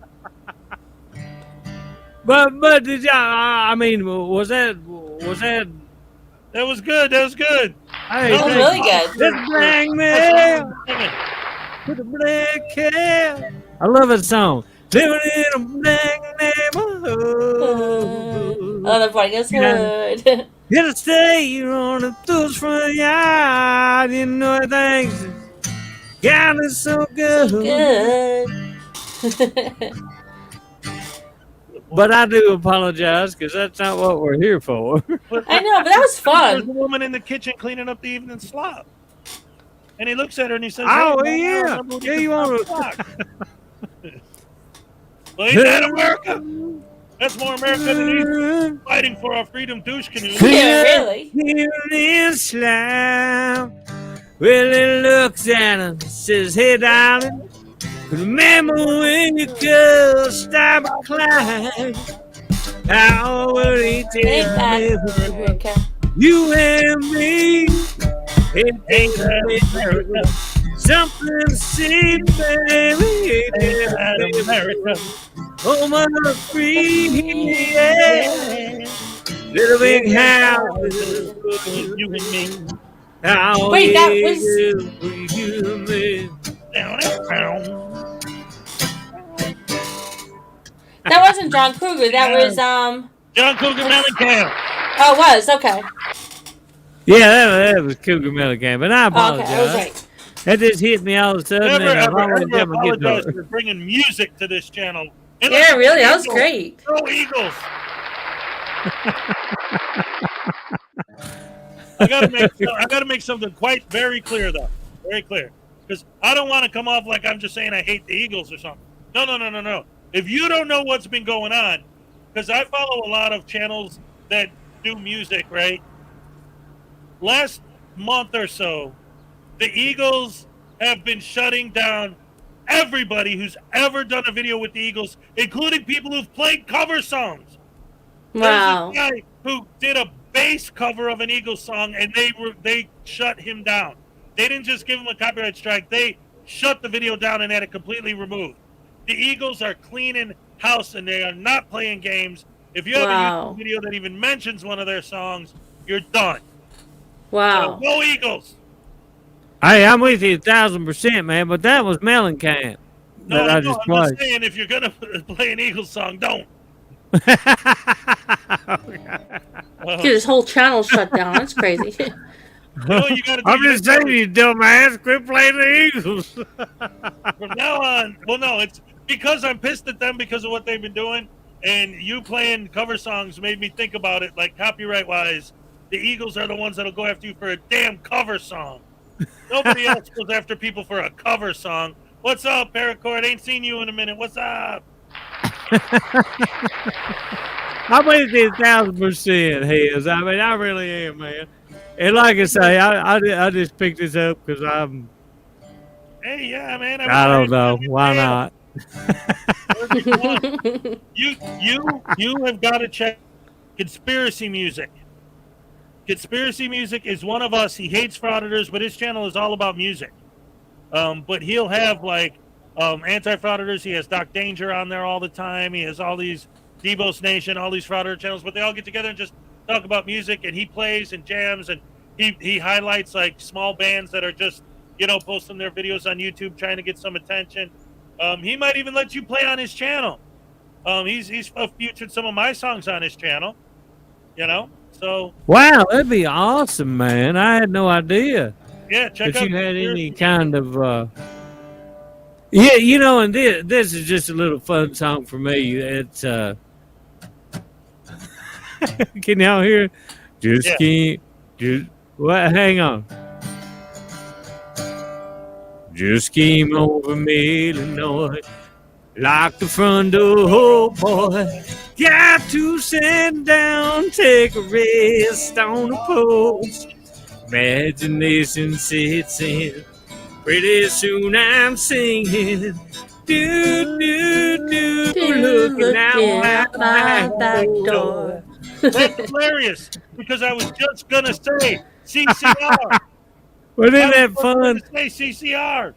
But did y'all? I mean, was that? That was good. That was good. Hey, That was really good. This black man with a black cat. I love that song. Living in a black neighborhood. Oh, the part goes hood. Gotta stay on the those front yard. You know things God is so good. But I do apologize because that's not what we're here for. I know, but that was fun. There's a woman in the kitchen cleaning up the evening slop. And he looks at her and he says, Oh, hey, yeah. Yeah, you want to. Well, ain't that America? That's more America than he's fighting for our freedom douche canoe. Yeah, really. Here in slime. Well, he looks at him and says, hey, darling, remember when you go stop and climb? How will he take me? You and me. It ain't America. Something to see, baby. Ain't that America? Oh, my free, yeah. Little big house, you and me. How Wait, that was. you and me. That wasn't John Cougar. That was John Cougar Mellencamp. Oh, it was okay. Yeah, that was Cougar Mellencamp, but I apologize. Okay, I was right. That just hit me all of a sudden. Never, and I've ever, always ever got my guitar. apologize for bringing music to this channel. And Yeah, like, really, that was Eagles. great. Go Eagles! I gotta make something quite very clear though, very clear, because I don't want to come off like I'm just saying I hate the Eagles or something. No. If you don't know what's been going on, because I follow a lot of channels that do music, right? Last month or so, the Eagles have been shutting down everybody who's ever done a video with the Eagles, including people who've played cover songs. Wow. There's a guy who did a bass cover of an Eagles song, and they shut him down. They didn't just give him a copyright strike. They shut the video down and had it completely removed. The Eagles are cleaning house, and they are not playing games. If you have a YouTube video that even mentions one of their songs, you're done. Wow. So, go Eagles! Hey, I'm with you 1,000%, man, but that was Mellencamp. No, that I'm just saying, if you're going to play an Eagles song, don't. Dude, this whole channel shut down. That's crazy. You gotta do I'm just saying, you dumbass, quit playing the Eagles. From now on, well, no, it's because I'm pissed at them because of what they've been doing, and you playing cover songs made me think about it, like copyright-wise. The Eagles are the ones that'll go after you for a damn cover song. Nobody else goes after people for a cover song. What's up, Paracord? Ain't seen you in a minute. What's up? I'm with you 1,000%, Hez. I mean, I really am, man. And like I say, I just picked this up because I'm. Hey, yeah, man. I don't know. Why not? You have got to check Conspiracy Music. Conspiracy Music is one of us. He hates Frauditors, but his channel is all about music. But he'll have like anti-Frauditors. He has Doc Danger on there all the time. He has all these Debo's Nation, all these Frauditor channels, but they all get together and just talk about music, and he plays and jams, and he highlights like small bands that are just, you know, posting their videos on YouTube trying to get some attention. He might even let you play on his channel. He's featured some of my songs on his channel, you know, so. Wow, that'd be awesome, man. I had no idea. Yeah, check that out. You had any kind of, yeah, you know, and this is just a little fun song for me. It's, can y'all hear? Just can't, just, what, hang on. Just came over me, Illinois, locked the front door, oh boy. Got to sit down, take a rest on the porch. Imagination sits in, pretty soon I'm singing. Do, do, do, looking out my back door. That's hilarious, because I was just going to say CCR. Wasn't that fun? Say CCR.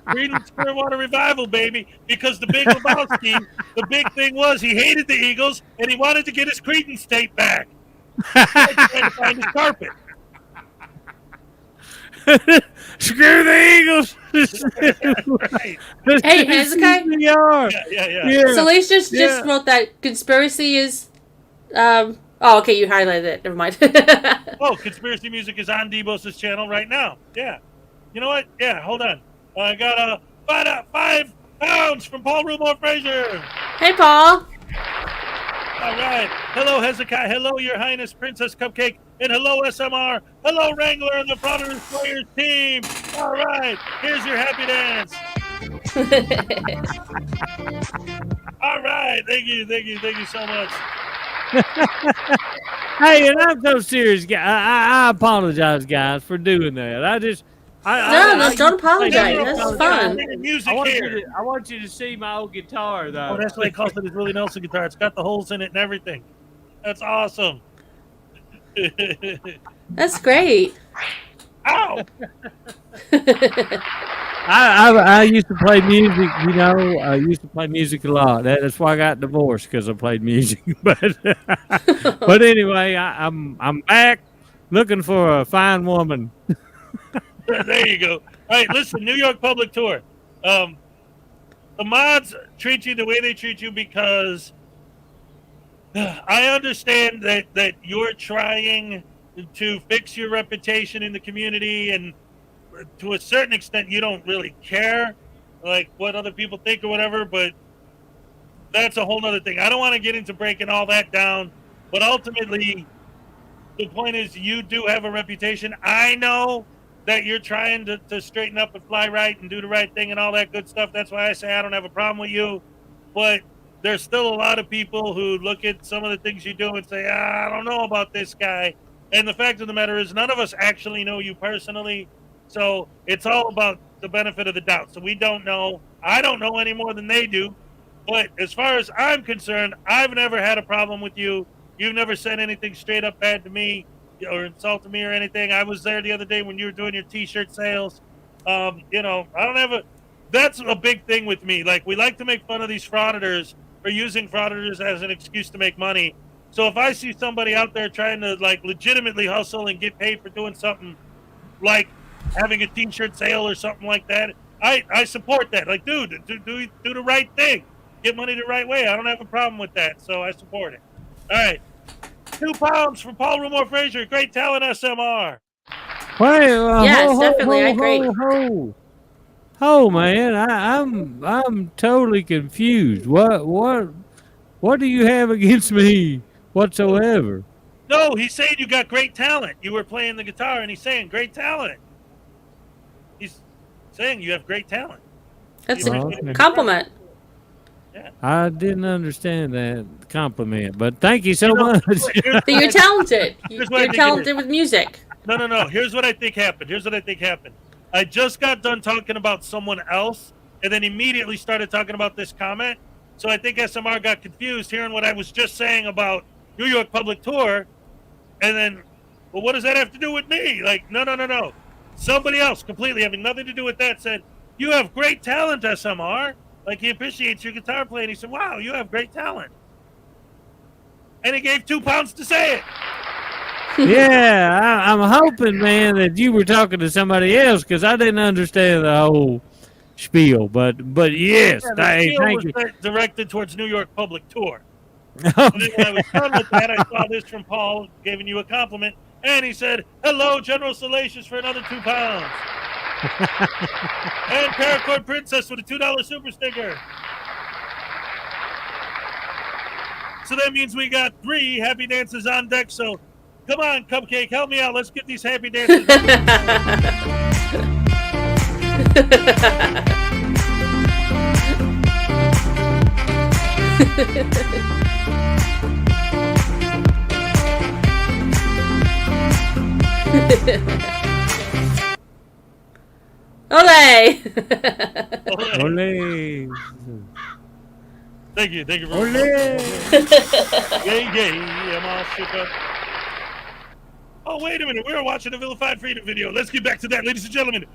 Creedence Clearwater Revival, baby. Because the Big Lebowski, the big thing was he hated the Eagles and he wanted to get his Creedence tape back. Trying to find his carpet. Screw the Eagles. Right. Hey, Hezekiah. Yeah. So Lace just wrote that conspiracy is. Oh, okay. You highlighted it. Never mind. Oh, conspiracy music is on Debos' channel right now. Yeah. You know what? Yeah. Hold on. I got 5 pounds from Paul Rumor Fraser. Hey, Paul. All right. Hello, Hezekiah. Hello, Your Highness Princess Cupcake. And hello, SMR. Hello, Wrangler and the Frauditors Players team. All right. Here's your happy dance. All right. Thank you. Thank you. Thank you so much. Hey, and I'm so serious, guys. I apologize, guys, for doing that. Don't apologize. That's fun. I want you to see my old guitar, though. Oh, that's what they call it, his Willie Nelson guitar. It's got the holes in it and everything. That's awesome. That's great. Ow! I used to play music, you know. I used to play music a lot. That's why I got divorced, because I played music. But anyway, I'm back looking for a fine woman. There you go. All right, listen, New York Public Tour. The mods treat you the way they treat you because I understand that you're trying to fix your reputation in the community, and to a certain extent you don't really care like what other people think or whatever, but that's a whole nother thing. I don't want to get into breaking all that down, but ultimately the point is you do have a reputation. I know that you're trying to straighten up and fly right and do the right thing and all that good stuff. That's why I say I don't have a problem with you, but there's still a lot of people who look at some of the things you do and say, I don't know about this guy. And the fact of the matter is none of us actually know you personally. So it's all about the benefit of the doubt. So we don't know. I don't know any more than they do. But as far as I'm concerned, I've never had a problem with you. You've never said anything straight up bad to me or insulted me or anything. I was there the other day when you were doing your T-shirt sales. You know, I don't have a... That's a big thing with me. Like, we like to make fun of these frauditors for using frauditors as an excuse to make money. So if I see somebody out there trying to, like, legitimately hustle and get paid for doing something like having a T-shirt sale or something like that, I support that. Like, dude, do the right thing. Get money the right way. I don't have a problem with that, so I support it. All right. 2 pounds from Paul Rumor Fraser. Great talent, SMR. Well, yes, definitely. I agree. Oh man, I'm totally confused. What do you have against me whatsoever? No, he's saying you got great talent. You were playing the guitar, and he's saying great talent. He's saying you have great talent. That's a compliment. Yeah. I didn't understand that compliment, but thank you so much. You're talented. You're talented with music. No. Here's what I think happened. I just got done talking about someone else, and then immediately started talking about this comment. So I think SMR got confused hearing what I was just saying about New York Public Tour, and then, well, what does that have to do with me? Like, no. Somebody else, completely having nothing to do with that, said, you have great talent, SMR. Like, he appreciates your guitar playing. He said, wow, you have great talent. And he gave 2 pounds to say it. Yeah, I'm hoping, man, that you were talking to somebody else because I didn't understand the whole spiel. But yes, Yeah, the hey, spiel thank was you. directed towards New York Public Tour. And then when I was done with that, I saw this from Paul giving you a compliment, and he said, hello, General Salacious, for another 2 pounds. And Paracord Princess with a $2 super sticker. So that means we got 3 happy dances on deck. So come on, Cupcake, help me out. Let's get these happy dances. Olé! Olé. Thank you very much. Olé. Yay, I'm all shook up. Oh, wait a minute. We were watching a Vilified Freedom video. Let's get back to that, ladies and gentlemen.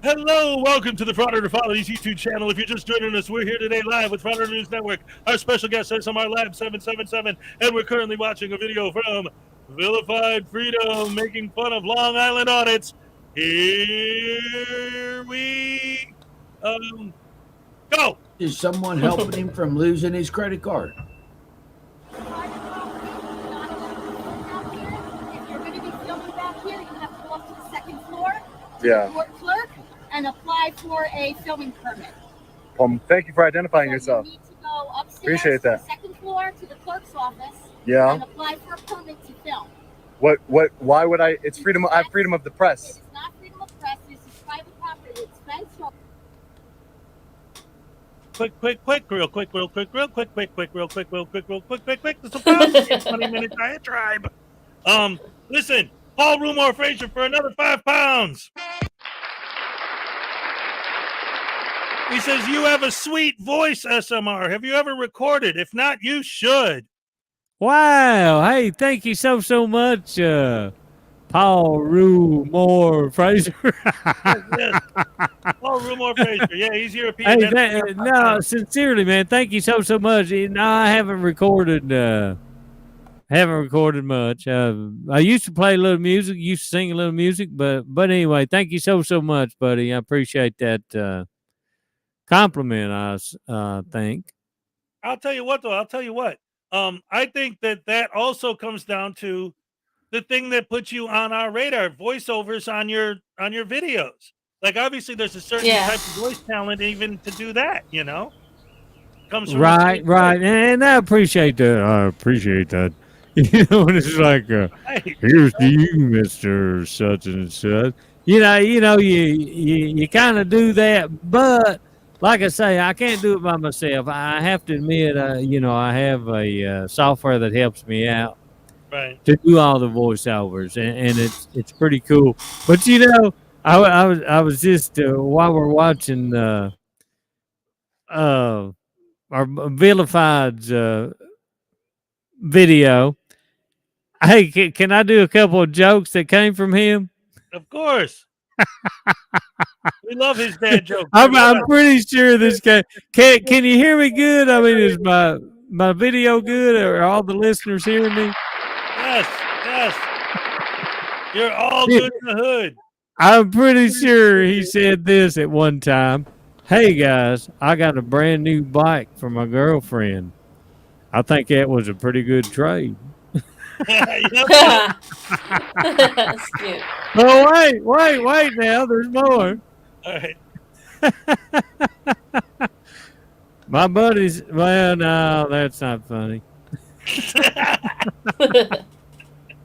Hello, welcome to the Frauditor Follies YouTube channel. If you're just joining us, we're here today live with Frauditor News Network. Our special guest, SMRLABS777, and we're currently watching a video from Vilified Freedom making fun of Long Island audits. Here we go. Is someone helping him from losing his credit card? If you're going to be filming back here, you have to go up to the second floor to the court clerk and apply for a filming permit. Thank you for identifying yourself. You need to go upstairs Appreciate to that. the second floor to the clerk's office Yeah. and apply for a permit to film. Why would I? It's freedom. I have freedom of the press. It's not freedom of press. This is private property. It's fenced off. Quick, real quick. This will probably be a 20-minute diatribe. Listen, Paul Rumor Frazier for another 5 pounds. He says, you have a sweet voice, SMR. Have you ever recorded? If not, you should. Wow. Hey, thank you so much, Paul Rumor Frazier. Yes. Paul Rumor Frazier. Yeah, he's European. Hey, no, sincerely, man. Thank you so much. No, I haven't recorded much. I used to play a little music, used to sing a little music, but anyway, thank you so much, buddy. I appreciate that compliment. I think. I'll tell you what, though. I think that also comes down to the thing that puts you on our radar, voiceovers on your videos. Like, obviously, there's a certain type of voice talent even to do that. Comes from Right, and I appreciate that. You know, and it's like, here's to you, Mr. Such and Such. You kind of do that, but like I say, I can't do it by myself. I have to admit, I have a software that helps me out to do all the voiceovers, and it's pretty cool. But I was just while we're watching our Vilified's video. Hey, can I do a couple of jokes that came from him? Of course. We love his dad jokes. I'm pretty sure this guy can you hear me good? I mean, is my video good? Are all the listeners hearing me? Yes. You're all good in the hood. I'm pretty sure he said this at one time. Hey guys, I got a brand new bike for my girlfriend. I think that was a pretty good trade. That's cute. Oh wait now, there's more. All right. My buddies, well, no, that's not funny.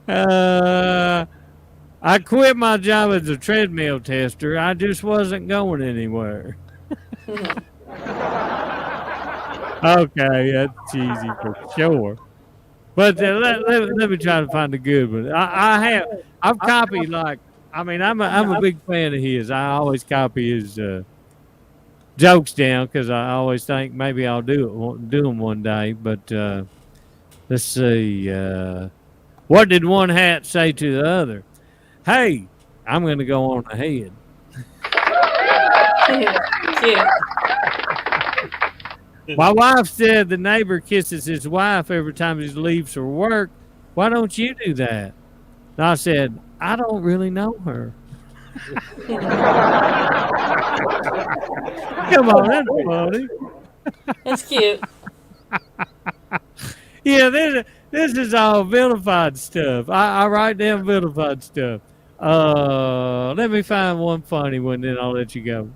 I quit my job as a treadmill tester. I just wasn't going anywhere. Okay, that's cheesy for sure. But let me try to find a good one. I've copied I'm a big fan of his. I always copy his jokes down because I always think maybe I'll do them one day. But let's see. What did one hat say to the other? Hey, I'm going to go on ahead. Cute. My wife said the neighbor kisses his wife every time he leaves for work. Why don't you do that? And I said, I don't really know her. Come on, that's funny. That's cute. Yeah, this is all vilified stuff. I write down vilified stuff. Let me find one funny one, then I'll let you go.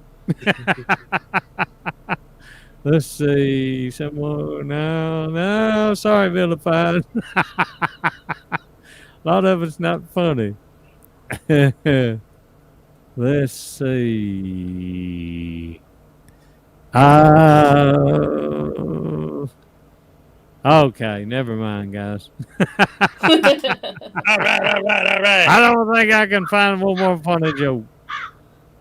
Let's see. Someone, no, sorry, vilified. A lot of it's not funny. Let's see. Okay, never mind, guys. All right. I don't think I can find one more funny joke.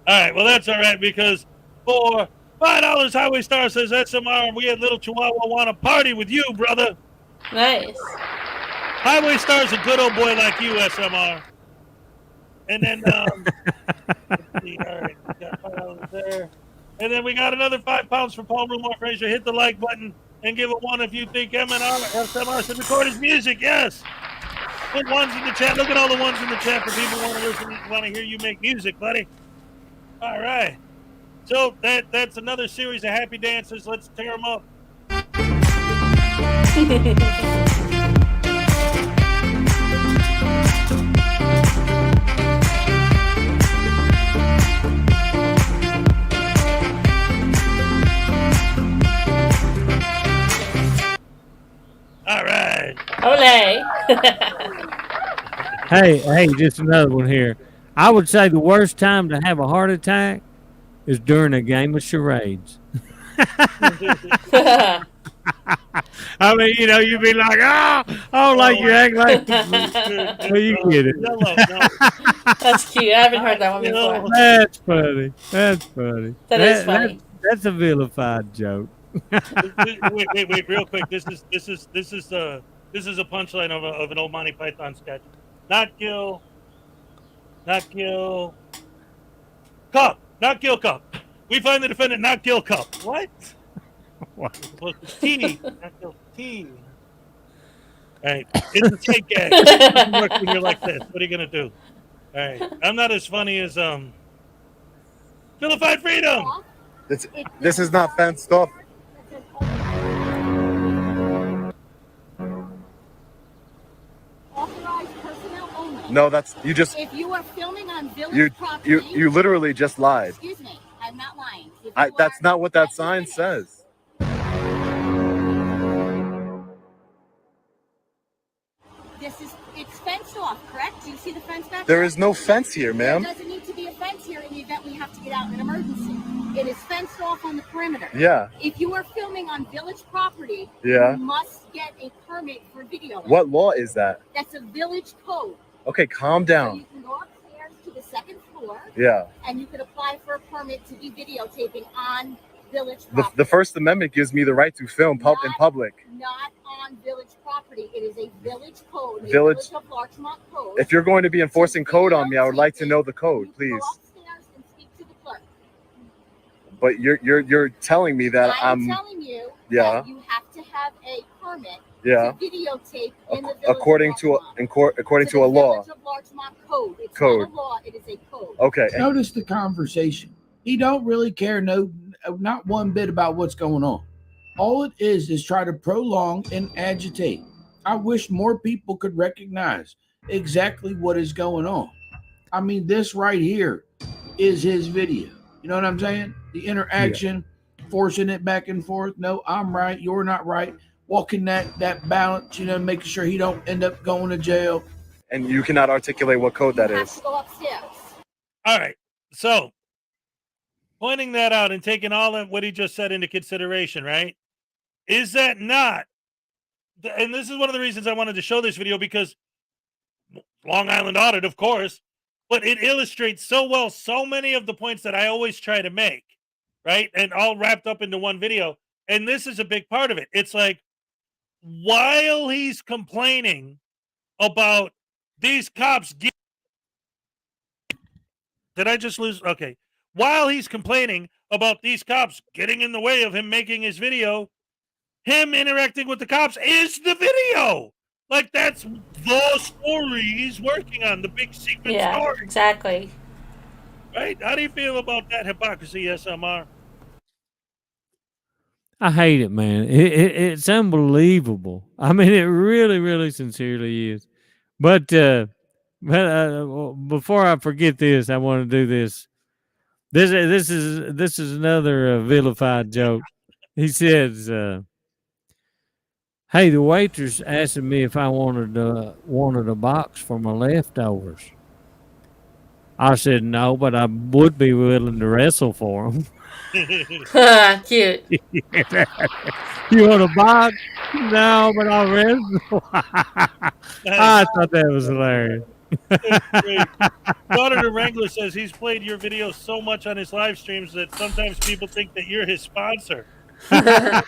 All right, well, that's all right, because for $5, Highway Star says SMR, we had Little Chihuahua want to party with you, brother. Nice. Highway Star's a good old boy like you, SMR. And then, let's see, all right, we got $5 there. And then we got another £5 for Paul Rumor Fraser. Hit the like button and give it one if you think SMR should record his music. Yes. Put ones in the chat. Look at all the ones in the chat for people who want to hear you make music, buddy. All right. So that's another series of happy dancers. Let's tear them up. All right. Olé. Hey, just another one here. I would say the worst time to have a heart attack is during a game of charades. I mean, you'd be like, like you act like. Well, you get it. That's cute. I haven't heard that one before. That's funny. That's funny. That is funny. That's a vilified joke. Wait, real quick. This is a punchline of an old Monty Python sketch. Not kill, cup. Not kill cup. We find the defendant, not kill cup. What? What? T. Not kill T. All right. It's a snake gag. It doesn't work when you're like this. What are you gonna do? All right. I'm not as funny as Vilified Freedom. This is not fenced off. Authorized personnel only. No, that's you just. If you are filming on village property, You literally just lied. Excuse me, I'm not lying. That's not what that sign says. It's fenced off, correct? Do you see the fence back There is no fence here, There ma'am. doesn't need to be a fence here in the event we have to get out in an emergency. It is fenced off on the perimeter. Yeah. If you are filming on village property, Yeah. you must get a permit for video. What law is that? That's a village code. Okay, calm So down. you can go upstairs to the second floor. Yeah. And you could apply for a permit to be videotaping on village The property. First Amendment gives me the right to film in public. Not on village property. It is a village code. A Village- of Larchmont code. If you're going to be enforcing code on me, I would like to know the code, please. Go upstairs and speak to the clerk. But you're telling me that I'm telling you yeah. that you have to have a permit Yeah. to videotape in the village according of to Larchmont. according to the a law. Village of Larchmont code. It's Code. not a law. It is a code. Okay. Notice the conversation. He don't really care not one bit about what's going on. All it is try to prolong and agitate. I wish more people could recognize exactly what is going on. I mean, this right here is his video. You know what I'm saying? The interaction, forcing it back and forth. No, I'm right. You're not right. Walking that balance, making sure he don't end up going to jail. And you cannot articulate what code that You have is. to go upstairs. All right. So, pointing that out and taking all of what he just said into consideration, right? Is that not? And this is one of the reasons I wanted to show this video, because Long Island Audit, of course, but it illustrates so well so many of the points that I always try to make, right? And all wrapped up into one video. And this is a big part of it. It's like, while he's complaining about these cops did I just lose? Okay. While he's complaining about these cops getting in the way of him making his video, him interacting with the cops is the video. Like, that's the story he's working on, the big secret story. Exactly. Right? How do you feel about that hypocrisy, SMR? I hate it, man. It's unbelievable. I mean, it really, really sincerely is. But before I forget this, I want to do this. This is another vilified joke. He says, "Hey, the waitress asked me if I wanted a box for my leftovers. I said no, but I would be willing to wrestle for them." Cute. You want a box? No, but I'll wrestle. I thought that was hilarious. Auditor Wrangler says he's played your videos so much on his live streams that sometimes people think that you're his sponsor. That's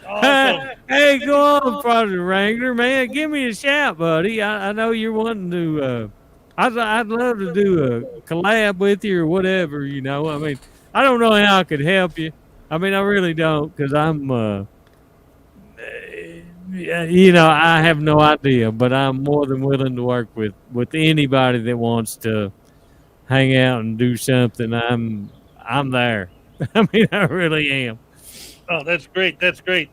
awesome. Hey, go on, Frauditor Wrangler, man. Give me a shout, buddy. I know you're wanting to. I'd love to do a collab with you or whatever. You know, I mean, I don't know how I could help you. I mean, I really don't, because I'm. You know, I have no idea, but I'm more than willing to work with anybody that wants to hang out and do something. I'm there. I mean, I really am. Oh, that's great. That's great.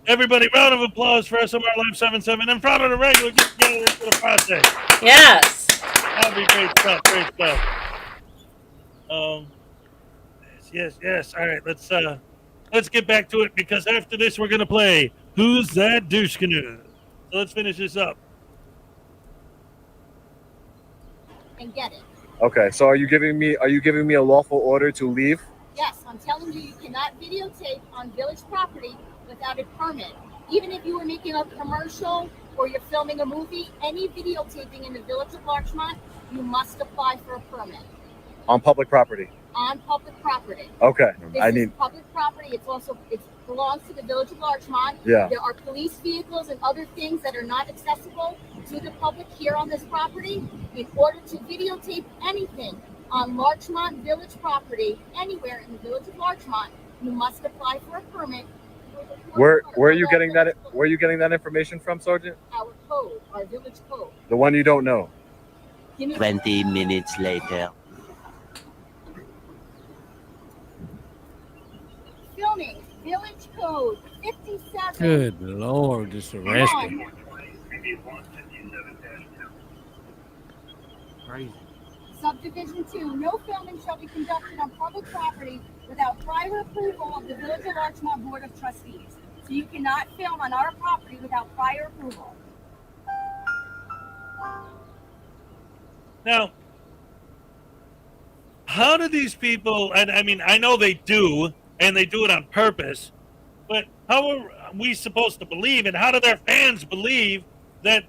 Everybody, round of applause for SMRLABS777 and Frauditor Regular get together into the process. Yes. That'd be great stuff. Great stuff. Yes. All right, let's get back to it, because after this we're gonna play Who's That Douche Canoe? So let's finish this up. And get it. Okay, so are you giving me a lawful order to leave? Yes, I'm telling you, you cannot videotape on village property without a permit. Even if you were making a commercial or you're filming a movie, any videotaping in the village of Larchmont, you must apply for a permit. On public property? On public property. Okay, This is public property. It belongs to the village of Larchmont. Yeah. There are police vehicles and other things that are not accessible to the public here on this property. In order to videotape anything on Larchmont village property, anywhere in the village of Larchmont, you must apply for a permit. Where are you getting that? Where are you getting that information from, Sergeant? Our code, our village code. The one you don't know. 20 minutes later. Filming, village code 57. Good Lord, just arrested. Crazy. Subdivision 2, no filming shall be conducted on public property without prior approval of the Village of Larchmont Board of Trustees. So you cannot film on our property without prior approval. Now, how do these people, and I mean, I know they do, and they do it on purpose, but how are we supposed to believe, and how do their fans believe that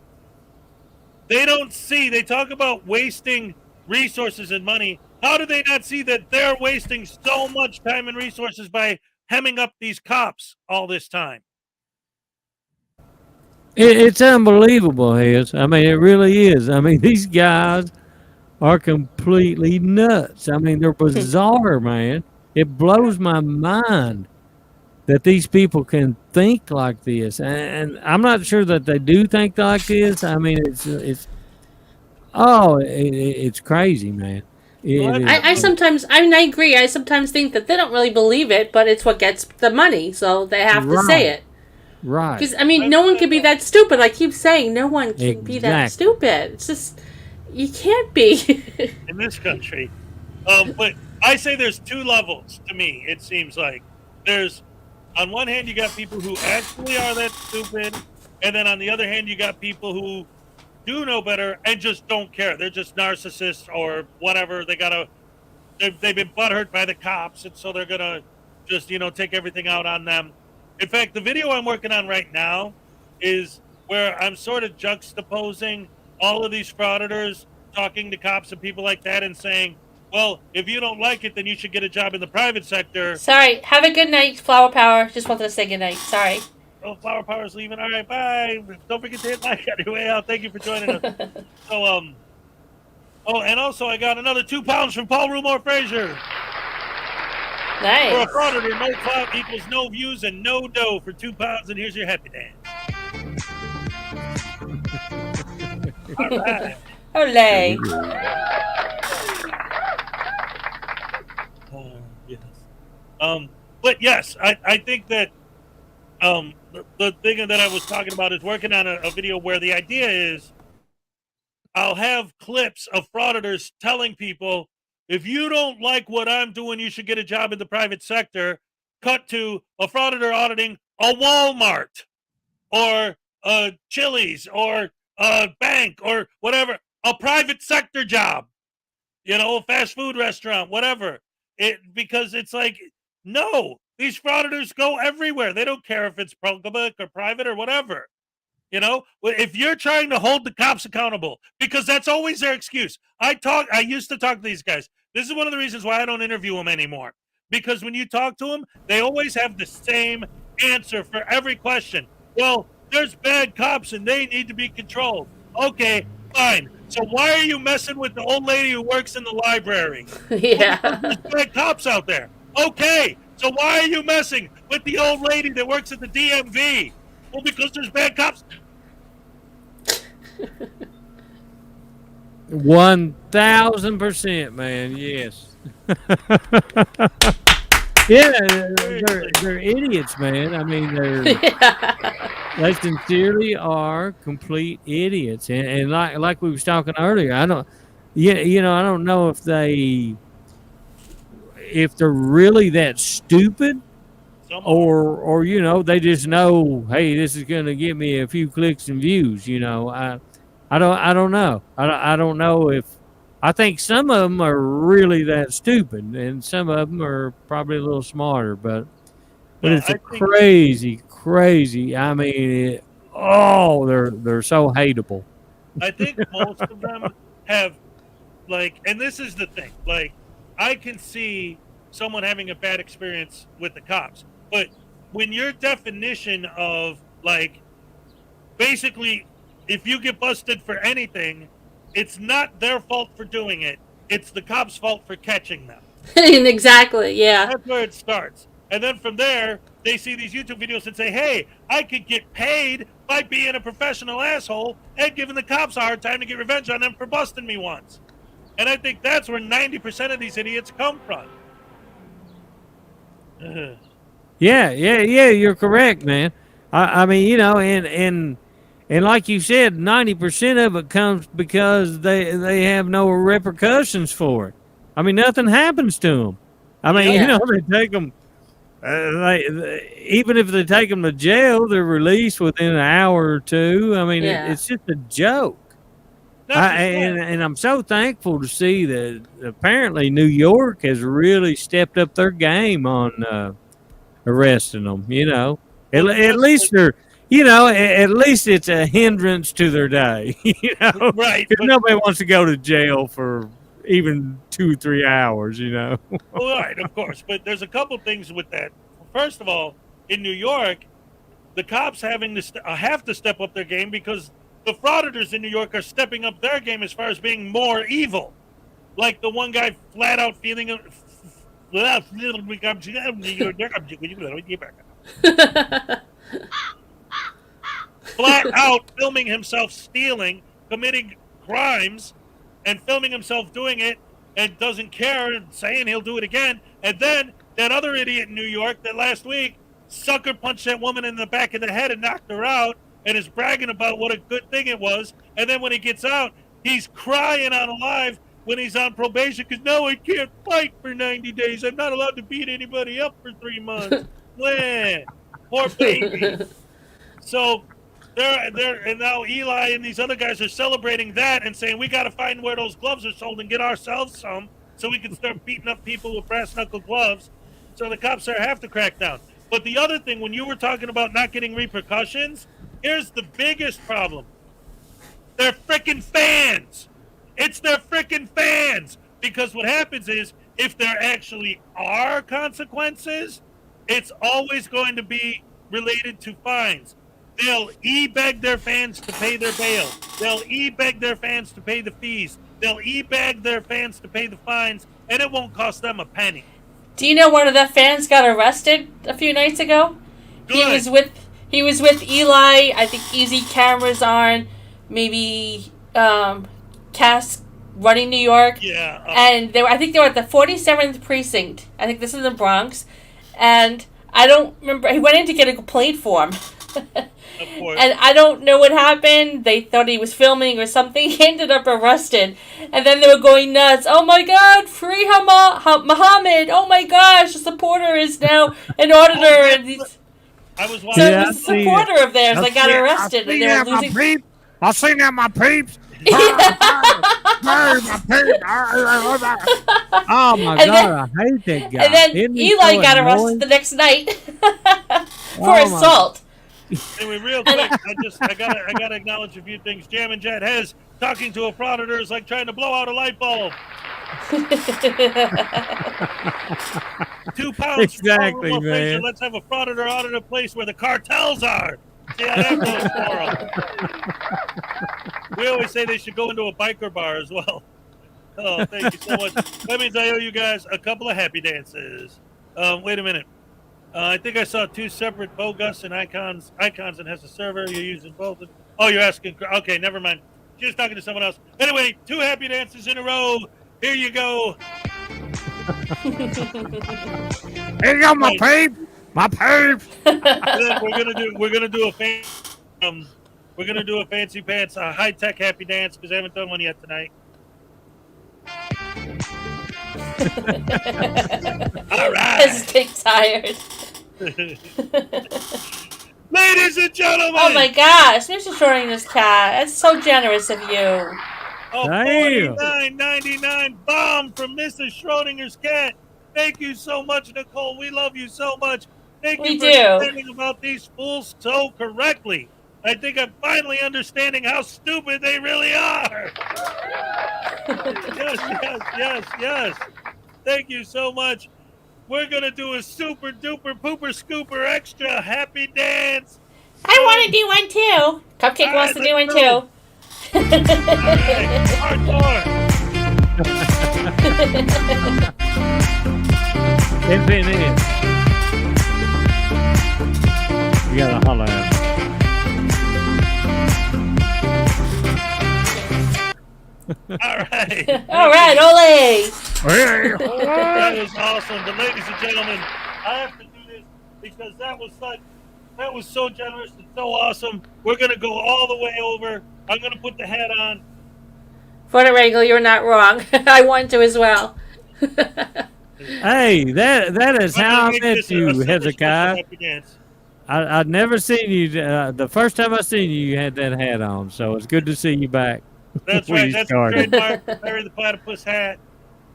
they don't see, they talk about wasting resources and money. How do they not see that they're wasting so much time and resources by hemming up these cops all this time? It's unbelievable, Hez. I mean, it really is. I mean, these guys are completely nuts. I mean, they're bizarre, man. It blows my mind that these people can think like this. And I'm not sure that they do think like this. I mean, it's crazy, man. I sometimes, I mean, I agree. I sometimes think that they don't really believe it, but it's what gets the money, so they have to say it. Right. Because, I mean, no one can be that stupid. I keep saying no one can be that stupid. It's just, you can't be. In this country. But I say there's two levels to me, it seems like. There's, on one hand, you got people who actually are that stupid, and then on the other hand, you got people who do know better and just don't care. They're just narcissists or whatever. They've been butthurt by the cops, and so they're gonna just, take everything out on them. In fact, the video I'm working on right now is where I'm sort of juxtaposing all of these frauditors talking to cops and people like that and saying, well, if you don't like it, then you should get a job in the private sector. Sorry. Have a good night, Flower Power. Just wanted to say good night. Sorry. Oh, Flower Power's leaving. All right, bye. Don't forget to hit like on your way out. Thank you for joining us. So, oh, and also I got another 2 pounds from Paul Rumor Frazier. Nice. For a frauditor, no clout equals no views and no dough for £2, and here's your happy dance. All right. Olay. Yes. But yes, I think that the thing that I was talking about is working on a video where the idea is I'll have clips of frauditors telling people, if you don't like what I'm doing, you should get a job in the private sector. Cut to a frauditor auditing a Walmart or a Chili's or a bank or whatever, a private sector job, a fast food restaurant, whatever. Because it's like, no, these frauditors go everywhere. They don't care if it's public or private or whatever. If you're trying to hold the cops accountable, because that's always their excuse. I used to talk to these guys. This is one of the reasons why I don't interview them anymore. Because when you talk to them, they always have the same answer for every question. Well, there's bad cops and they need to be controlled. Okay, fine. So why are you messing with the old lady who works in the library? Yeah. Well, there's bad cops out there. Okay, so why are you messing with the old lady that works at the DMV? Well, because there's bad cops. 1000%, man. Yes. Yeah, they're idiots, man. I mean, they sincerely are complete idiots, and like we was talking earlier, I don't know if they're really that stupid, or they just know, hey, this is gonna get me a few clicks and views. I don't know. I don't know if. I think some of them are really that stupid, and some of them are probably a little smarter. But it's crazy. I mean, they're so hateable. I think most of them have, and this is the thing. I can see someone having a bad experience with the cops, but when your definition of basically, if you get busted for anything, it's not their fault for doing it. It's the cops' fault for catching them. Exactly, yeah. That's where it starts. And then from there, they see these YouTube videos and say, hey, I could get paid by being a professional asshole and giving the cops a hard time to get revenge on them for busting me once. And I think that's where 90% of these idiots come from. Yeah, you're correct, man. I mean, and like you said, 90% of it comes because they have no repercussions for it. I mean, nothing happens to them. I mean, they take them. Even if they take them to jail, they're released within an hour or two. I mean, it's just a joke. And I'm so thankful to see that apparently New York has really stepped up their game on arresting them. At least they're. At least it's a hindrance to their day, Right. Because nobody wants to go to jail for even 2-3 hours, Well, right, of course. But there's a couple things with that. First of all, in New York, the cops have to step up their game because the frauditors in New York are stepping up their game as far as being more evil. Like the one guy flat out flat out filming himself stealing, committing crimes, and filming himself doing it, and doesn't care and saying he'll do it again. And then that other idiot in New York that last week sucker punched that woman in the back of the head and knocked her out and is bragging about what a good thing it was. And then when he gets out, he's crying out alive when he's on probation because now I can't fight for 90 days. I'm not allowed to beat anybody up for 3 months. Blah. Poor baby. So and now Eli and these other guys are celebrating that and saying we got to find where those gloves are sold and get ourselves some so we can start beating up people with brass knuckle gloves. So the cops have to crack down. But the other thing, when you were talking about not getting repercussions, here's the biggest problem. They're freaking fans. It's their freaking fans. Because what happens is if there actually are consequences, it's always going to be related to fines. They'll e-beg their fans to pay their bail. They'll e-beg their fans to pay the fees. They'll e-beg their fans to pay the fines, and it won't cost them a penny. Do you know one of the fans got arrested a few nights ago? He was with Eli. I think easy cameras on. Maybe Cass running New York. Yeah. And I think they were at the 47th precinct. I think this is in the Bronx. And I don't remember. He went in to get a complaint form. And I don't know what happened. They thought he was filming or something. He ended up arrested. And then they were going nuts. Oh my God, free Muhammad. Oh my gosh, a supporter is now an auditor. And I was watching. So it was a supporter of theirs that got arrested. And they were losing. I'll sing that, my peeps. Oh my God, I hate that guy. And then Eli got arrested the next night for assault. Anyway, real quick, I gotta acknowledge a few things. Jam and Jet has talking to a frauditor is like trying to blow out a light bulb. 2 pounds. Exactly, for man. Let's have a frauditor audit a place where the cartels are. See how that goes for 'em. We always say they should go into a biker bar as well. Oh, thank you so much. That means I owe you guys a couple of happy dances. Wait a minute. I think I saw 2 separate bogus and icons and has a server. You're using both. Oh, you're asking. Okay, never mind. She's talking to someone else. Anyway, 2 happy dances in a row. Here you go. Here you go, my peep. My peep. We're gonna do a fancy pants, a high tech happy dance because I haven't done one yet tonight. All right. This is tired. Ladies and gentlemen. Oh my gosh, Mr. Schrodinger's cat. That's so generous of you. Oh, $49.99 bomb from Mrs. Schrodinger's cat. Thank you so much, Nicole. We love you so much. Thank you for explaining about these fools so correctly. I think I'm finally understanding how stupid they really are. Yes. Thank you so much. We're going to do a super duper pooper scooper extra happy dance. I want to do one too. Cupcake wants to do one too. You gotta holler at him. All right, ole! That was awesome. But ladies and gentlemen, I have to do this because that was so generous and so awesome. We're gonna go all the way over. I'm gonna put the hat on. Frauditor Wrangle, you're not wrong. I want to as well. Hey, that is how I met you, Hezekiah. I'd never seen you. The first time I seen you, you had that hat on, so it's good to see you back. That's right. That's the trademark. Barry the Platypus hat.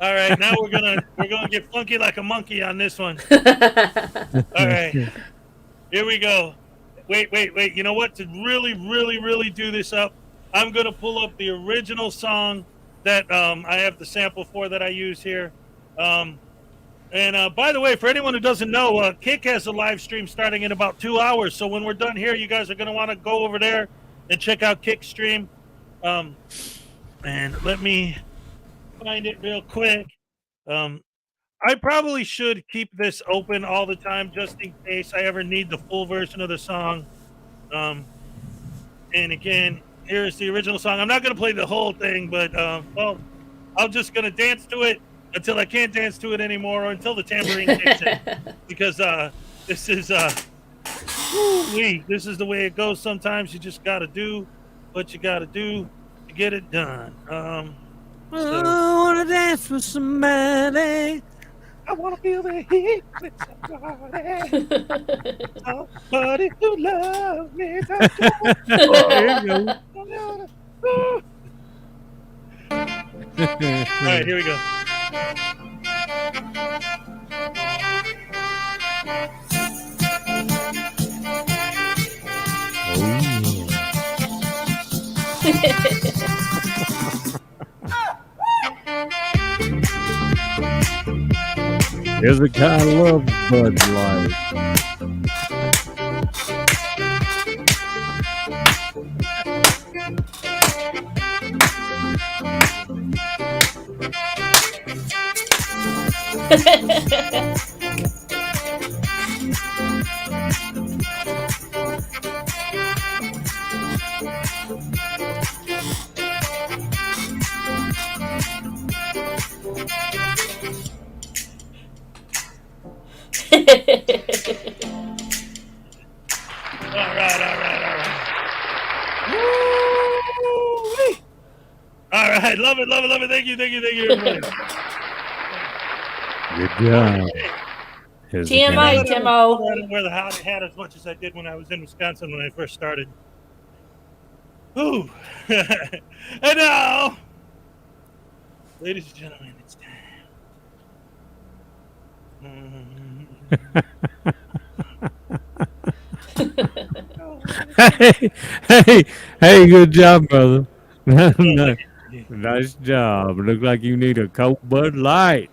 All right, now we're gonna get funky like a monkey on this one. All right, here we go. Wait. You know what? To really do this up, I'm gonna pull up the original song that I have the sample for that I use here. And by the way, for anyone who doesn't know, Kick has a live stream starting in about 2 hours. So when we're done here, you guys are gonna want to go over there and check out Kick's stream. And let me find it real quick. I probably should keep this open all the time just in case I ever need the full version of the song. And again, here's the original song. I'm not going to play the whole thing, but well, I'm just going to dance to it until I can't dance to it anymore or until the tambourine kicks in. Because this is this is the way it goes sometimes. You just got to do what you got to do to get it done. I want to dance with somebody. I want to feel the heat with somebody who loves me. There you go. All right, here we go. Here's the kind of love Bud Light. All right, love it. Thank you, everybody. Good job. TMI, Timo. I didn't wear the hat as much as I did when I was in Wisconsin when I first started. Ooh. And now, ladies and gentlemen, it's time. Hey, good job, brother. Nice job. Look like you need a Coke Bud Light.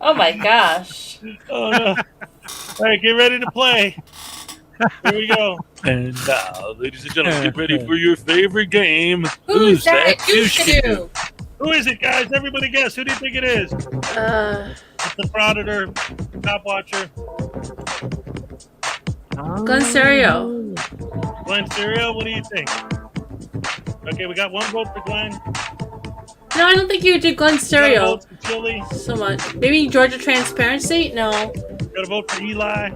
Oh my gosh. Oh no. All right, get ready to play. Here we go. And now, ladies and gentlemen, get ready for your favorite game. Who's that douche-canoe? Who is it, guys? Everybody guess. Who do you think it is? It's the Frauditor, Cop Watcher. Glenn Serio. Glenn Serio, what do you think? Okay, we got one vote for Glenn. No, I don't think you would do Glenn Serio. Got a vote for Chili. So much. Maybe Georgia Transparency? No. Got a vote for Eli.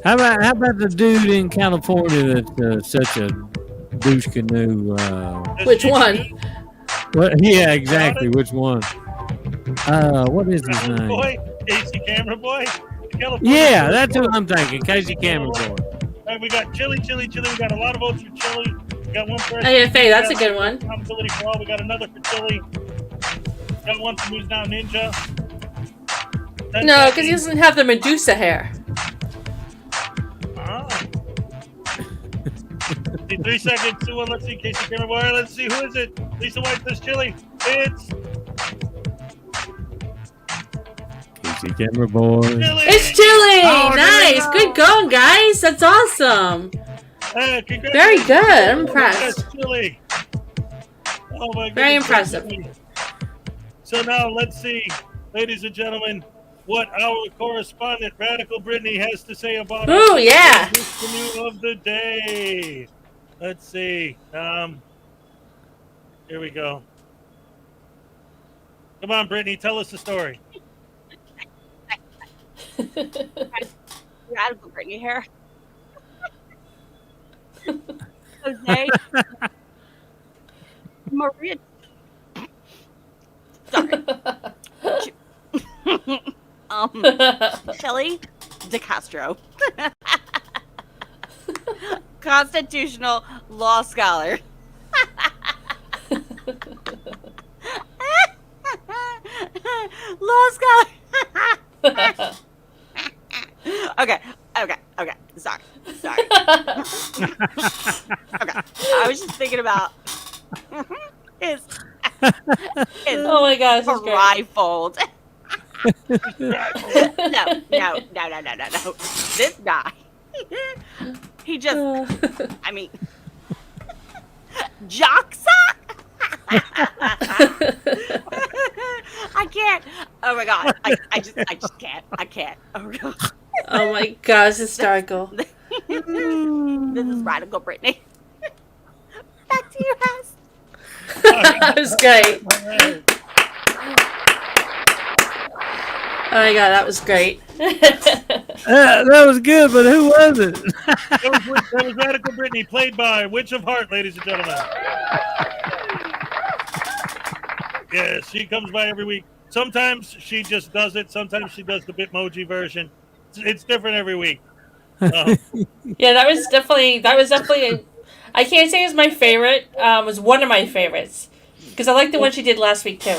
How about the dude in California that's such a douche canoe? Which one? What? Yeah, exactly. Which one? What is his name? Boy, Casey Camera Boy. Yeah, that's what I'm thinking. Casey Camera Boy. All right, we got Chili. We got a lot of votes for Chili. We got one person. AFA, that's a good one. Accountability for all. We got another for Chili. Got one from Who's Now Ninja. No, because he doesn't have the Medusa hair. 3 seconds, 2, 1, let's see, Casey Camera Boy, let's see, who is it? Lisa White, this Chili. It's Casey Camera Boy. Chili. It's Chili! Oh, nice! no. Good going, guys! That's awesome! Very good, I'm impressed. Chili. Oh my Very goodness. impressive. So now, let's see, ladies and gentlemen, what our correspondent, Radical Brittany, has to say about Ooh, yeah. this canoe of the day. Let's see. Here we go. Come on, Brittany, tell us the story. Radical Brittany here. Jose, Maria. Sorry. Shelly DeCastro. Constitutional law scholar. Law scholar. Okay. Sorry. Okay. I was just thinking about his oh my gosh, that's great. trifold. No. This guy. He just, I mean, jock sock? I can't. Oh my god. I just can't. I can't. Oh my god. Oh my gosh, hysterical. This is Radical Brittany. Back to your house. That was great. Oh my god, that was great. That was good, but who was it? That was Radical Brittany, played by Witch of Heart, ladies and gentlemen. Yeah, she comes by every week. Sometimes she just does it. Sometimes she does the Bitmoji version. It's different every week. Yeah, that was definitely. I can't say it was my favorite. It was one of my favorites because I liked the one she did last week too.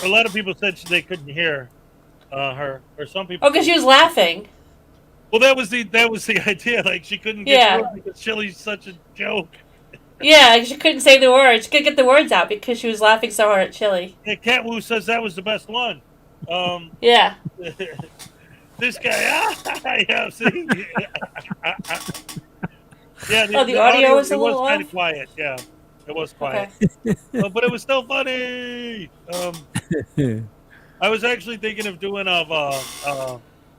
A lot of people said they couldn't hear her, or some people. Oh, because she was laughing. Well, that was the idea. Like she couldn't get through it because Chili's such a joke. Yeah, she couldn't say the words. She couldn't get the words out because she was laughing so hard at Chili. Yeah, Catwoo says that was the best one. Yeah. This guy, yeah, see? Yeah, The audio was a little kind off? of quiet, yeah. It was quiet. But it was still funny. I was actually thinking of doing blah blah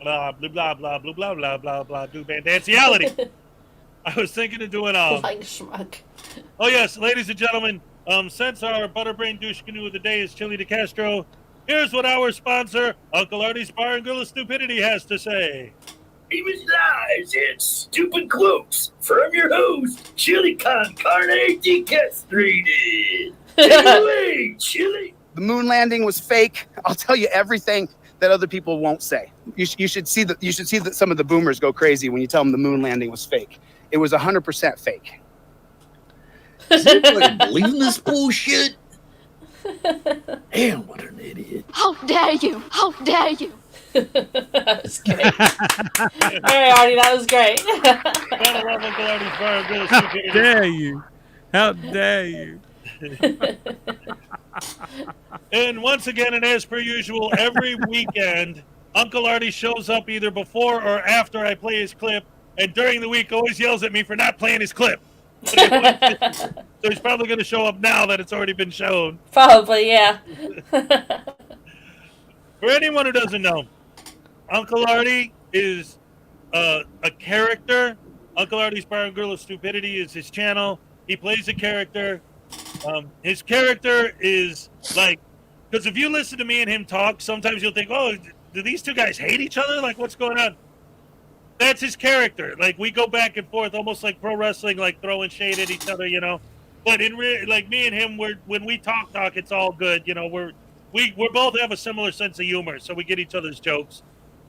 blah blah blah blah blah blah blah do bandanciality. I was thinking of doing Like schmuck. Oh yes, ladies and gentlemen, since our butterbrain douche canoe of the day is Chili de Castro, here's what our sponsor, Uncle Arty's Bar and Grill of Stupidity, has to say. Even lies and stupid quotes from your host, Chili Con Carne Decastrated. Take it away, Chili. The moon landing was fake. I'll tell you everything that other people won't say. You should see that some of the boomers go crazy when you tell them the moon landing was fake. It was 100% fake. Does anybody believe in this bullshit? Damn, what an idiot. How dare you? How dare you? That was great. All right, Arty, that was great. Gotta love Uncle Arty's Bar and Grill of How Stupidity. dare you? How dare you? And once again, and as per usual, every weekend, Uncle Arty shows up either before or after I play his clip, and during the week always yells at me for not playing his clip. So he's probably going to show up now that it's already been shown. Probably, yeah. For anyone who doesn't know, Uncle Arty is a character. Uncle Arty's Bar and Grill of Stupidity is his channel. He plays a character. His character is like, because if you listen to me and him talk, sometimes you'll think, oh, do these two guys hate each other? Like, what's going on? That's his character. Like, we go back and forth, almost like pro wrestling, like throwing shade at each other, you know. But like me and him, when we talk, it's all good, you know. We both have a similar sense of humor, so we get each other's jokes.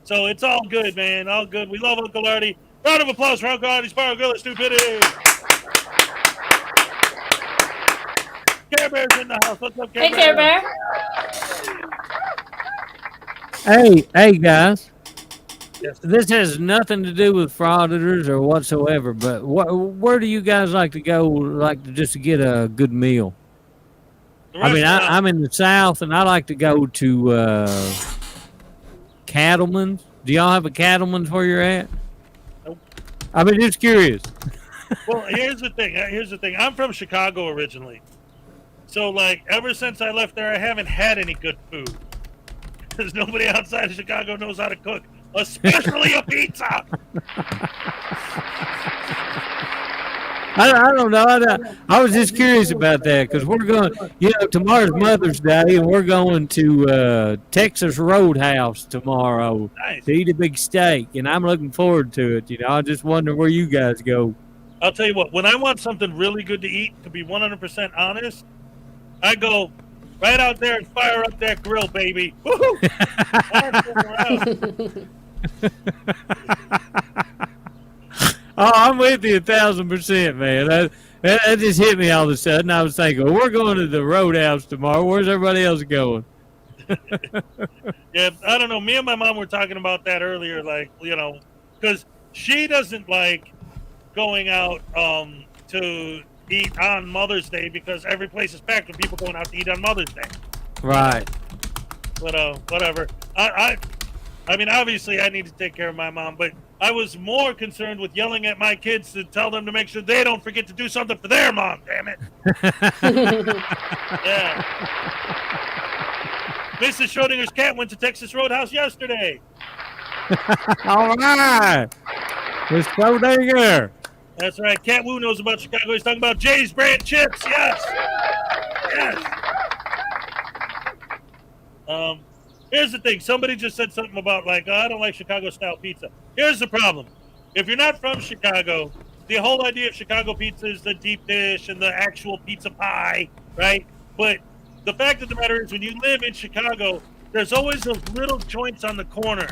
So it's all good, man, all good. We love Uncle Arty. Round of applause for Uncle Arty's Bar and Grill of Stupidity. Care Bear's in the house. What's up, Care Hey, Bear? Care Bear. Hey, guys. Yes. This has nothing to do with frauditors or whatsoever, but where do you guys like to go, just to get a good meal? I mean, I'm in the South, and I like to go to Cattleman's. Do y'all have a Cattleman's where you're at? Nope. I mean, just curious. Well, here's the thing. I'm from Chicago originally. So, like, ever since I left there, I haven't had any good food. Because nobody outside of Chicago knows how to cook, especially a pizza. I don't know. I was just curious about that because we're going, tomorrow's Mother's Day, and we're going to Texas Roadhouse tomorrow to eat a big steak, and I'm looking forward to it. I just wonder where you guys go. I'll tell you what, when I want something really good to eat, to be 100% honest, I go right out there and fire up that grill, baby. Woo-hoo! Oh, I'm with you 1,000%, man. That just hit me all of a sudden. I was thinking, we're going to the Roadhouse tomorrow. Where's everybody else going? Yeah, I don't know. Me and my mom were talking about that earlier, because she doesn't like going out to eat on Mother's Day because every place is packed with people going out to eat on Mother's Day. Right. But whatever. I mean, obviously, I need to take care of my mom, but I was more concerned with yelling at my kids to tell them to make sure they don't forget to do something for their mom. Damn it! Yeah. Mrs. Schrodinger's cat went to Texas Roadhouse yesterday. All right. Miss Frauditor. That's right. Cat Wu knows about Chicago. He's talking about Jay's brand chips. Yes. Yes. Here's the thing. Somebody just said something about, I don't like Chicago-style pizza. Here's the problem. If you're not from Chicago, the whole idea of Chicago pizza is the deep dish and the actual pizza pie, right? But the fact of the matter is when you live in Chicago, there's always those little joints on the corner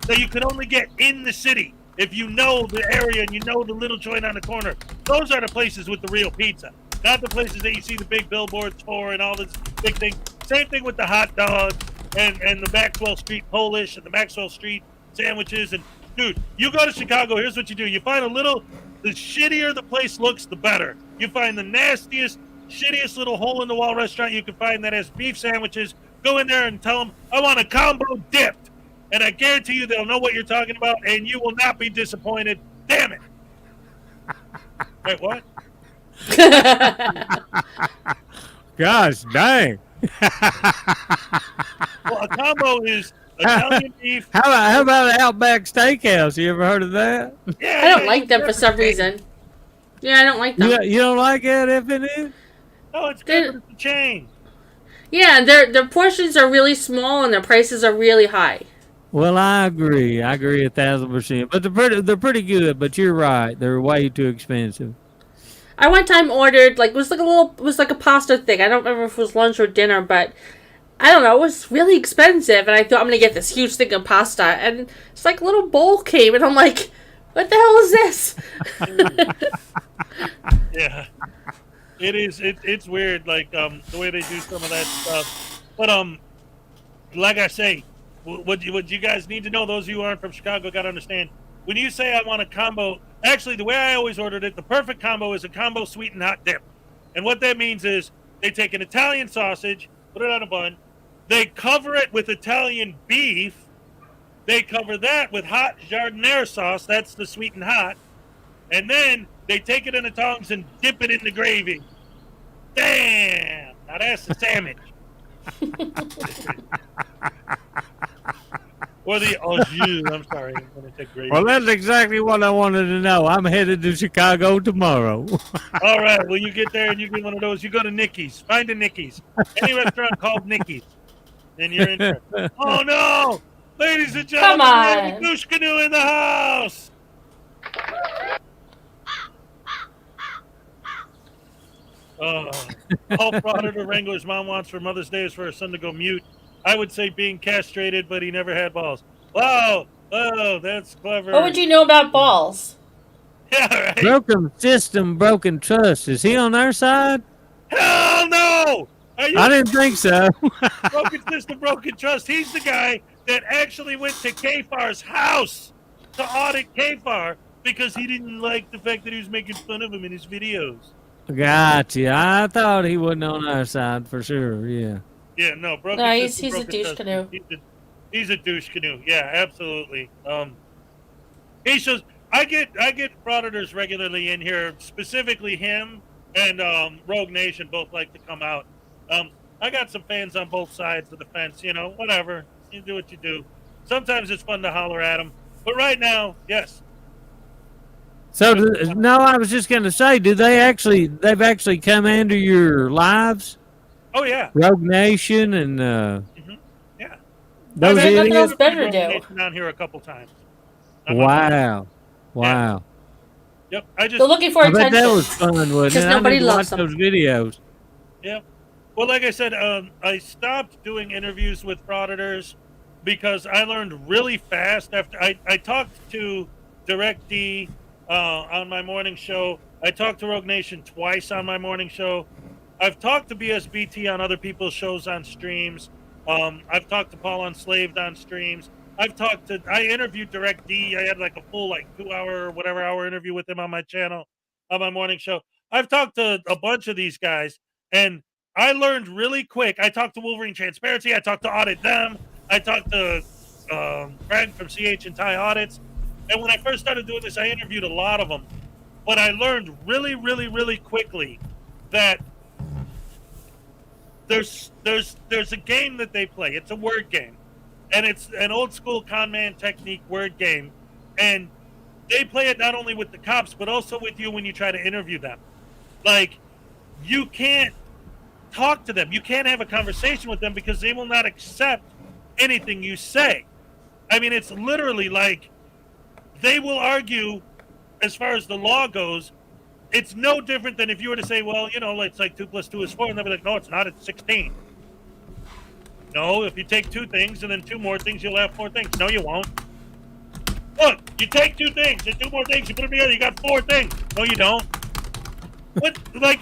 that you can only get in the city. If you know the area and you know the little joint on the corner, those are the places with the real pizza. Not the places that you see the big billboards for and all this big thing. Same thing with the hot dog and the Maxwell Street Polish and the Maxwell Street sandwiches. And, dude, you go to Chicago, here's what you do. You find the shittier the place looks, the better. You find the nastiest, shittiest little hole-in-the-wall restaurant you can find that has beef sandwiches. Go in there and tell them, I want a combo dipped. And I guarantee you they'll know what you're talking about, and you will not be disappointed. Damn it. Wait, what? Gosh dang. Well, a combo is Italian beef. How about an Outback Steakhouse? You ever heard of that? Yeah, I don't like them for some reason. Yeah, I don't like them. You don't like it, FNN? No, it's good, but it's a chain. Yeah, their portions are really small and their prices are really high. Well, I agree 1,000%. But they're pretty good. But you're right, they're way too expensive. I one time ordered it was like a pasta thing. I don't remember if it was lunch or dinner, but I don't know. It was really expensive, and I thought I'm gonna get this huge thing of pasta, and it's like a little bowl came, and I'm like, what the hell is this? Yeah, it is. It's weird, like the way they do some of that stuff. But like I say, what you guys need to know, those of you who aren't from Chicago, got to understand. When you say I want a combo, actually the way I always ordered it, the perfect combo is a combo sweet and hot dip, and what that means is they take an Italian sausage, put it on a bun, they cover it with Italian beef, they cover that with hot giardiniera sauce. That's the sweet and hot, and then they take it in the tongs and dip it in the gravy. Damn! Now that's the sandwich. Or the au jus. I'm sorry. I'm going to take gravy. Well, that's exactly what I wanted to know. I'm headed to Chicago tomorrow. All right. Well, you get there and you get one of those. You go to Nicky's. Find a Nicky's. Any restaurant called Nicky's. Then you're in there. Oh, no! Ladies and gentlemen, we have a douche canoe in the house! All Frauditor Wrangler's mom wants for Mother's Day is for her son to go mute. I would say being castrated, but he never had balls. Wow! Oh, that's clever. What would you know about balls? Yeah, right. Broken system, broken trust. Is he on our side? Hell no! I didn't think so. Broken system, broken trust. He's the guy that actually went to Kafar's house to audit Kafar because he didn't like the fact that he was making fun of him in his videos. Gotcha. I thought he wasn't on our side for sure. Yeah. Yeah, no, broken. No, system, he's a broken douche trust. canoe. He's a douche canoe. Yeah, absolutely. He shows. I get Frauditors regularly in here. Specifically, him and Rogue Nation both like to come out. I got some fans on both sides of the fence. You know, whatever. You do what you do. Sometimes it's fun to holler at them. But right now, yes. So no, I was just going to say, they've actually come into your lives? Oh yeah. Rogue Nation and yeah. Those I've had idiots? Rogue Nation down here a couple times. Wow. Wow. Yep. I just They're looking for I bet attention. that was fun, wasn't it? Because nobody I need to loves watch them. those videos. Yeah. Well, like I said, I stopped doing interviews with Frauditors because I learned really fast after I talked to Direct D on my morning show. I talked to Rogue Nation twice on my morning show. I've talked to BSBT on other people's shows on streams. I've talked to Paul Unslaved on streams. I interviewed Direct D. I had like a full 2-hour or whatever hour interview with him on my channel, on my morning show. I've talked to a bunch of these guys, and I learned really quick. I talked to Wolverine Transparency. I talked to Audit Them. I talked to Craig from CH and Ty Audits. And when I first started doing this, I interviewed a lot of them. But I learned really, really, really quickly that there's a game that they play. It's a word game. And it's an old school con man technique word game. And they play it not only with the cops, but also with you when you try to interview them. Like, you can't talk to them. You can't have a conversation with them because they will not accept anything you say. I mean, it's literally like they will argue as far as the law goes. It's no different than if you were to say, well, it's like 2 + 2 is 4. And they'll be like, no, it's not. It's 16. No, if you take 2 things and then 2 more things, you'll have 4 things. No, you won't. Look, you take 2 things and 2 more things, you put them together, you got 4 things. No, you don't. But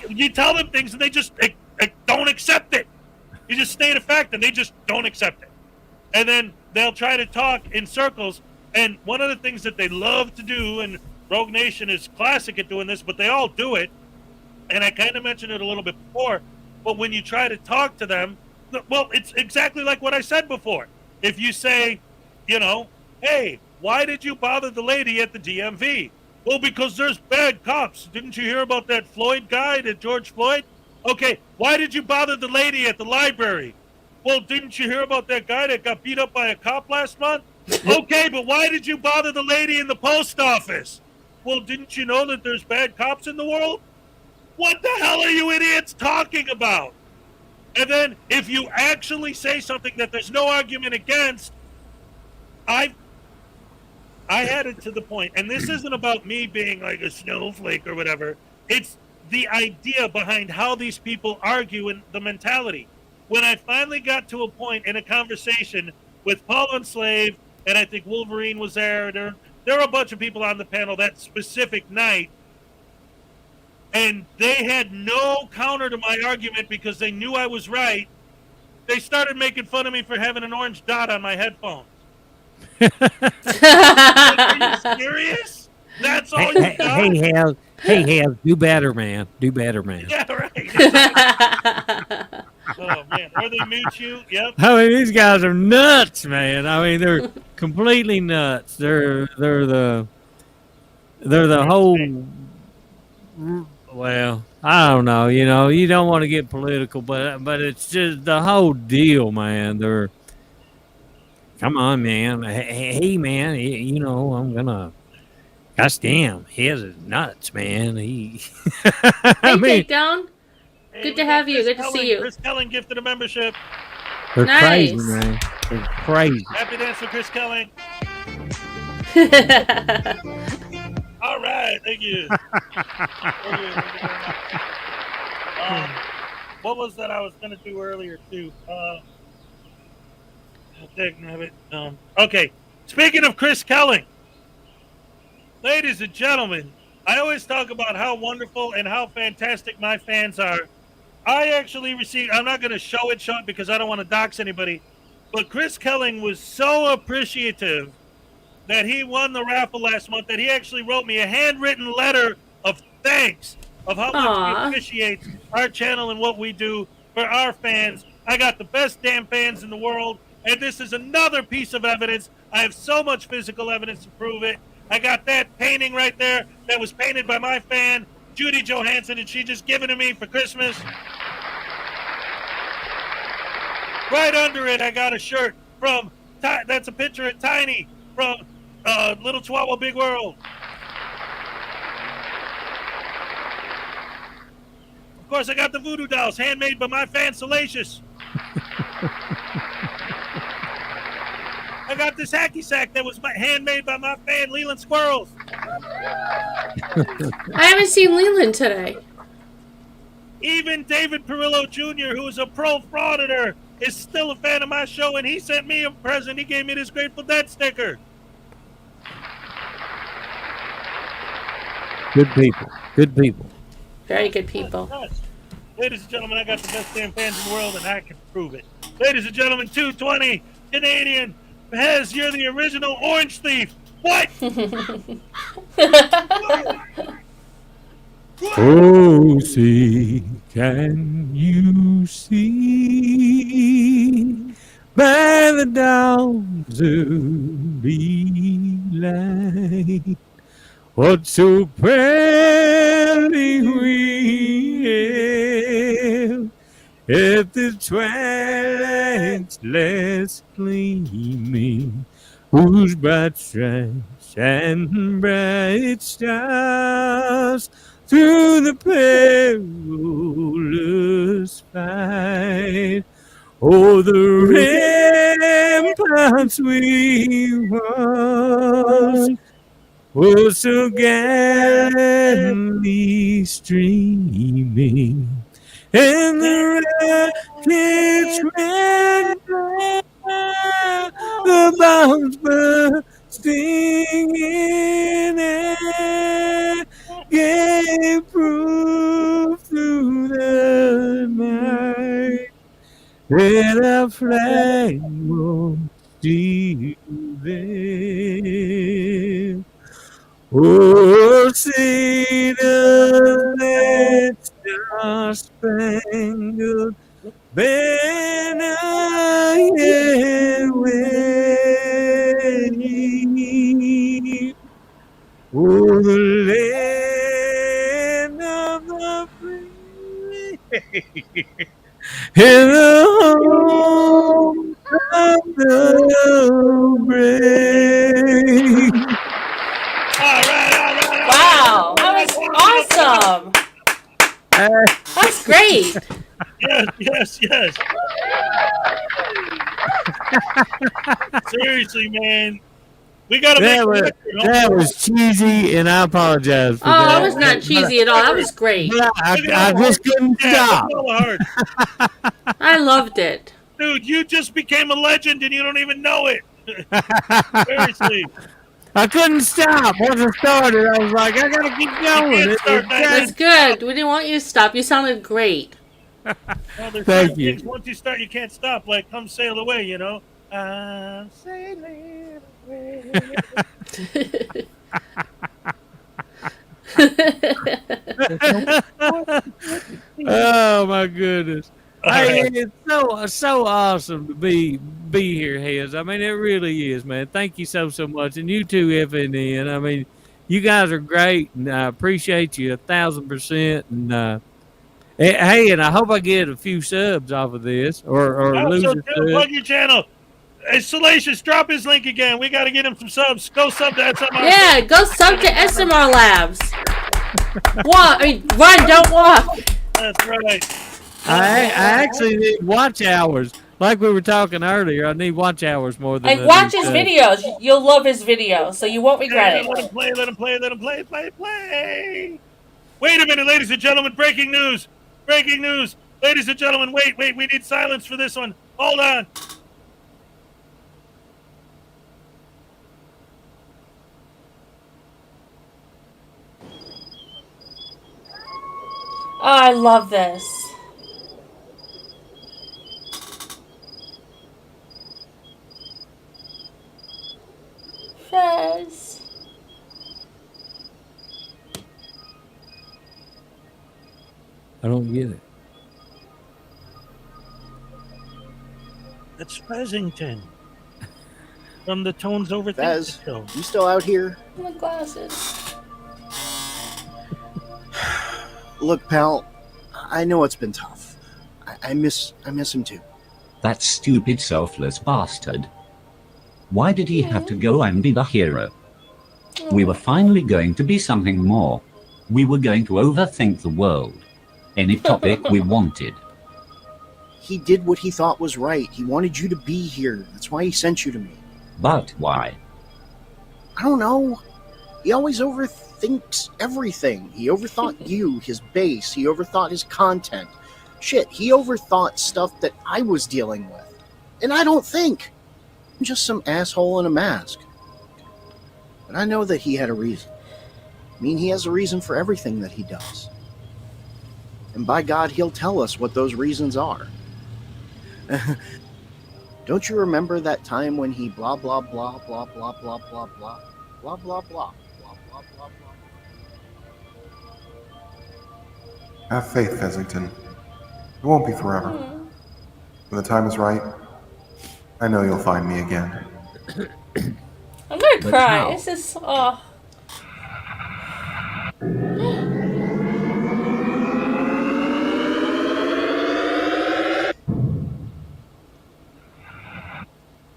you tell them things and they just don't accept it. You just state a fact and they just don't accept it. And then they'll try to talk in circles. And one of the things that they love to do, and Rogue Nation is classic at doing this, but they all do it. And I kind of mentioned it a little bit before. But when you try to talk to them, well, it's exactly like what I said before. If you say, hey, why did you bother the lady at the DMV? Well, because there's bad cops. Didn't you hear about that Floyd guy, that George Floyd? Okay, why did you bother the lady at the library? Well, didn't you hear about that guy that got beat up by a cop last month? Okay, but why did you bother the lady in the post office? Well, didn't you know that there's bad cops in the world? What the hell are you idiots talking about? And then if you actually say something that there's no argument against, I had it to the point, and this isn't about me being like a snowflake or whatever. It's the idea behind how these people argue and the mentality. When I finally got to a point in a conversation with Paul and Slave, and I think Wolverine was there. There were a bunch of people on the panel that specific night, and they had no counter to my argument because they knew I was right. They started making fun of me for having an orange dot on my headphones. Are you serious? That's all you got? Hey, Hal, do better, man. Do better, man. Yeah, right. Oh, man. Or they mute you. Yep. I mean, these guys are nuts, man. I mean, they're completely nuts. They're the whole. Well, I don't know. You know, you don't want to get political, but it's just the whole deal, man. They're. Come on, man. Hey, man. You know, I'm gonna. Gosh damn, his is nuts, man. He. Hey, Takedown. Good to have you. Good to see you. Chris Kelling gifted a membership. They're Nice. crazy, man. They're crazy. Happy dance for Chris Kelling. All right, thank you. What was that I was going to do earlier, too? Okay, speaking of Chris Kelling, ladies and gentlemen, I always talk about how wonderful and how fantastic my fans are. I actually received, I'm not going to show it because I don't want to dox anybody, but Chris Kelling was so appreciative that he won the raffle last month that he actually wrote me a handwritten letter of thanks of how much he appreciates our channel and what we do for our fans. I got the best damn fans in the world, and this is another piece of evidence. I have so much physical evidence to prove it. I got that painting right there that was painted by my fan, Judy Johansson, and she just given to me for Christmas. Right under it, I got a shirt from, that's a picture of Tiny from Little Chihuahua Big World. Of course, I got the voodoo dolls, handmade by my fan, Salacious. I got this hacky sack that was handmade by my fan, Leland Squirrels. I haven't seen Leland today. Even David Perillo Jr., who is a pro frauditor, is still a fan of my show, and he sent me a present. He gave me this Grateful Dead sticker. Good people. Good people. Very good people. Yes. Ladies and gentlemen, I got the best damn fans in the world, and I can prove it. Ladies and gentlemen, 220 Canadian Hez, you're the original Orange Thief. What? Oh, see, can you see by the dawn's early light what so proudly we hailed at the twilight's last gleaming, whose bright stripes and bright stars through the perilous fight, o'er the ramparts we was so gallantly streaming, and the rockets ran by, the bombs bursting in air, gave proof through the night that our flag was still there. Oh, say does that star-spangled banner yet wave? Oh, the land of the free Hello, brave. Wow, that was awesome. That's great. Yes. Seriously, man. We gotta make that was cheesy, and I apologize for Oh, that. that was not cheesy at all. That was great. I just couldn't stop. I loved it. Dude, you just became a legend and you don't even know it. Seriously. I couldn't stop. Once I started, I was like, I gotta keep going. That's good. We didn't want you to stop. You sounded great. Well, there's Thank certain you. things, once you start, you can't stop. Like, come sail away, you know? I'm sailing away. Oh my goodness! Hey, it's so awesome to be here, Hez. I mean, it really is, man. Thank you so much, and you too, FNN. I mean, you guys are great, and I appreciate you 1,000%. And hey, and I hope I get a few subs off of this, or lose Also, a Tim, sub. plug your channel. Hey, Salacious, drop his link again. We got to get him some subs. Go sub to SMR. Yeah, go sub to SMR Labs. Run, don't walk. That's right. I actually need watch hours, like we were talking earlier. I need watch hours more than. And watch his videos. You'll love his videos, so you won't regret it. Let him play. Wait a minute, ladies and gentlemen. Breaking news. Ladies and gentlemen, wait. We need silence for this one. Hold on. Oh, I love this. Fez. I don't get it. That's Fezington. From the Tones Over Fez, Things. you still out here? My glasses. Look, pal, I know it's been tough. I miss him too. That stupid selfless bastard. Why did he have to go and be the hero? We were finally going to be something more. We were going to overthink the world. Any topic we wanted. He did what he thought was right. He wanted you to be here. That's why he sent you to me. But why? I don't know. He always overthinks everything. He overthought you, his base. He overthought his content. Shit, he overthought stuff that I was dealing with. And I don't think. I'm just some asshole in a mask. But I know that he had a reason. I mean, he has a reason for everything that he does. And by God, he'll tell us what those reasons are. Don't you remember that time when he blah, blah, blah, blah, blah, blah, blah, blah, blah, blah, blah, blah, blah, blah, blah. Have faith, Fezington. It won't be forever. When the time is right, I know you'll find me again. I'm gonna But cry. how? This is oh.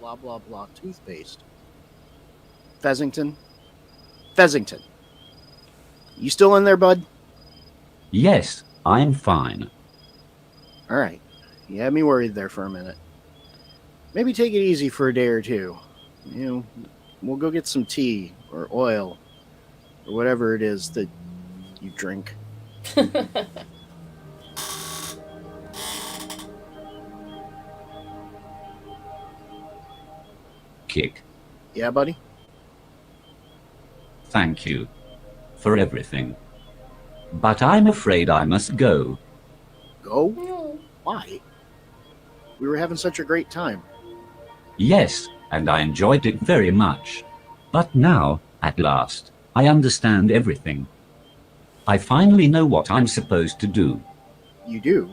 Blah, blah, blah, toothpaste. Fezington? Fezington. You still in there, bud? Yes, I'm fine. All right. You had me worried there for a minute. Maybe take it easy for a day or two. You know, we'll go get some tea or oil or whatever it is that you drink. Kick. Yeah, buddy? Thank you. For everything. But I'm afraid I must go. Go? Why? We were having such a great time. Yes, and I enjoyed it very much. But now, at last, I understand everything. I finally know what I'm supposed to do. You do?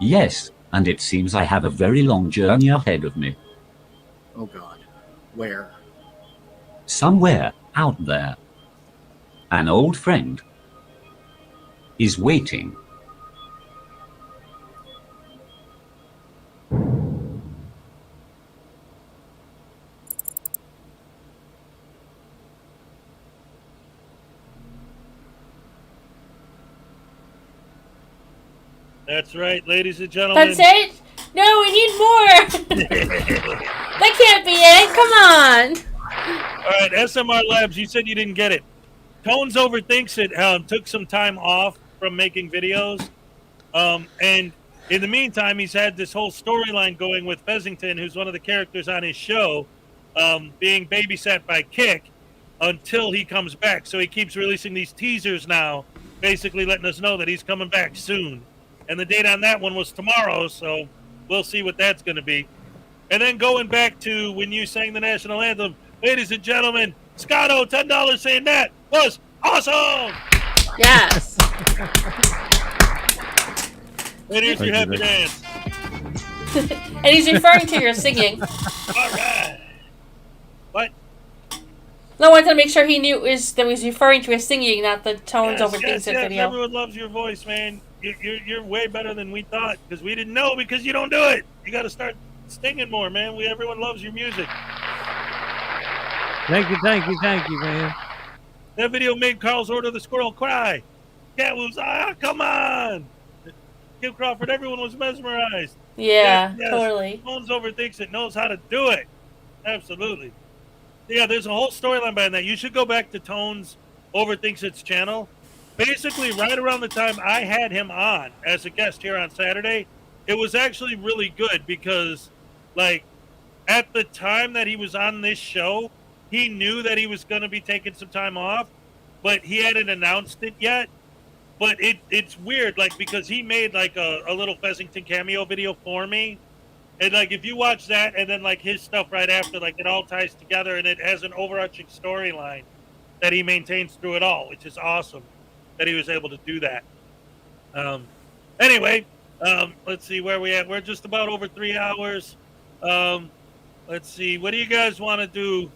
Yes, and it seems I have a very long journey ahead of me. Oh, God. Where? Somewhere out there. An old friend is waiting. That's right, ladies and gentlemen. That's it? No, we need more. That can't be it. Come on. All right, SMR Labs, you said you didn't get it. Tones overthinks it. Took some time off from making videos. And in the meantime, he's had this whole storyline going with Fezzington, who's one of the characters on his show, being babysat by Kick until he comes back. So he keeps releasing these teasers now, basically letting us know that he's coming back soon. And the date on that one was tomorrow, so we'll see what that's going to be. And then going back to when you sang the national anthem, ladies and gentlemen, Scotto, $10 saying that was awesome! Yes. And here's your happy dance. And he's referring to your singing. All right. What? No, I wanted to make sure he knew that he was referring to his singing, not the tones over things in video. Everyone loves your voice, man. You're way better than we thought because we didn't know because you don't do it. You got to start singing more, man. Everyone loves your music. Thank you, man. That video made Carl's Order the Squirrel cry. Cat was, come on. Kim Crawford, everyone was mesmerized. Yeah, yes. totally. Tones overthinks it, knows how to do it. Absolutely. Yeah, there's a whole storyline behind that. You should go back to Tones Overthinks It's channel. Basically, right around the time I had him on as a guest here on Saturday, it was actually really good because, like, at the time that he was on this show, he knew that he was going to be taking some time off, but he hadn't announced it yet. But it's weird, like, because he made, like, a little Fezzington cameo video for me. And, like, if you watch that and then, like, his stuff right after, like, it all ties together and it has an overarching storyline that he maintains through it all, which is awesome that he was able to do that. Anyway, let's see where we at. We're just about over 3 hours. Let's see. What do you guys want to do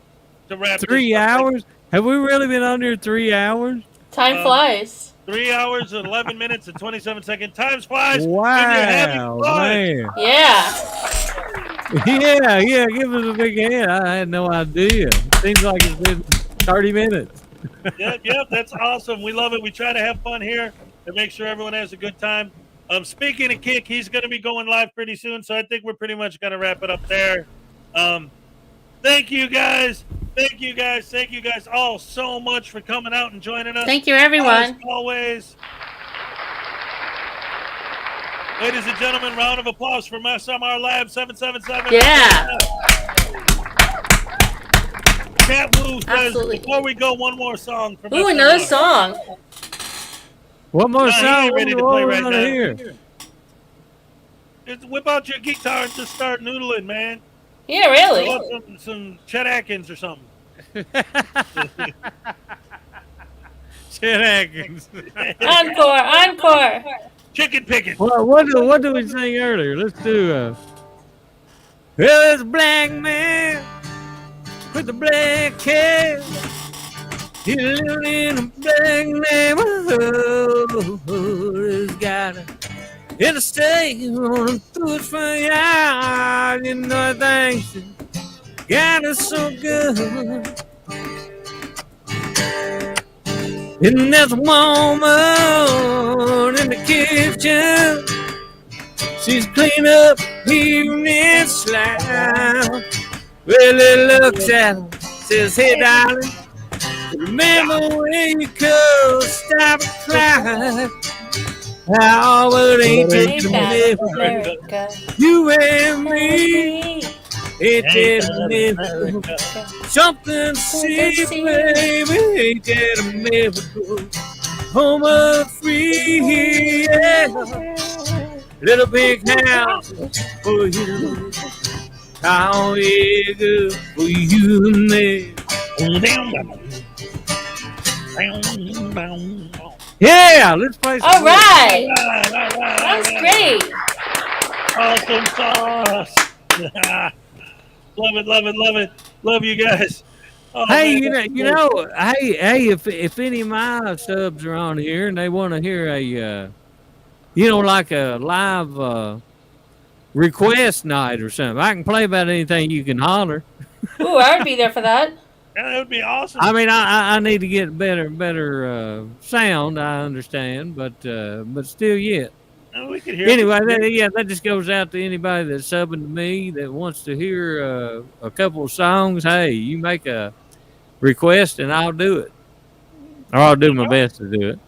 to wrap 3 hours? Have we really been under 3 hours? Time flies. 3 hours and 11 minutes and 27 seconds. Time flies. Wow, man. Yeah. Yeah, give us a big hand. I had no idea. Seems like it's been 30 minutes. Yep, that's awesome. We love it. We try to have fun here and make sure everyone has a good time. Speaking of Kick, he's going to be going live pretty soon, so I think we're pretty much going to wrap it up there. Thank you guys. Thank you guys all so much for coming out and joining us. Thank you, everyone. As always. Ladies and gentlemen, round of applause for SMRLABS777. Yeah. Cat Woo says, Absolutely. before we go, one more song from Ooh, SMR. another song. One more He song. ain't ready to What play we right wanna now. hear? Just whip out your guitar and just start noodling, man. Yeah, really. Throw out some Chet Atkins or something. Chet Atkins. Encore. Chicken picking. What did we sing earlier? Let's do well, it's a black man with a black cat. He lived in a black neighborhood. He's got a interstate on through his front yard. You know, thanks God is so good. And there's a woman in the kitchen. She's clean up evening slime. Really looks at him, says, "Hey, darling, remember when you could stop and cry? How it ain't just America. You and me, ain't that America? Something see, baby, ain't that America? Home of free, yeah. Little big house for you. How is good for you and me? Yeah, let's play some All more. right. That's great. Awesome sauce. Love it. Love you guys. Oh, Hey, man, you know, hey, if any of my subs are on here and they want to hear a, like a live request night or something, I can play about anything you can holler. Ooh, I'd be there for that. Yeah, that would be awesome. I mean, I need to get better sound. I understand, but still, yet. We can hear. Anyway, that just goes out to anybody that's subbing to me that wants to hear a couple of songs. Hey, you make a request and I'll do it, or I'll do my best to do it.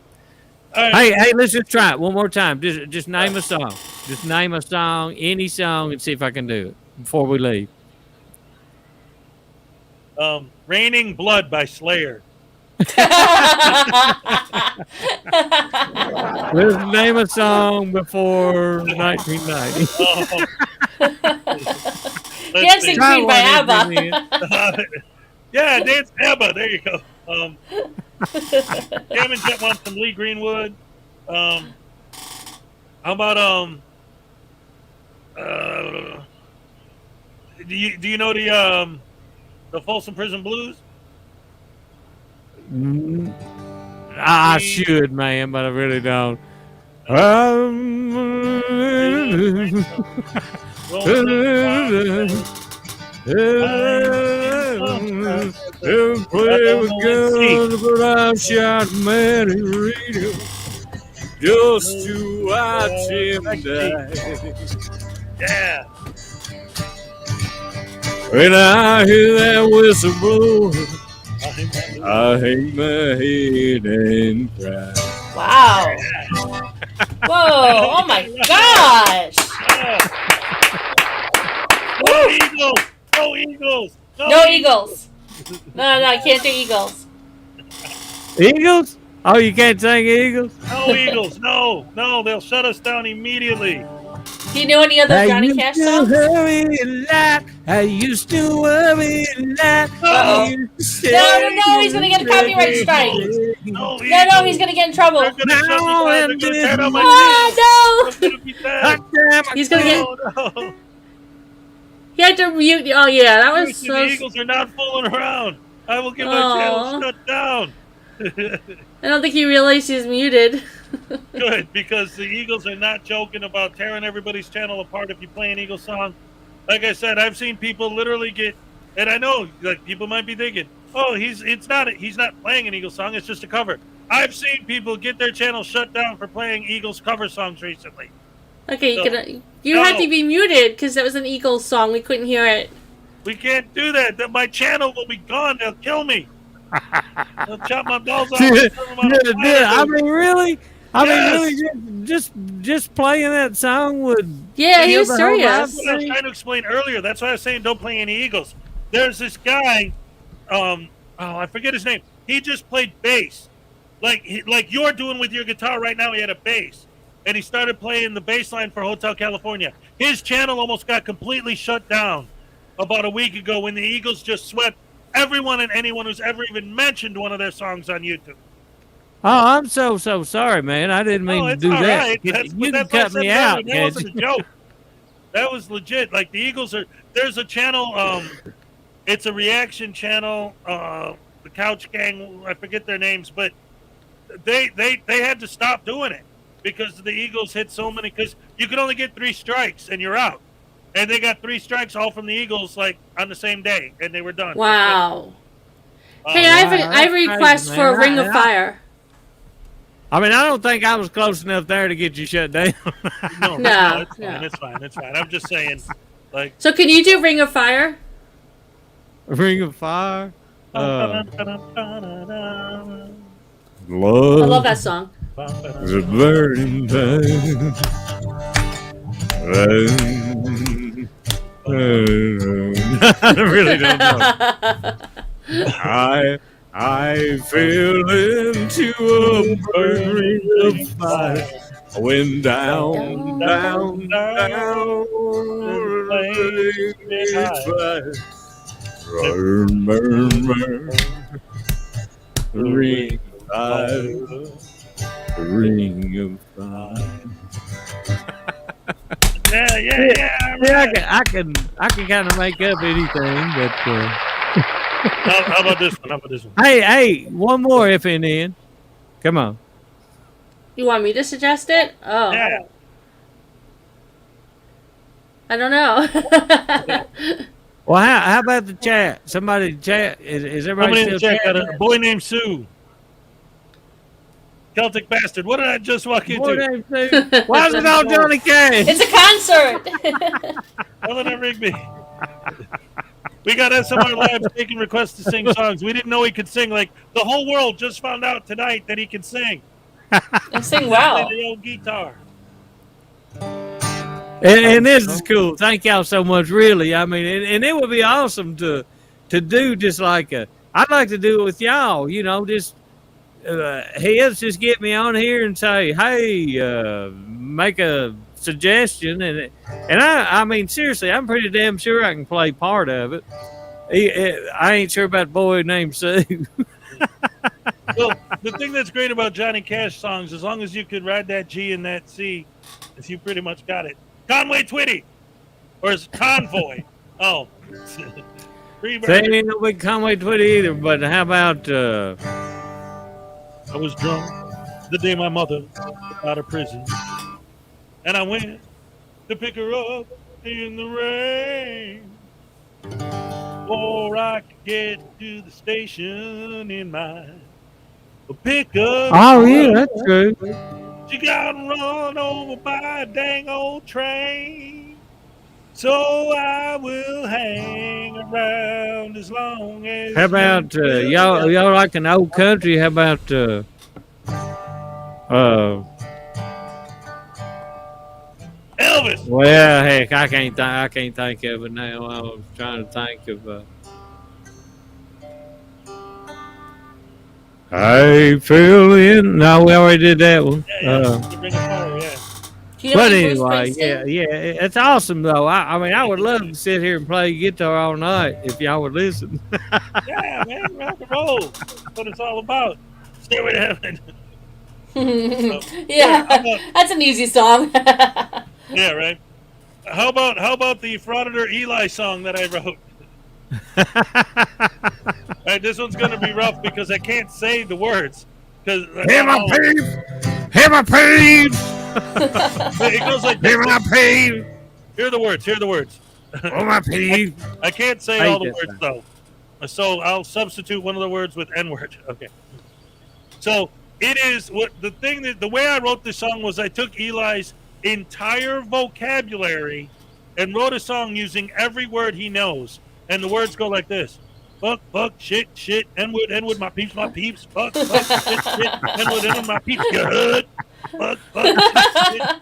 Hey, let's just try it one more time. Just name a song. Just name a song, any song, and see if I can do it before we leave. Raining Blood by Slayer. Let's name a song before 1990. Dancing Queen by ABBA. Yeah, Dance ABBA. There you go. Jam and Jet wants some Lee Greenwood. How about do you know the Folsom Prison Blues? I should, man, but I really don't. Play with guns, but I shot many radio just to watch him die. Yeah. When I hear that whistle blow, I hang my head and cry. Wow. Whoa. Oh my gosh. No Eagles. No Eagles. No Eagles. No, I can't do Eagles. Eagles? Oh, you can't sing Eagles? No Eagles. No, they'll shut us down immediately. Do you know any other Johnny Cash songs? I used to worry a lot. No, he's gonna get a copyright strike. No, he's gonna get in trouble. No. He's gonna get. He had to mute. Oh yeah, that was so. The Eagles are not fooling around. I will get my channel shut down. I don't think he realized he's muted. Good, because the Eagles are not joking about tearing everybody's channel apart if you play an Eagles song. Like I said, I've seen people literally get, and I know like people might be thinking, oh, he's not playing an Eagles song, it's just a cover. I've seen people get their channel shut down for playing Eagles cover songs recently. Okay, you had to be muted because that was an Eagles song. We couldn't hear it. We can't do that. My channel will be gone. They'll kill me. They'll chop my balls off. I mean, really? Just playing that song would. Yeah, he was serious. That's what I was trying to explain earlier. That's why I was saying don't play any Eagles. There's this guy, I forget his name. He just played bass, like you're doing with your guitar right now. He had a bass, and he started playing the bass line for Hotel California. His channel almost got completely shut down about a week ago when the Eagles just swept everyone and anyone who's ever even mentioned one of their songs on YouTube. Oh, I'm so sorry, man. I didn't mean to do that. Right. You can cut me out. That wasn't a joke. That was legit. Like the Eagles are. There's a channel. It's a reaction channel. The Couch Gang. I forget their names, but they had to stop doing it because the Eagles hit so many. Because you could only get 3 strikes and you're out. And they got 3 strikes all from the Eagles like on the same day, and they were done. Wow. Hey, I have a request for a Ring of Fire. I mean, I don't think I was close enough there to get you shut down. No, it's fine. I'm just saying, like. So, can you do Ring of Fire? Ring of Fire. Love. I love that song. It's a burning time. I really don't know. I fell into a burning of fire. I went down, fire. Burn, ring of fire, ring of fire. Yeah. I can kind of make up anything, but. How about this one? Hey, one more if and then. Come on. You want me to suggest it? Oh. Yeah. I don't know. Well, how about the chat? Somebody chat. Is everybody still check out chatting? a boy named Sue. Celtic bastard. What did I just walk into? Why is it all Johnny Cash? It's a concert. Eleanor Rigby. We got SMRLABS taking requests to sing songs. We didn't know he could sing. Like, the whole world just found out tonight that he can sing. And sing well. Play the old guitar. And this is cool. Thank y'all so much, really. I mean, and it would be awesome to do just like I'd like to do it with y'all, you know, just heads just get me on here and say, hey, make a suggestion. And I mean, seriously, I'm pretty damn sure I can play part of it. I ain't sure about a boy named Sue. Well, the thing that's great about Johnny Cash songs, as long as you could ride that G and that C, if you pretty much got it. Conway Twitty, or is Convoy? Oh, They ain't no big Conway Twitty either. But how about? I was drunk the day my mother got out of prison, and I went to pick her up in the rain. Before I could get to the station in my pickup. Oh yeah, that's true. She got run over by a dang old train. So I will hang around as long as. How about y'all like an old country? How about Elvis? Well, heck, I can't think of it now. I was trying to think of. I fell in. No, we already did that one. But anyway, yeah, it's awesome though. I mean, I would love to sit here and play guitar all night if y'all would listen. Yeah, man, rock and roll. That's what it's all about. Stairway to Heaven. That's an easy song. Yeah, right. How about the Frauditor Eli song that I wrote? All right, this one's gonna be rough because I can't say the words. Hear my peeps! Hear my peeps! It goes like this. Hear my peeps! Hear the words. Hear the words. Oh my peeps! I can't say all the words though, so I'll substitute one of the words with N-word. Okay. So it is what the way I wrote this song was I took Eli's entire vocabulary and wrote a song using every word he knows. And the words go like this. Fuck, shit, N-word, my peeps, fuck, shit, N-word, my peeps, you heard? Fuck, shit,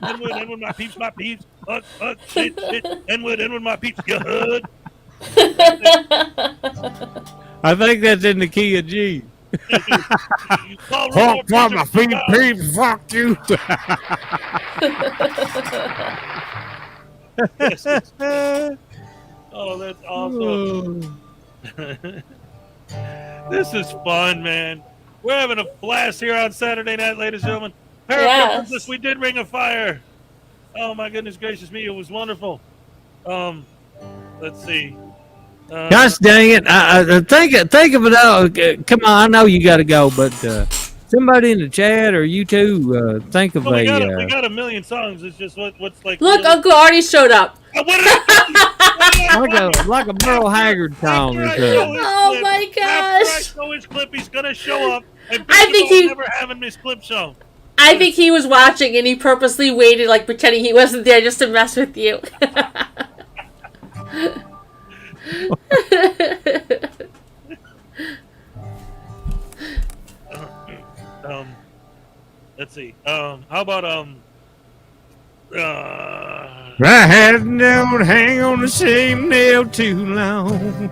N-word, my peeps, fuck, shit, N-word, my peeps, you heard? I think that's in the key of G. Fuck, my peeps, fuck you. Oh, that's awesome. This is fun, man. We're having a blast here on Saturday night, ladies and gentlemen. Yes. We did Ring of Fire. Oh, my goodness gracious me. It was wonderful. Let's see. Gosh dang it. Think of it all. Come on, I know you got to go, but somebody in the chat or you two think of we got a million songs. It's just what's like. Look, Uncle Arty showed up. like a Merle Haggard song or something. Oh my gosh! After I show his clip, he's gonna show up. And I think he never having his clip shown. I think he was watching and he purposely waited, like pretending he wasn't there, just to mess with you. Let's see. How about I had don't hang on the same nail too long.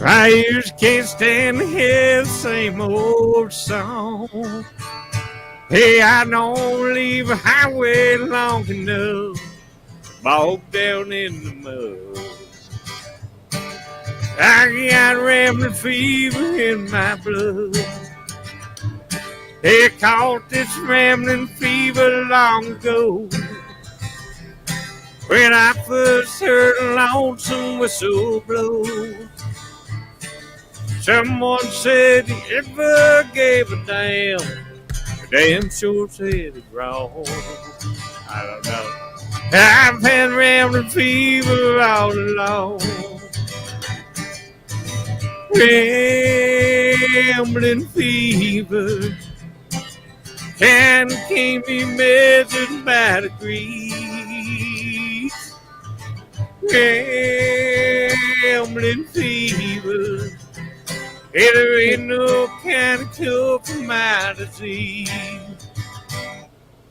My ears can't stand to hear the same old song. Hey, I don't leave a highway long enough, bogged down in the mud. I got rambling fever in my blood. They caught this rambling fever long ago, when I first heard a lonesome whistle blow. Someone said he ever gave a damn, but damn sure said it wrong. I don't know. I've had rambling fever all along. Rambling fever. and can't be measured by degrees. Gambling fever, there ain't no kind of cure for my disease.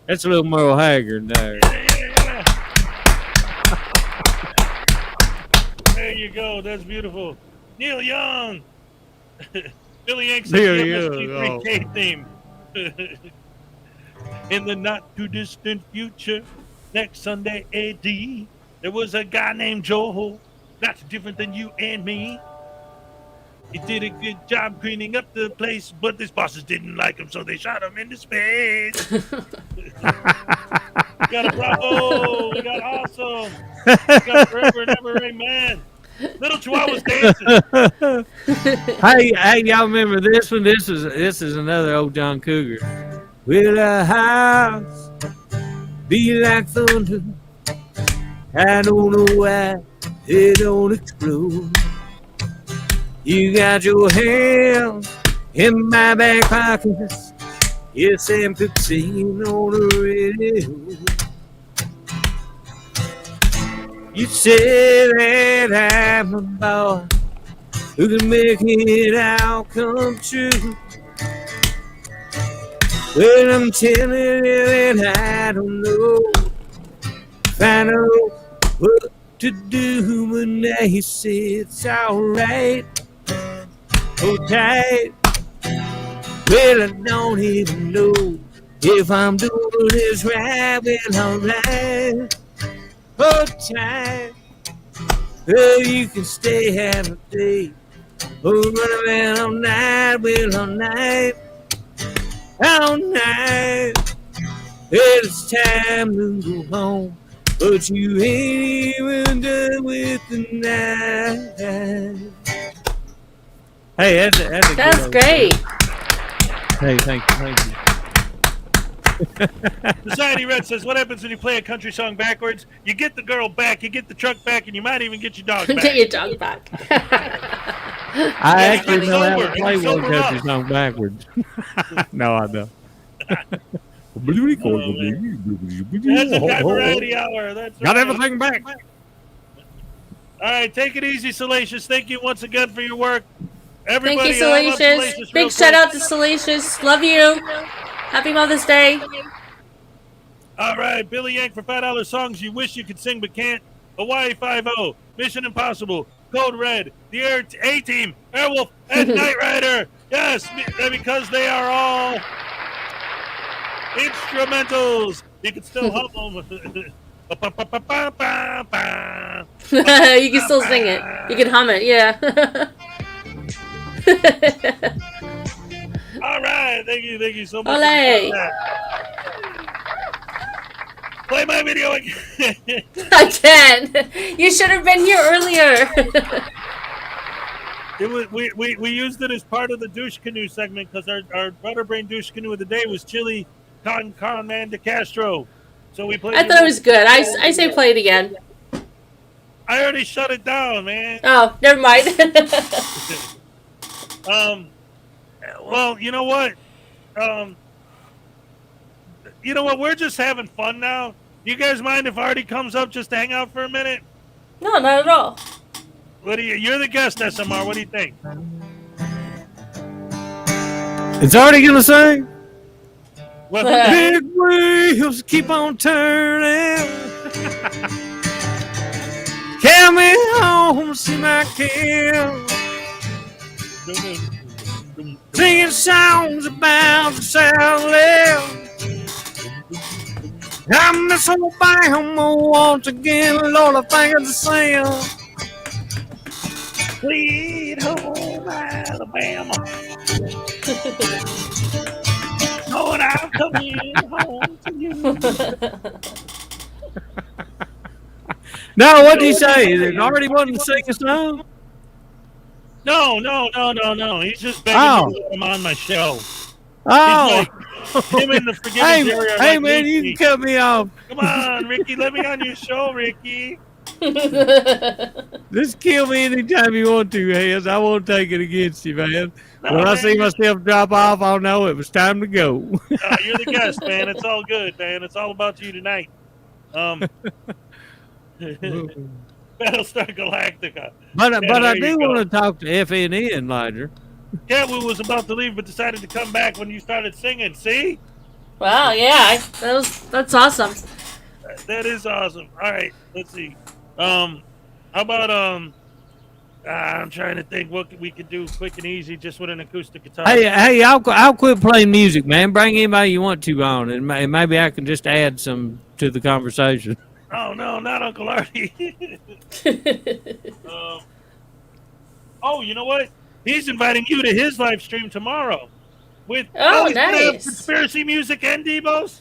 That's a little Merle Haggard there. There you go. That's beautiful. Neil Young. Billy Yank says Neil the Young, MST3K theme. In the not too distant future, next Sunday AD, there was a guy named Joel, not different than you and me. He did a good job cleaning up the place, but his bosses didn't like him, so they shot him into space. We got a bravo. We got awesome. We got forever and ever, amen. Little Chihuahua's dancing. Hey, y'all remember this one? This is another old John Cougar. Will a house be like thunder? I don't know why it don't explode. You got your hands in my back pockets. Yes, Sam could sing on the radio. You say that I'm a boy who can make it all come true. Well, I'm telling you that I don't know if I know what to do when they say it's alright. Oh, tight. Well, I don't even know if I'm doing this right. Well, alright. Oh, tight. Oh, you can stay half a day. Oh, run around all night. Well, all night. All night. Well, it's time to go home. But you ain't even done with the night. Hey, that's great. Hey, thank you. Society Red says, what happens when you play a country song backwards? You get the girl back, you get the truck back, and you might even get your dog back. Get your dog back. I actually know how to play one country song backwards. No, I don't. That's a time variety hour. That's Got right. everything back. All right, take it easy, Salacious. Thank you once again for your work. Thank Everybody, you, Salacious. Big shout out to Salacious. Love you. Happy Mother's Day. All right, Billy Yank for $5 songs you wish you could sing but can't. Hawaii 5-0, Mission Impossible, Code Red, the A-Team, Airwolf, and Knight Rider. Yes, because they are all instrumentals. You can still hum them. You can still sing it. You can hum it, yeah. All right, thank you so much. Olé. Play my video again. Again. You should have been here earlier. It was we used it as part of the douche canoe segment because our butter brain douche canoe of the day was Chili Con Man de Castro. So we played. I thought it was good. I say play it again. I already shut it down, man. Oh, never mind. Well, you know what? We're just having fun now. You guys mind if Arty comes up just to hang out for a minute? No, not at all. What do you're the guest, SMR. What do you think? It's already gonna sing. Well, big wheels keep on turning. Carry me home, see my kill. Singing songs about the Southland. I miss Alabama once again, Lord, I think it's the same. Sweet home Alabama. Lord, I'm coming home to you. No, what did he say? Is it already wanting to sing a song? No. He's just begging me to come on my show. Oh. He's like, him in the forgiving area. Hey, man, you can cut me off. Come on, Ricky. Let me on your show, Ricky. Just kill me anytime you want to, Hez. I won't take it against you, man. When I see myself drop off, I'll know it was time to go. You're the guest, man. It's all good, man. It's all about you tonight. Battlestar Galactica. But I there you do go. want to talk to FNN, Liger. Catwoman was about to leave, but decided to come back when you started singing. See? Wow, yeah, that's awesome. That is awesome. All right, let's see. How about I'm trying to think what we could do quick and easy just with an acoustic guitar. Hey, I'll quit playing music, man. Bring anybody you want to on, and maybe I can just add some to the conversation. Oh no, not Uncle Arty. Oh, you know what? He's inviting you to his live stream tomorrow. He's gonna have nice. conspiracy music and Debos.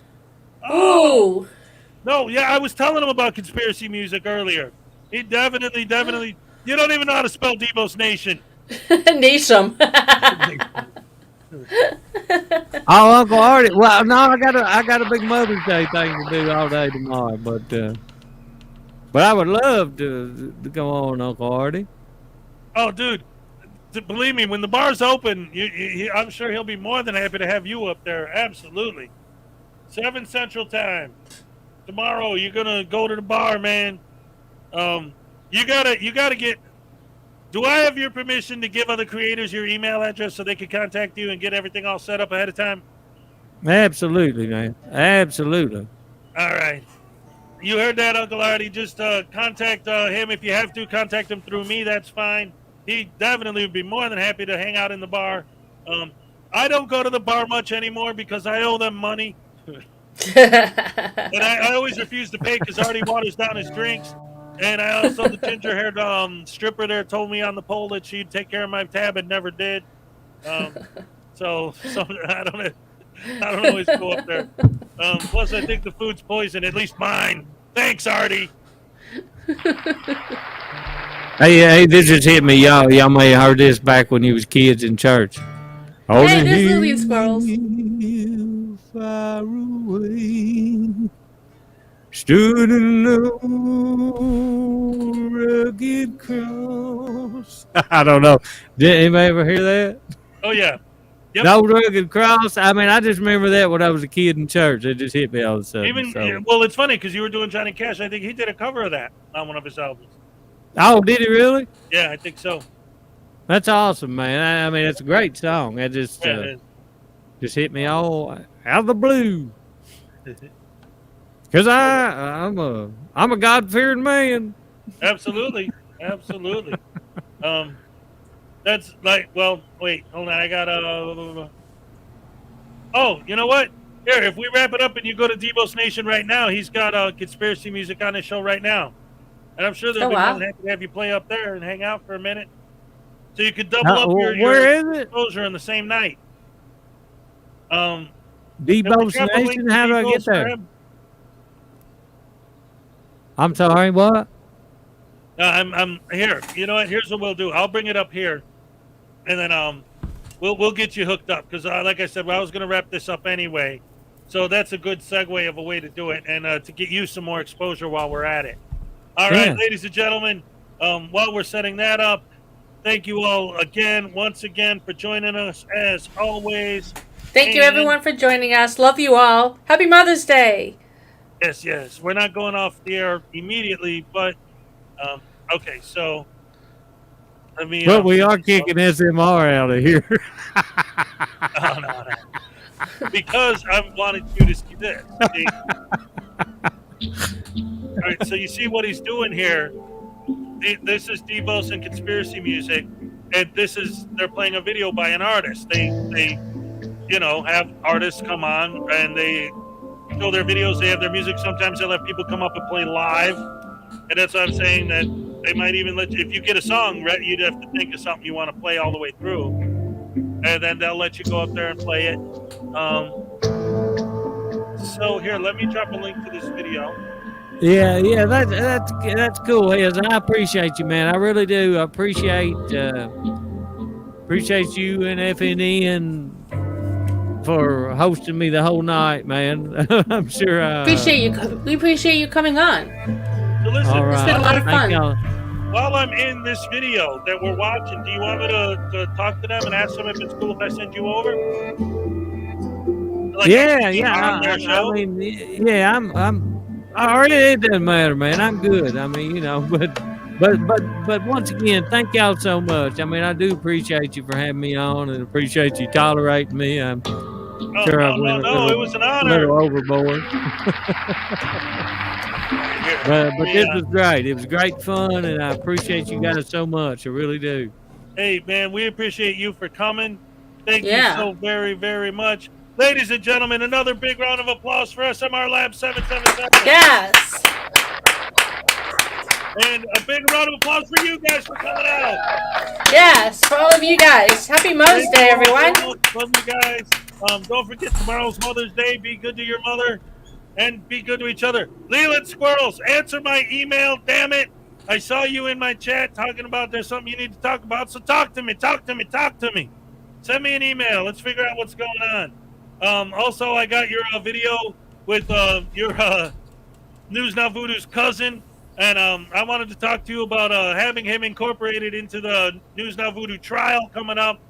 Ooh. No, yeah, I was telling him about conspiracy music earlier. He definitely. You don't even know how to spell Debos Nation. Nation. Oh, Uncle Arty. Well, no, I got a big Mother's Day thing to do all day tomorrow, but I would love to come on, Uncle Arty. Oh, dude, believe me, when the bar's open, I'm sure he'll be more than happy to have you up there. Absolutely. 7 Central Time. Tomorrow, you're gonna go to the bar, man. You gotta get. Do I have your permission to give other creators your email address so they can contact you and get everything all set up ahead of time? Absolutely, man. Absolutely. All right. You heard that, Uncle Arty. Just contact him if you have to. Contact him through me. That's fine. He definitely would be more than happy to hang out in the bar. I don't go to the bar much anymore because I owe them money. And I always refuse to pay because Arty waters down his drinks. And I also, the ginger-haired stripper there told me on the pole that she'd take care of my tab and never did. So I don't always go up there. Plus, I think the food's poison, at least mine. Thanks, Arty. Hey, this just hit me, y'all. Y'all may have heard this back when you was kids in church. Hey, there's Lily Squirrels. Far away, stood in no rugged cross. I don't know. Did anybody ever hear that? Oh, yeah. Yep. No rugged cross. I mean, I just remember that when I was a kid in church. It just hit me all of a sudden. Well, it's funny because you were doing Johnny Cash. I think he did a cover of that on one of his albums. Oh, did he really? Yeah, I think so. That's awesome, man. I mean, it's a great song. It just Yeah, just hit me all out of the blue. Because I'm a God-fearing man. Absolutely. That's like, well, wait, hold on. I got oh, you know what? Here, if we wrap it up and you go to Debos Nation right now, he's got conspiracy music on his show right now. And I'm sure they'll be more than happy to have you play up there and hang out for a minute. So you could double up your exposure on the same night. Debos Nation, how do I get there? I'm sorry, what? I'm here. You know what? Here's what we'll do. I'll bring it up here, and then we'll get you hooked up because, like I said, I was going to wrap this up anyway. So that's a good segue of a way to do it, and to get you some more exposure while we're at it. All right, ladies and gentlemen. While we're setting that up, thank you all once again for joining us as always. Thank you, everyone, for joining us. Love you all. Happy Mother's Day. Yes. We're not going off the air immediately, but okay. So let me. But we are kicking SMR out of here. No. Because I wanted you to see this. See? All right. So you see what he's doing here. This is Debos and conspiracy music, and they're playing a video by an artist. They have artists come on and they show their videos. They have their music. Sometimes they'll have people come up and play live, and that's what I'm saying. That they might even let you, if you get a song, right, you'd have to think of something you want to play all the way through, and then they'll let you go up there and play it. So here, let me drop a link to this video. Yeah, that's cool, Hez. I appreciate you, man. I really do. I appreciate you and FNN for hosting me the whole night, man. I'm sure. We appreciate you coming on. So listen, All right. It's been a lot of Thank fun. y'all. while I'm in this video that we're watching, do you want me to talk to them and ask them if it's cool if I send you over? Like, Yeah, actually yeah. on their show? I mean, yeah. It doesn't matter, man. I'm good. I mean, you know, but once again, thank y'all so much. I mean, I do appreciate you for having me on, and appreciate you tolerating me. I'm sure I went it was an a honor. little overboard. But this was great. It was great fun, and I appreciate you guys so much. I really do. Hey, man, we appreciate you for coming. Thank you Yeah. so very, very much. Ladies and gentlemen, another big round of applause for SMRLABS777. Yes. And a big round of applause for you guys for coming out. Yes, for all of you guys. Happy Mother's Day, everyone. Love you guys. Don't forget tomorrow's Mother's Day. Be good to your mother and be good to each other. Leland Squirrels, answer my email, damn it. I saw you in my chat talking about there's something you need to talk about, so talk to me. Send me an email. Let's figure out what's going on. Also, I got your video with your News Now Voodoo's cousin, and I wanted to talk to you about having him incorporated into the News Now Voodoo trial coming up.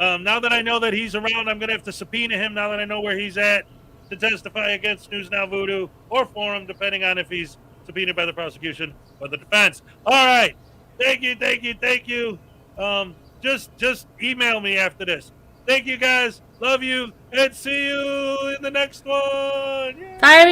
Now that I know that he's around, I'm going to have to subpoena him now that I know where he's at to testify against News Now Voodoo or for him, depending on if he's subpoenaed by the prosecution or the defense. All right. Thank you. Just email me after this. Thank you, guys. Love you, and see you in the next one. Bye, everyone.